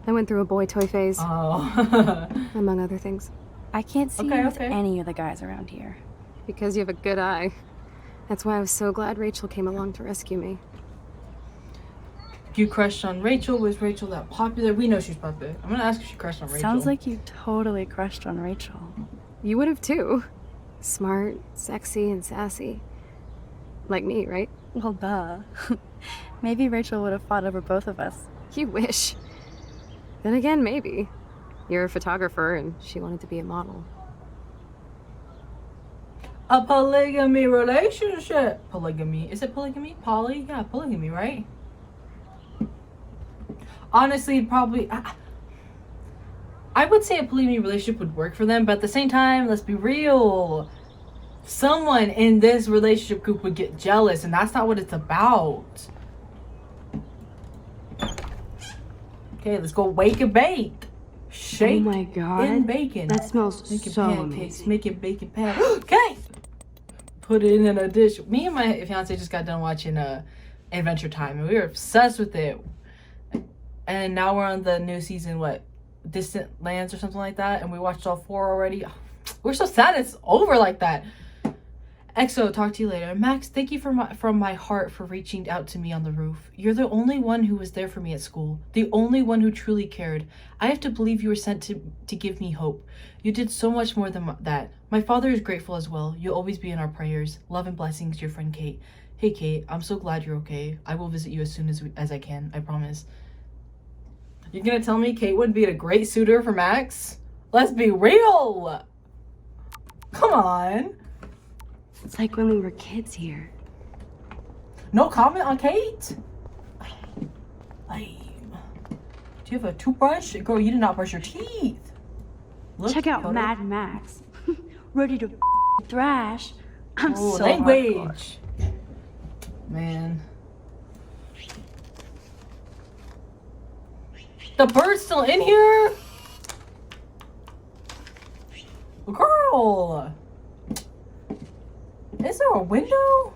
I went through a boy toy phase, Oh. among other things. I can't see Okay, you with okay. any of the guys around here. Because you have a good eye. That's why I was so glad Rachel came along to rescue me. You crushed on Rachel. Was Rachel that popular? We know she's popular. I'm gonna ask if she crushed on Rachel. Sounds like you totally crushed on Rachel. You would have too. Smart, sexy, and sassy. Like me, right? Well, duh. Maybe Rachel would have fought over both of us. You wish. Then again, maybe. You're a photographer and she wanted to be a model. a polygamy relationship. Polygamy. Is it polygamy? Poly? Yeah, polygamy, right? Honestly, probably... I would say a polygamy relationship would work for them, but at the same time, let's be real. Someone in this relationship group would get jealous, and that's not what it's about. Okay, let's go wake and bake. Shake Oh my god. and bacon. That smells Making so pancakes, amazing. making bacon pancakes. Okay. Put it in a dish. Me and my fiance just got done watching Adventure Time, and we were obsessed with it. And now we're on the new season, what, Distant Lands or something like that, and we watched all 4 already. We're so sad it's over like that. EXO, talk to you later. Max, thank you from my heart for reaching out to me on the roof. You're the only one who was there for me at school. The only one who truly cared. I have to believe you were sent to give me hope. You did so much more than that. My father is grateful as well. You'll always be in our prayers. Love and blessings, your friend Kate. Hey Kate, I'm so glad you're okay. I will visit you as soon as I can, I promise. You're gonna tell me Kate would be a great suitor for Max? Let's be real! Come on. It's like when we were kids here. No comment on Kate? Lame. Do you have a toothbrush? Girl, you did not brush your teeth. Look, Check out Dakota. Mad Max. Ready to thrash. I'm Oh, so language. Man. The bird's still in here? Girl. Is there a window?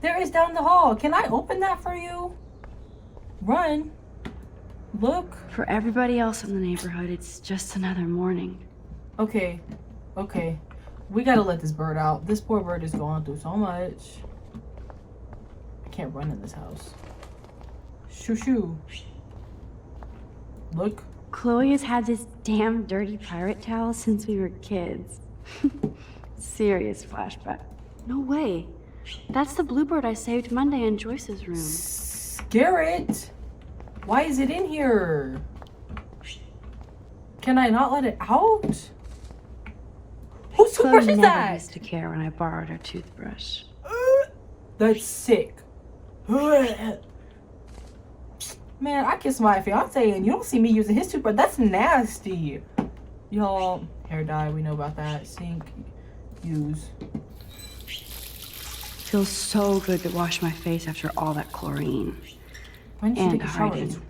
There is down the hall. Can I open that for you? Run. Look. For everybody else in the neighborhood, it's just another morning. Okay. Okay. We gotta let this bird out. This poor bird is going through so much. I can't run in this house. Shoo shoo. Look. Chloe has had this damn dirty pirate towel since we were kids. Serious flashback. No way. That's the bluebird I saved Monday in Joyce's room. Garrett! Why is it in here? Can I not let it out? Whose toothbrush is Chloe never that? used to care when I borrowed her toothbrush. That's sick. Man, I kiss my fiance and you don't see me using his toothbrush. That's nasty. Y'all, hair dye, we know about that. Sink, use. Feels so good to wash my face after all that chlorine. When did you And take a shower? hiding.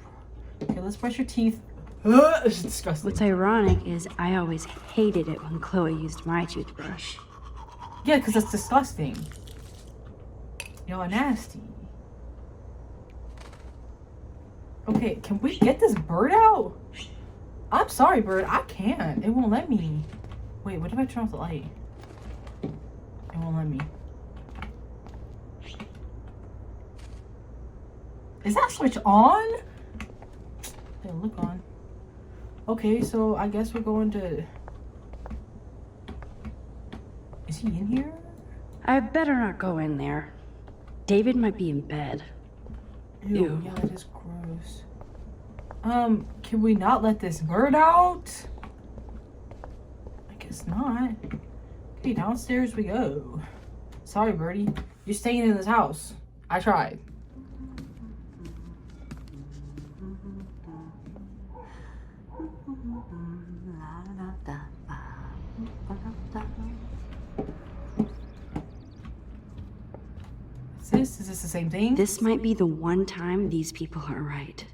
Okay, let's brush your teeth. It's disgusting. What's ironic is I always hated it when Chloe used my toothbrush. Yeah, because that's disgusting. Y'all are nasty. Okay, can we get this bird out? I'm sorry, bird. I can't. It won't let me. Wait, what if I turn off the light? It won't let me. Is that switch on? Didn't look on. Okay, so I guess we're going to... Is he in here? I better not go in there. David might be in bed. Ew, yeah, that is gross. Can we not let this bird out? I guess not. Okay, downstairs we go. Sorry, birdie. You're staying in this house. I tried. Is this the same thing? This might be the one time these people are right.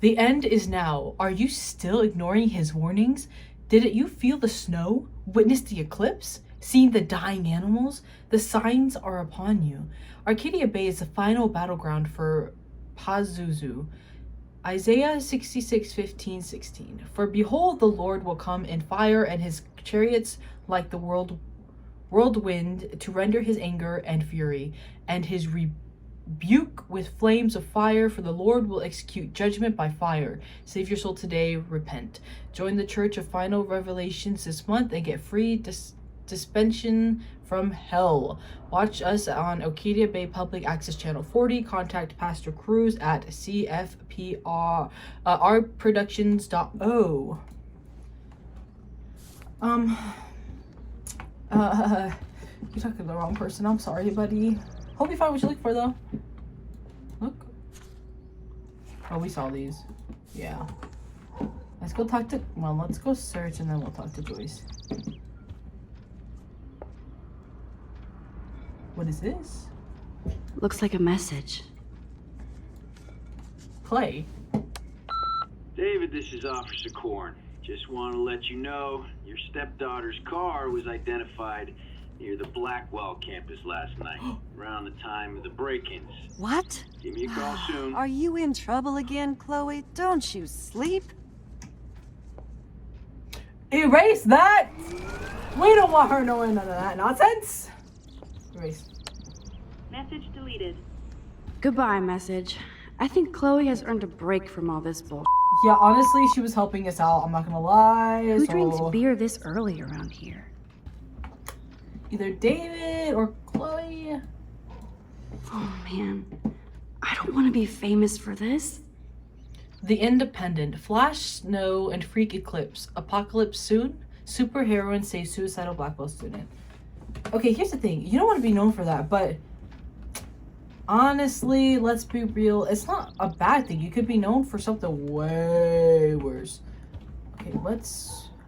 The end is now. Are you still ignoring his warnings? Didn't you feel the snow? Witness the eclipse? Seen the dying animals? The signs are upon you. Arcadia Bay is the final battleground for Pazuzu. Isaiah 66:15-16. For behold, the Lord will come in fire, and his chariots like the whirlwind, to render his anger and fury, and his rebuke with flames of fire, for the Lord will execute judgment by fire. Save your soul today, repent. Join the Church of Final Revelations this month and get free dispensation from hell. Watch us on Arcadia Bay Public Access Channel 40. Contact Pastor Cruz at cfprproductions.o. You're talking to the wrong person. I'm sorry, buddy. Hope you find what you look for, though. Look. Oh, we saw these. Yeah. Let's go talk to... Well, let's go search and then we'll talk to Joyce. What is this? Looks like a message. Clay. David, this is Officer Korn. Just want to let you know your stepdaughter's car was identified near the Blackwell campus last night, around the time of the break-ins. What? Give me a call soon. Are you in trouble again, Chloe? Don't you sleep? Erase that! We don't want her knowing none of that nonsense. Erase. Message deleted. Goodbye, message. I think Chloe has earned a break from all this bull. Yeah, honestly, she was helping us out. I'm not gonna lie. Who drinks beer this early around here? Either David or Chloe. Oh man, I don't want to be famous for this. The Independent. Flash, snow, and freak eclipse. Apocalypse soon. Superheroine saves suicidal Blackwell student. Okay, here's the thing. You don't want to be known for that, but honestly, let's be real. It's not a bad thing. You could be known for something way worse. Okay,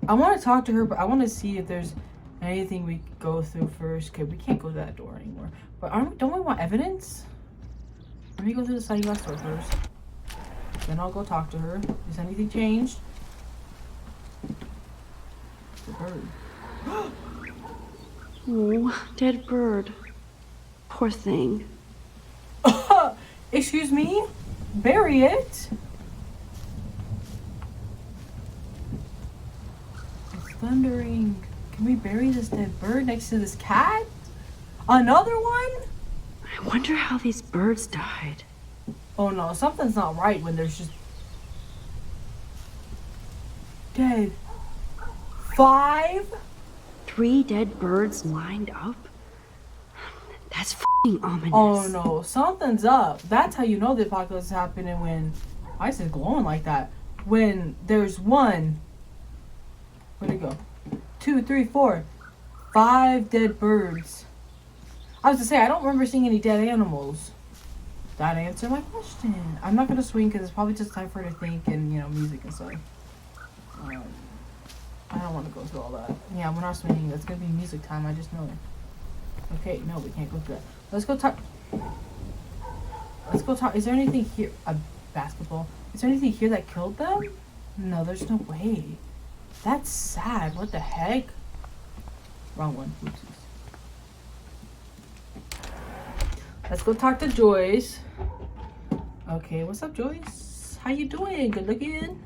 I want to talk to her, but I want to see if there's anything we go through first. Okay, we can't go to that door anymore. But don't we want evidence? Let me go through the sliding glass door first. Then I'll go talk to her. Has anything changed? The bird. Oh, dead bird. Poor thing. Excuse me? Bury it? It's thundering. Can we bury this dead bird next to this cat? Another one? I wonder how these birds died. Oh no, something's not right when there's just dead. 5? 3 dead birds lined up? That's f***ing ominous. Oh no, something's up. That's how you know the apocalypse is happening when... Why is it glowing like that? When there's 1... Where'd it go? 2, 3, 4... 5 dead birds. I was to say, I don't remember seeing any dead animals. That answered my question. I'm not gonna swing because it's probably just time for her to think and, you know, music and stuff. I don't want to go through all that. Yeah, we're not swinging. That's gonna be music time. I just know it. Okay, no, we can't go through that. Let's go talk. Let's go talk. Is there anything here? A basketball. Is there anything here that killed them? No, there's no way. That's sad. What the heck? Wrong one. Oopsies. Let's go talk to Joyce. Okay, what's up, Joyce? How you doing? Good looking?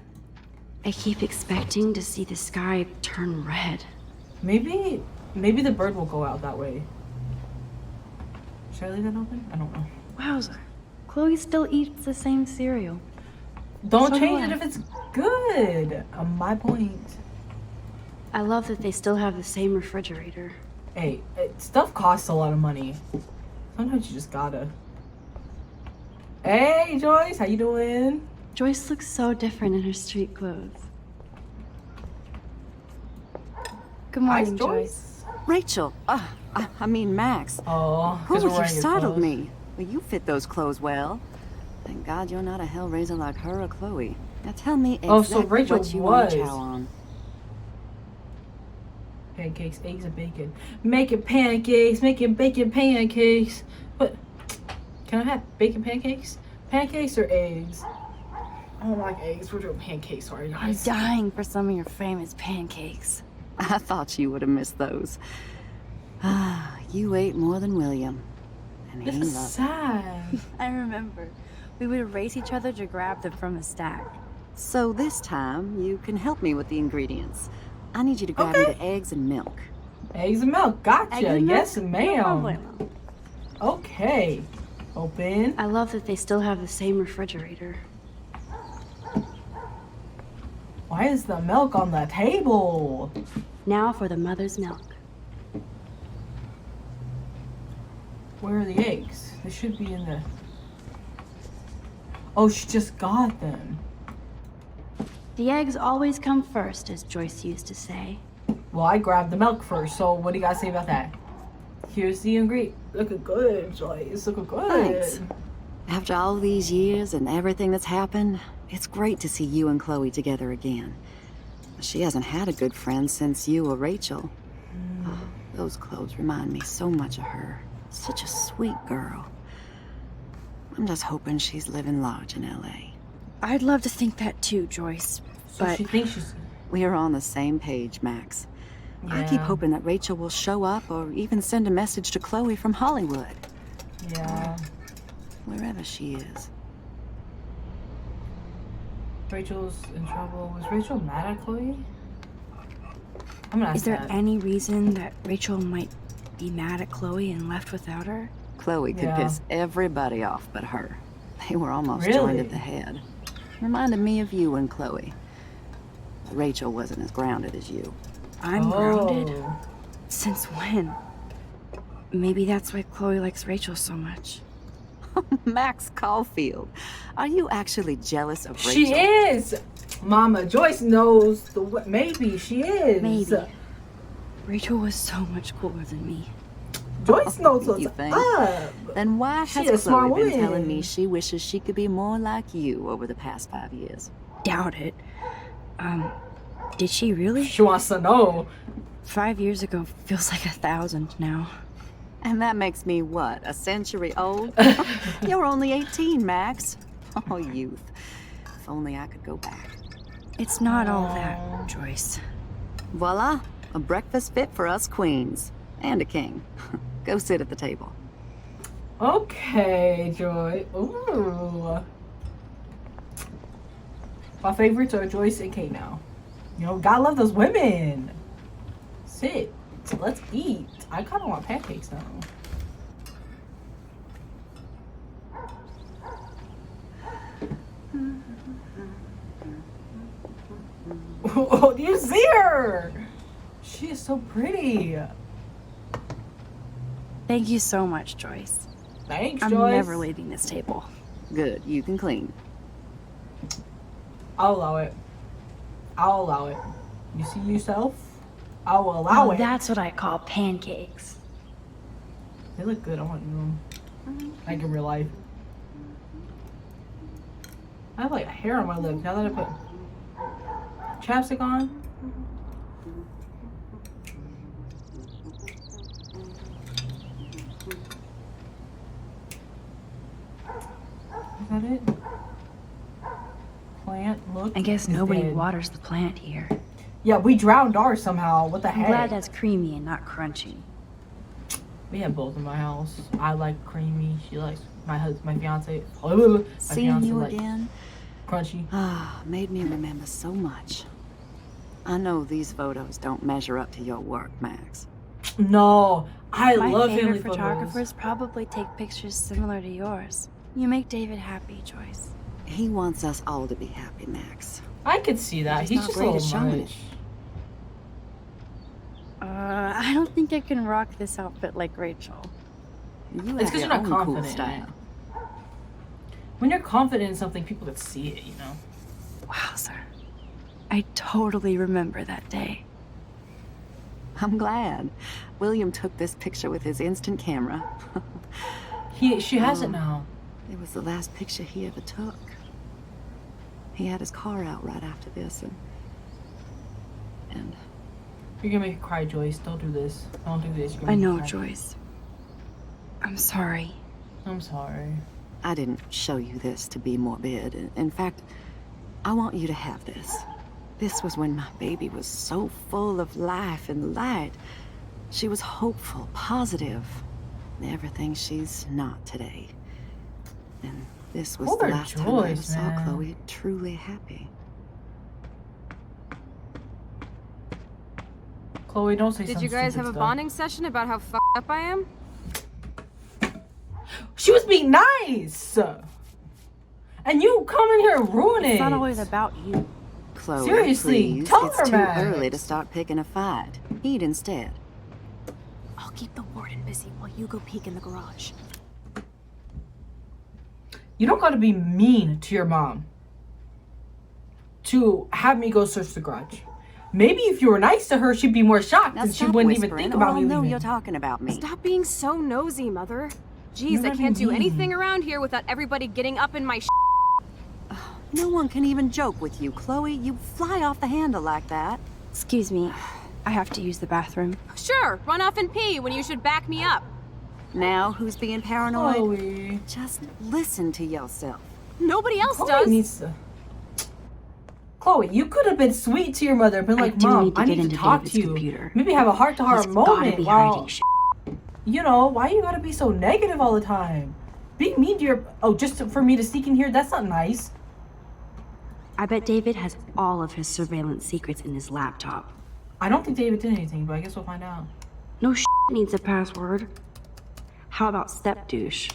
I keep expecting to see the sky turn red. Maybe the bird will go out that way. Should I leave that open? I don't know. Wowza. Chloe still eats the same cereal. Don't change it if it's good. My point. I love that they still have the same refrigerator. Hey, stuff costs a lot of money. Sometimes you just gotta. Hey, Joyce, how you doing? Joyce looks so different in her street clothes. Good morning, Joyce. Rachel. I mean Max. Oh, Ooh, you startled me. Well, you fit those clothes well. Thank God you're not a hellraiser like her or Chloe. Now tell me exactly what you want to chow on. Pancakes, eggs, and bacon. Making pancakes, making bacon pancakes. But can I have bacon pancakes? Pancakes or eggs? I don't like eggs. We're doing pancakes, sorry guys. I'm dying for some of your famous pancakes. I thought you would have missed those. Ah, you ate more than William. And This he is loved sad. I remember. We would race each other to grab them from the stack. So this time, you can help me with the ingredients. I need you to grab me the eggs and milk. Eggs and milk, gotcha. Egg and Yes, milk? ma'am. Okay. Open. I love that they still have the same refrigerator. Why is the milk on the table? Now for the mother's milk. Where are the eggs? They should be in the... Oh, she just got them. The eggs always come first, as Joyce used to say. Well, I grabbed the milk first, so what do you guys say about that? Here's the ingredient. Looking good, Joyce. Looking good. Thanks. After all these years and everything that's happened, it's great to see you and Chloe together again. She hasn't had a good friend since you or Rachel. Oh, those clothes remind me so much of her. Such a sweet girl. I'm just hoping she's living large in L.A. I'd love to think that too, Joyce. So but she thinks she's... We are on the same page, Max. I keep hoping that Rachel will show up or even send a message to Chloe from Hollywood. Yeah. Wherever she is. Rachel's in trouble. Was Rachel mad at Chloe? I'm gonna ask is there that. any reason that Rachel might be mad at Chloe and left without her? Chloe could piss everybody off but her. They were almost Really? joined at the head. Reminded me of you and Chloe. Rachel wasn't as grounded as you. I'm grounded? Since when? Maybe that's why Chloe likes Rachel so much. Max Caulfield. Are you actually jealous of Rachel? She is! Mama, Joyce knows the way. Maybe she is. Maybe. Rachel was so much cooler than me. Joyce knows what's You think? up. Then why She a has smart Chloe been woman. telling me she wishes she could be more like you over the past 5 years? Doubt it. Did she really? She wants to know. 5 years ago feels like 1,000 now. And that makes me what, a century old? You're only 18, Max. Oh, youth. If only I could go back. It's not all that, Joyce. Voila, a breakfast fit for us queens. And a king. Go sit at the table. Okay, Joy. Ooh. My favorites are Joyce and Kate now. You know, gotta love those women. Sit. So let's eat. I kind of want pancakes now. Oh, do you see her? She is so pretty. Thank you so much, Joyce. Thanks, I'm Joyce. never leaving this table. Good, you can clean. I'll allow it. I'll allow it. You see yourself? I will allow it. That's what I call pancakes. They look good. I want them. Like in real life. I have like hair on my lips now that I put chapstick on. Is that it? Plant, look. I guess is nobody dead. waters the plant here. Yeah, we drowned ours somehow. What the I'm heck? glad that's creamy and not crunchy. We have both in my house. I like creamy. She likes my fiance. Seeing you again Crunchy. made me remember so much. I know these photos don't measure up to your work, Max. No, I My love favorite family photographers photos. probably take pictures similar to yours. You make David happy, Joyce. He wants us all to be happy, Max. I could see that. He's not just a great at little showing much. I don't think I can rock this outfit like Rachel. You It's have because your you're not own cool confident in style. it. When you're confident in something, people can see it, you know? Wow, sir. I totally remember that day. I'm glad. William took this picture with his instant camera. She has it now. It was the last picture he ever took. He had his car out right after this, and You're gonna make me cry, Joyce. Don't do this. Don't do this. You're gonna I make me know, cry. Joyce. I'm sorry. I'm sorry. I didn't show you this to be morbid. In fact, I want you to have this. This was when my baby was so full of life and light. She was hopeful, positive, everything she's not today. And this was Poor the last time I ever Joyce, saw man. Chloe truly happy. Chloe, don't say Did some you guys have stupid a stuff. bonding session about how fucked up I am? She was being nice! And you come in here and ruin it! It's not always about you. Chloe, Seriously, please, tell it's her, too Max. early to start picking a fight. Eat instead. I'll keep the warden busy while you go peek in the garage. You don't gotta be mean to your mom to have me go search the garage. Maybe if you were nice to her, she'd be more shocked Now and she stop wouldn't even whispering, think or about I'll me know leaving. you're talking about me. Stop being so nosy, Mother. Jeez, You're I not can't do being anything mean. around here without everybody getting up in my No one can even joke with you, Chloe. You fly off the handle like that. Excuse me. I have to use the bathroom. Sure, run off and pee when you should back me up. Now, who's being paranoid? Chloe. Just listen to yourself. Nobody else Chloe does. needs to... Chloe, you could have been sweet to your mother and been like, do Mom, need to I get need to into talk David's to you. computer. Maybe have a heart-to-heart He's gotta moment be while... hiding shit. You know, why you gotta be so negative all the time? Being mean to your... Oh, just for me to sneak in here? That's not nice. I bet David has all of his surveillance secrets in his laptop. I don't think David did anything, but I guess we'll find out. No shit needs a password. How about step douche?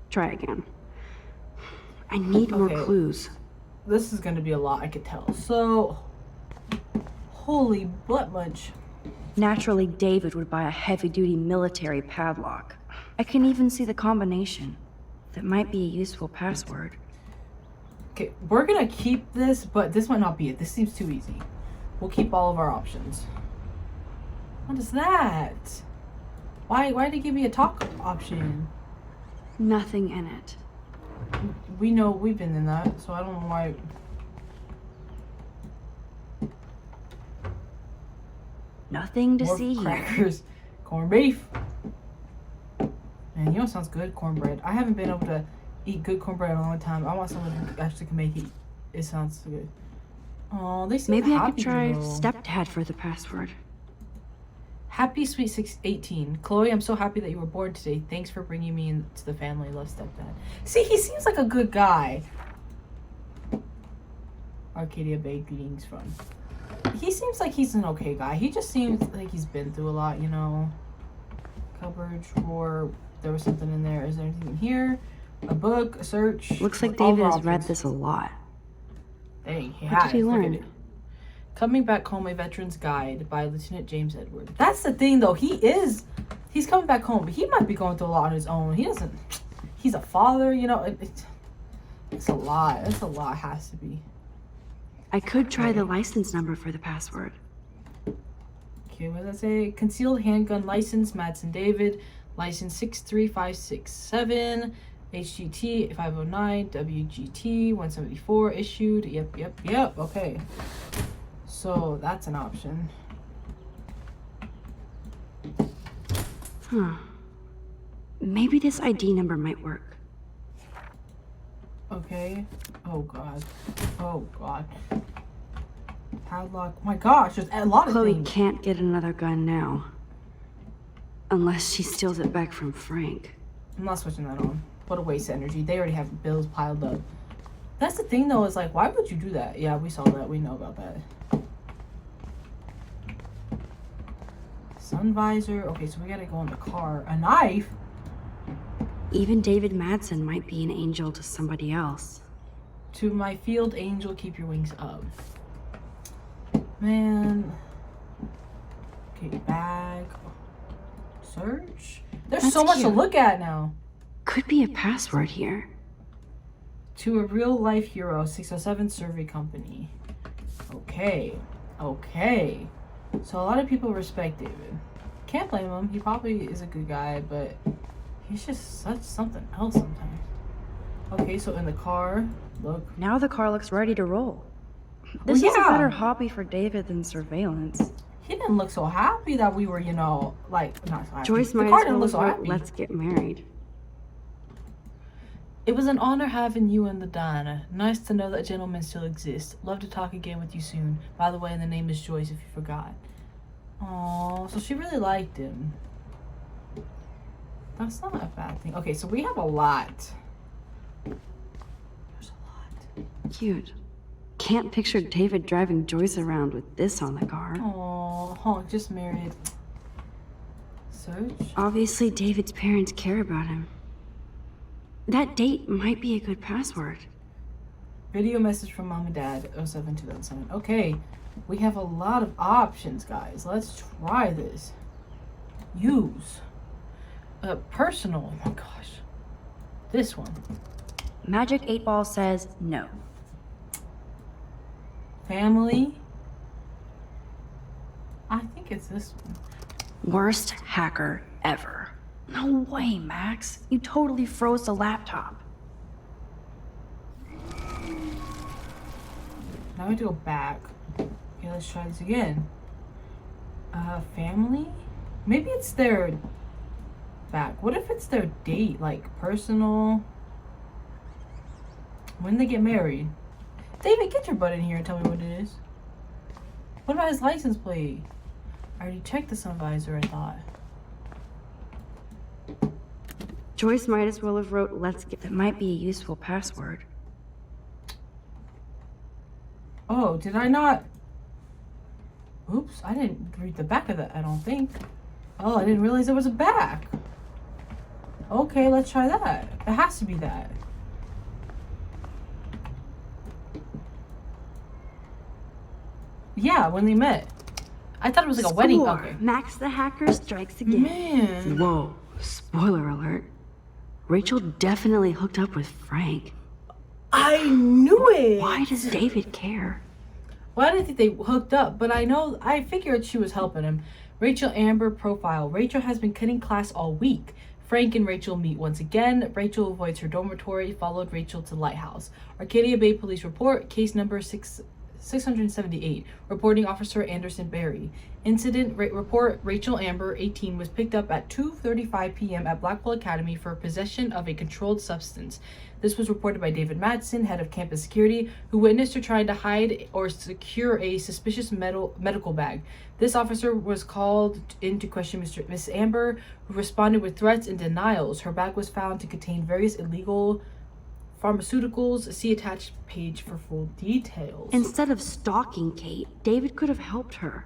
Try again. I need more Okay. clues. This is gonna be a lot, I could tell. So... Holy butt munch. Naturally, David would buy a heavy-duty military padlock. I can even see the combination. That might be a useful password. Okay, we're gonna keep this, but this might not be it. This seems too easy. We'll keep all of our options. What is that? Why did they give me a talk option? Nothing in it. We know we've been in that, so I don't know why. Nothing to More see here. crackers, corned beef. Man, you know what sounds good? Cornbread. I haven't been able to eat good cornbread in a long time. I want someone who actually can make it. It sounds so good. Oh, they seem Maybe I happy could try though. stepdad for the password. Happy Sweet 618. Chloe, I'm so happy that you were born today. Thanks for bringing me into the family. Love, stepdad. See, he seems like a good guy. Arcadia Baking's fun. He seems like he's an okay guy. He just seems like he's been through a lot, you know. Cupboard, drawer. There was something in there. Is there anything in here? A book, a search. Looks like All of David our has read options. this a lot. Dang, he What has. did he Look at learn? it. Coming Back Home, A Veteran's Guide by Lieutenant James Edward. That's the thing, though. He's coming back home, but he might be going through a lot on his own. He's a father, you know. It's a lot. It's a lot, has to be. I could try the license number for the password. Okay, what does that say? Concealed handgun license, Madsen David. License 63567. HGT 509. WGT 174. Issued. Yep. Okay. So that's an option. Huh. Maybe this ID number might work. Okay. Oh god. Padlock. My gosh, there's a lot of Chloe things. can't get another gun now. Unless she steals it back from Frank. I'm not switching that on. What a waste of energy. They already have bills piled up. That's the thing though, is like, why would you do that? Yeah, we saw that. We know about that. Sun visor. Okay, so we gotta go in the car. A knife? Even David Madsen might be an angel to somebody else. To my field angel, keep your wings up. Man. Okay, bag. Search. There's That's so much cute. to look at now. Could be a password here. To a real life hero, 607 Survey Company. Okay. So a lot of people respect David. Can't blame him. He probably is a good guy, but he's just such something else sometimes. Okay, so in the car, look. Now the car looks ready to roll. This is a better hobby for David than surveillance. He didn't look so happy that we were, you know, like, not so happy. Joyce The might car as didn't well look so have happy. wrote, "Let's get married." It was an honor having you in the diner. Nice to know that gentlemen still exist. Love to talk again with you soon. By the way, the name is Joyce if you forgot. Oh, so she really liked him. That's not a bad thing. Okay, so we have a lot. There's a lot. Cute. Can't picture David driving Joyce around with this on the car. Oh, just married. Search. Obviously, David's parents care about him. That date might be a good password. Video message from mom and dad, 07/2007. Okay, we have a lot of options, guys. Let's try this. Use. Personal. Oh my gosh. This one. Magic 8 Ball says no. Family. I think it's this one. Worst hacker ever. No way, Max. You totally froze the laptop. Now we have to go back. Okay, let's try this again. Family? Maybe it's their back. What if it's their date? Like personal? When they get married? David, get your butt in here and tell me what it is. What about his license plate? I already checked the sun visor, I thought. Joyce might as well have wrote "Let's get." That might be a useful password. Oh, did I not? Oops, I didn't read the back of that, I don't think. Oh, I didn't realize there was a back. Okay, let's try that. It has to be that. Yeah, when they met. I thought it was like a wedding. Score. Okay. Max the hacker strikes again. Man. Whoa, spoiler alert. Rachel definitely hooked up with Frank. I knew it. Why does David care? Well, I didn't think they hooked up, but I figured she was helping him. Rachel Amber profile. Rachel has been cutting class all week. Frank and Rachel meet once again. Rachel avoids her dormitory, followed Rachel to Lighthouse. Arcadia Bay Police Report, case number 678. Reporting Officer Anderson Berry. Incident report, Rachel Amber, 18, was picked up at 2:35 p.m. at Blackwell Academy for possession of a controlled substance. This was reported by David Madsen, head of campus security, who witnessed her trying to hide or secure a suspicious medical bag. This officer was called in to question Miss Amber, who responded with threats and denials. Her bag was found to contain various illegal pharmaceuticals. See attached page for full details. Instead of stalking Kate, David could have helped her.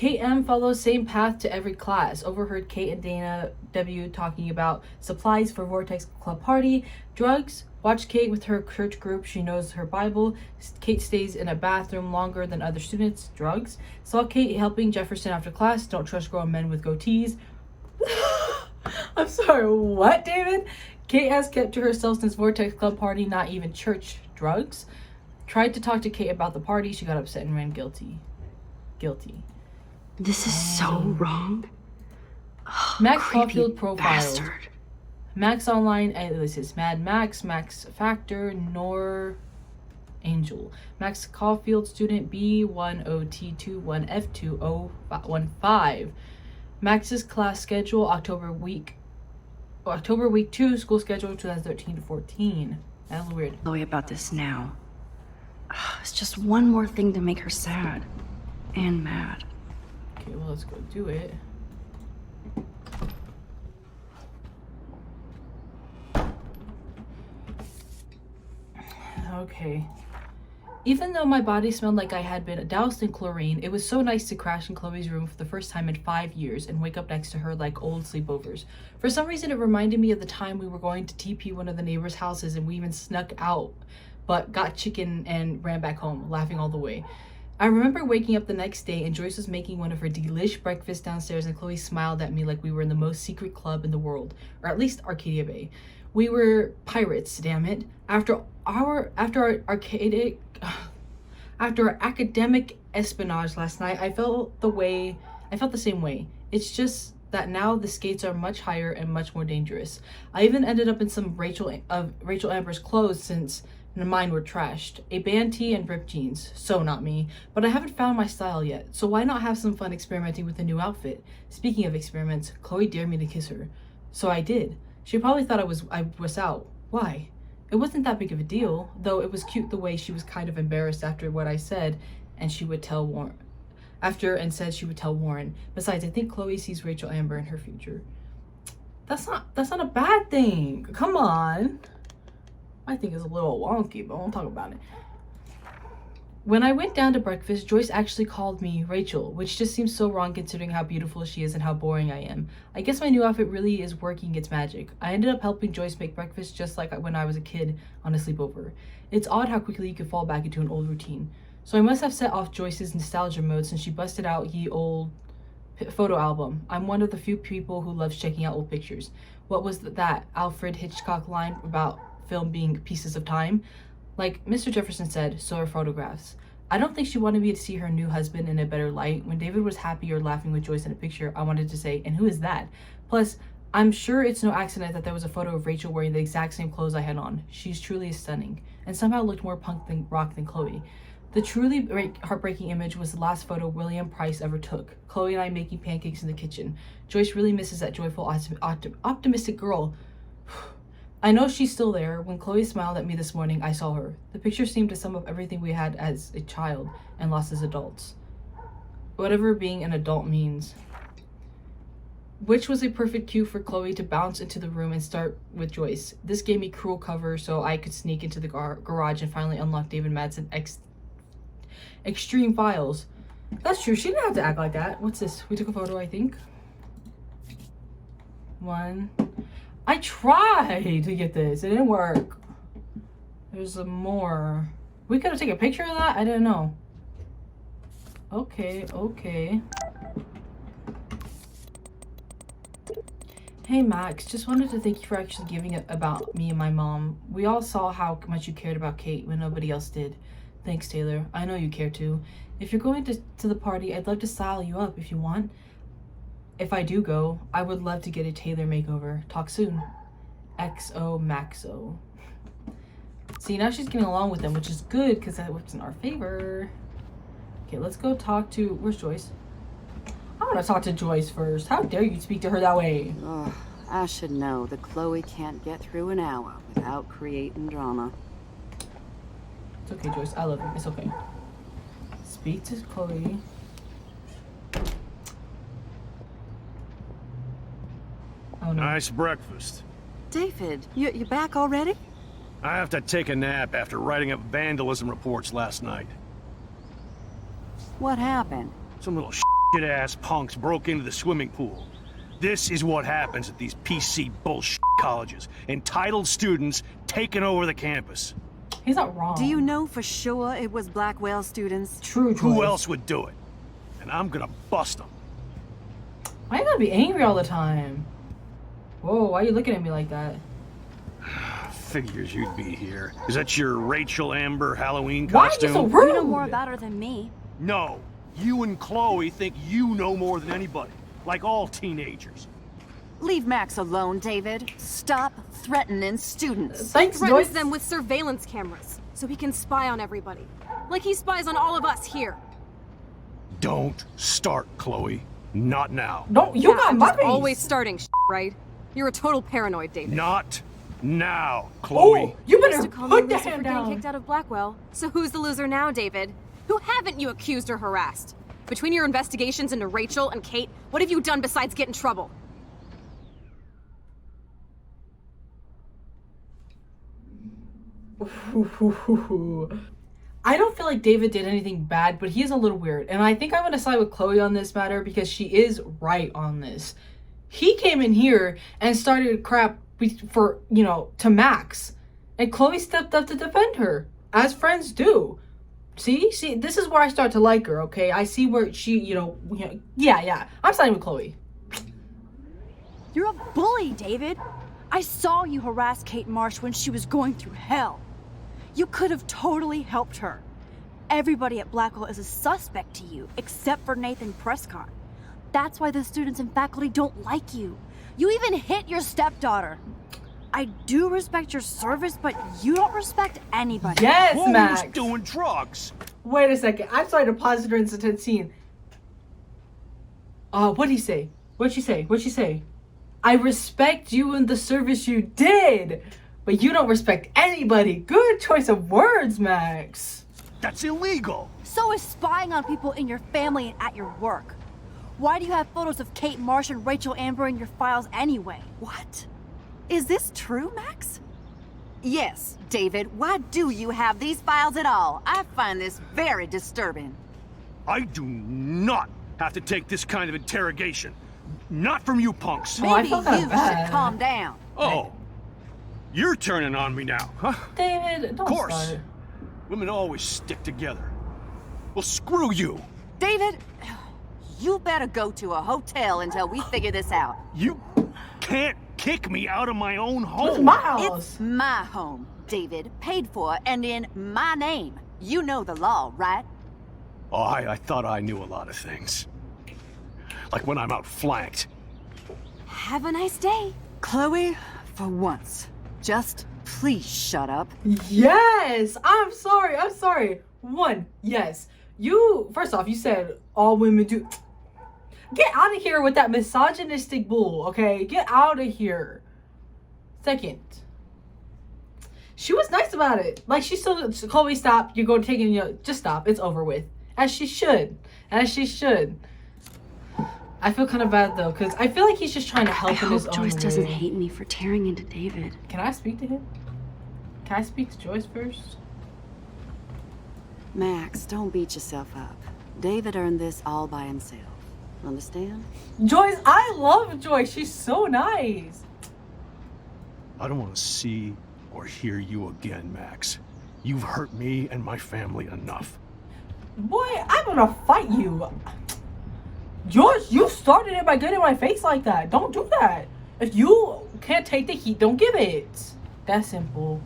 Kate M follows same path to every class. Overheard Kate and Dana W talking about supplies for Vortex Club party, drugs. Watch Kate with her church group. She knows her Bible. Kate stays in a bathroom longer than other students. Drugs. Saw Kate helping Jefferson after class. Don't trust grown men with goatees. I'm sorry, what, David? Kate has kept to herself since Vortex Club party, not even church. Drugs. Tried to talk to Kate about the party. She got upset and ran guilty. Guilty. This is so wrong. Oh, Max creepy Caulfield profiled. bastard. Max Online, this is Mad Max, Max Factor, Nor Angel. Max Caulfield, student B10T21F2015. Max's class schedule, October week 2, school schedule 2013 to 14. That's weird. Chloe about this now. It's just one more thing to make her sad and mad. Okay, well, let's go do it. Okay. Even though my body smelled like I had been doused in chlorine, it was so nice to crash in Chloe's room for the first time in 5 years and wake up next to her like old sleepovers. For some reason, it reminded me of the time we were going to TP one of the neighbors' houses and we even snuck out, but got chicken and ran back home, laughing all the way. I remember waking up the next day and Joyce was making one of her delish breakfast downstairs and Chloe smiled at me like we were in the most secret club in the world, or at least Arcadia Bay. We were pirates, damn it. After our academic espionage last night, I felt the same way. It's just that now the skates are much higher and much more dangerous. I even ended up in some Rachel Amber's clothes since mine were trashed. A band tee and ripped jeans. So not me. But I haven't found my style yet, so why not have some fun experimenting with a new outfit? Speaking of experiments, Chloe dared me to kiss her. So I did. She probably thought I was out. Why? It wasn't that big of a deal, though it was cute the way she was kind of embarrassed after what I said, and she would tell Warren. Said she would tell Warren. Besides, I think Chloe sees Rachel Amber in her future. That's not a bad thing. Come on. I think it's a little wonky, but I won't talk about it. When I went down to breakfast, Joyce actually called me Rachel, which just seems so wrong considering how beautiful she is and how boring I am. I guess my new outfit really is working its magic. I ended up helping Joyce make breakfast just like when I was a kid on a sleepover. It's odd how quickly you can fall back into an old routine. So I must have set off Joyce's nostalgia mode since she busted out ye old photo album. I'm one of the few people who loves checking out old pictures. What was that Alfred Hitchcock line about film being pieces of time? Like Mr. Jefferson said, so are photographs. I don't think she wanted me to see her new husband in a better light. When David was happy or laughing with Joyce in a picture, I wanted to say, and who is that? Plus, I'm sure it's no accident that there was a photo of Rachel wearing the exact same clothes I had on. She's truly stunning, and somehow looked more punk than rock than Chloe. The truly heartbreaking image was the last photo William Price ever took. Chloe and I making pancakes in the kitchen. Joyce really misses that joyful, optimistic girl. I know she's still there. When Chloe smiled at me this morning, I saw her. The picture seemed to sum up everything we had as a child and lost as adults. Whatever being an adult means. Which was a perfect cue for Chloe to bounce into the room and start with Joyce. This gave me cruel cover so I could sneak into the garage and finally unlock David Madsen's extreme files. That's true. She didn't have to act like that. What's this? We took a photo, I think. One. I tried to get this. It didn't work. There's some more. We could have taken a picture of that? I didn't know. Okay. Hey Max, just wanted to thank you for actually giving it about me and my mom. We all saw how much you cared about Kate when nobody else did. Thanks, Taylor. I know you care too. If you're going to the party, I'd love to style you up if you want. If I do go, I would love to get a Taylor makeover. Talk soon. XO Maxo. See, now she's getting along with them, which is good because that works in our favor. Okay, let's go talk to... Where's Joyce? I want to talk to Joyce first. How dare you speak to her that way? Oh, I should know that Chloe can't get through an hour without creating drama. It's okay, Joyce. I love you. It's okay. Speak to Chloe. Oh, no. Nice breakfast. David, you back already? I have to take a nap after writing up vandalism reports last night. What happened? Some little ass punks broke into the swimming pool. This is what happens at these PC bullshit colleges. Entitled students taking over the campus. He's not wrong. Do you know for sure it was Blackwell students? True. Who else would do it? And I'm gonna bust them. Why you gotta be angry all the time? Whoa, why are you looking at me like that? Figures you'd be here. Is that your Rachel Amber Halloween Why costume? are you so rude? You know more about her than me. No. You and Chloe think you know more than anybody. Like all teenagers. Leave Max alone, David. Stop threatening students. Thanks, Threatens Joyce. them with surveillance cameras, so he can spy on everybody. Like he spies on all of us here. Don't start, Chloe. Not now. Don't, you got I'm my just face. always starting right? You're a total paranoid, David. Not now, Chloe. Oh, you used better to call me put the loser for hand getting down. kicked out of Blackwell. So who's the loser now, David? Who haven't you accused or harassed? Between your investigations into Rachel and Kate, what have you done besides get in trouble? I don't feel like David did anything bad, but he is a little weird. And I think I'm going to side with Chloe on this matter because she is right on this. He came in here and started crap for, you know, to Max. And Chloe stepped up to defend her, as friends do. See, this is where I start to like her, okay? I see where she, yeah. I'm siding with Chloe. You're a bully, David. I saw you harass Kate Marsh when she was going through hell. You could have totally helped her. Everybody at Blackwell is a suspect to you, except for Nathan Prescott. That's why the students and faculty don't like you. You even hit your stepdaughter. I do respect your service, but you don't respect anybody. Yes, Chloe's Max. doing drugs. Wait a second. I'm sorry to pause it during this intense scene. What'd he say? What'd she say? I respect you and the service you did, but you don't respect anybody. Good choice of words, Max. That's illegal. So is spying on people in your family and at your work. Why do you have photos of Kate Marsh and Rachel Amber in your files anyway? What? Is this true, Max? Yes, David. Why do you have these files at all? I find this very disturbing. I do not have to take this kind of interrogation. Not from you punks. I Maybe felt you kinda should bad. calm down. Oh. You're turning on me now, huh? David, don't Of course. start. Women always stick together. Well, screw you. David, you better go to a hotel until we figure this out. You can't kick me out of my own home. It's my house. It's my home, David. Paid for and in my name. You know the law, right? Oh, I thought I knew a lot of things. Like when I'm outflanked. Have a nice day. Chloe, for once, just please shut up. Yes, I'm sorry. One, yes. First off, you said all women do. Get out of here with that misogynistic bull, okay? Get out of here. Second, she was nice about it. Like, Chloe, stop. You're going to take it, just stop. It's over with. As she should. I feel kind of bad, though, because I feel like he's just trying to help in his own way. Joyce doesn't hate me for tearing into David. Can I speak to him? Can I speak to Joyce first? Max, don't beat yourself up. David earned this all by himself. Understand? Joyce, I love Joyce. She's so nice. I don't want to see or hear you again, Max. You've hurt me and my family enough. Boy, I'm gonna fight you. Joyce, you started it by getting in my face like that. Don't do that. If you can't take the heat, don't give it. That simple.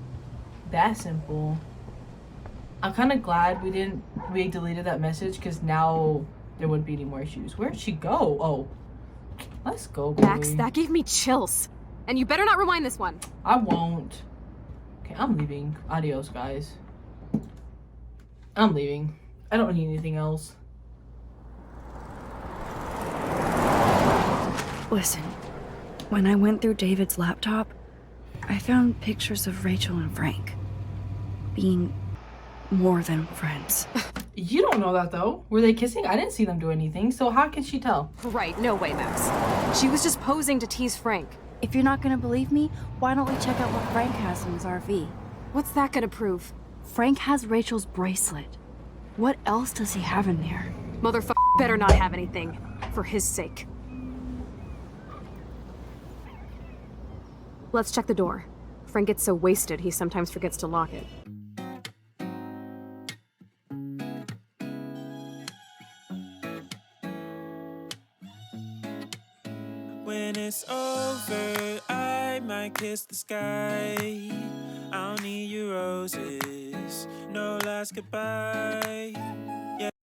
I'm kind of glad we deleted that message because now there wouldn't be any more issues. Where'd she go? Oh, let's go, Chloe. Max, that gave me chills. And you better not rewind this one. I won't. Okay, I'm leaving. Adios, guys. I'm leaving. I don't need anything else. Listen, when I went through David's laptop, I found pictures of Rachel and Frank being more than friends. You don't know that, though. Were they kissing? I didn't see them do anything, so how can she tell? Right, no way, Max. She was just posing to tease Frank. If you're not gonna believe me, why don't we check out what Frank has in his RV? What's that gonna prove? Frank has Rachel's bracelet. What else does he have in there? Motherfucker, better not have anything, for his sake. Let's check the door. Frank gets so wasted, he sometimes forgets to lock it. When it's over, I might kiss the sky. I don't need your roses, no last goodbye.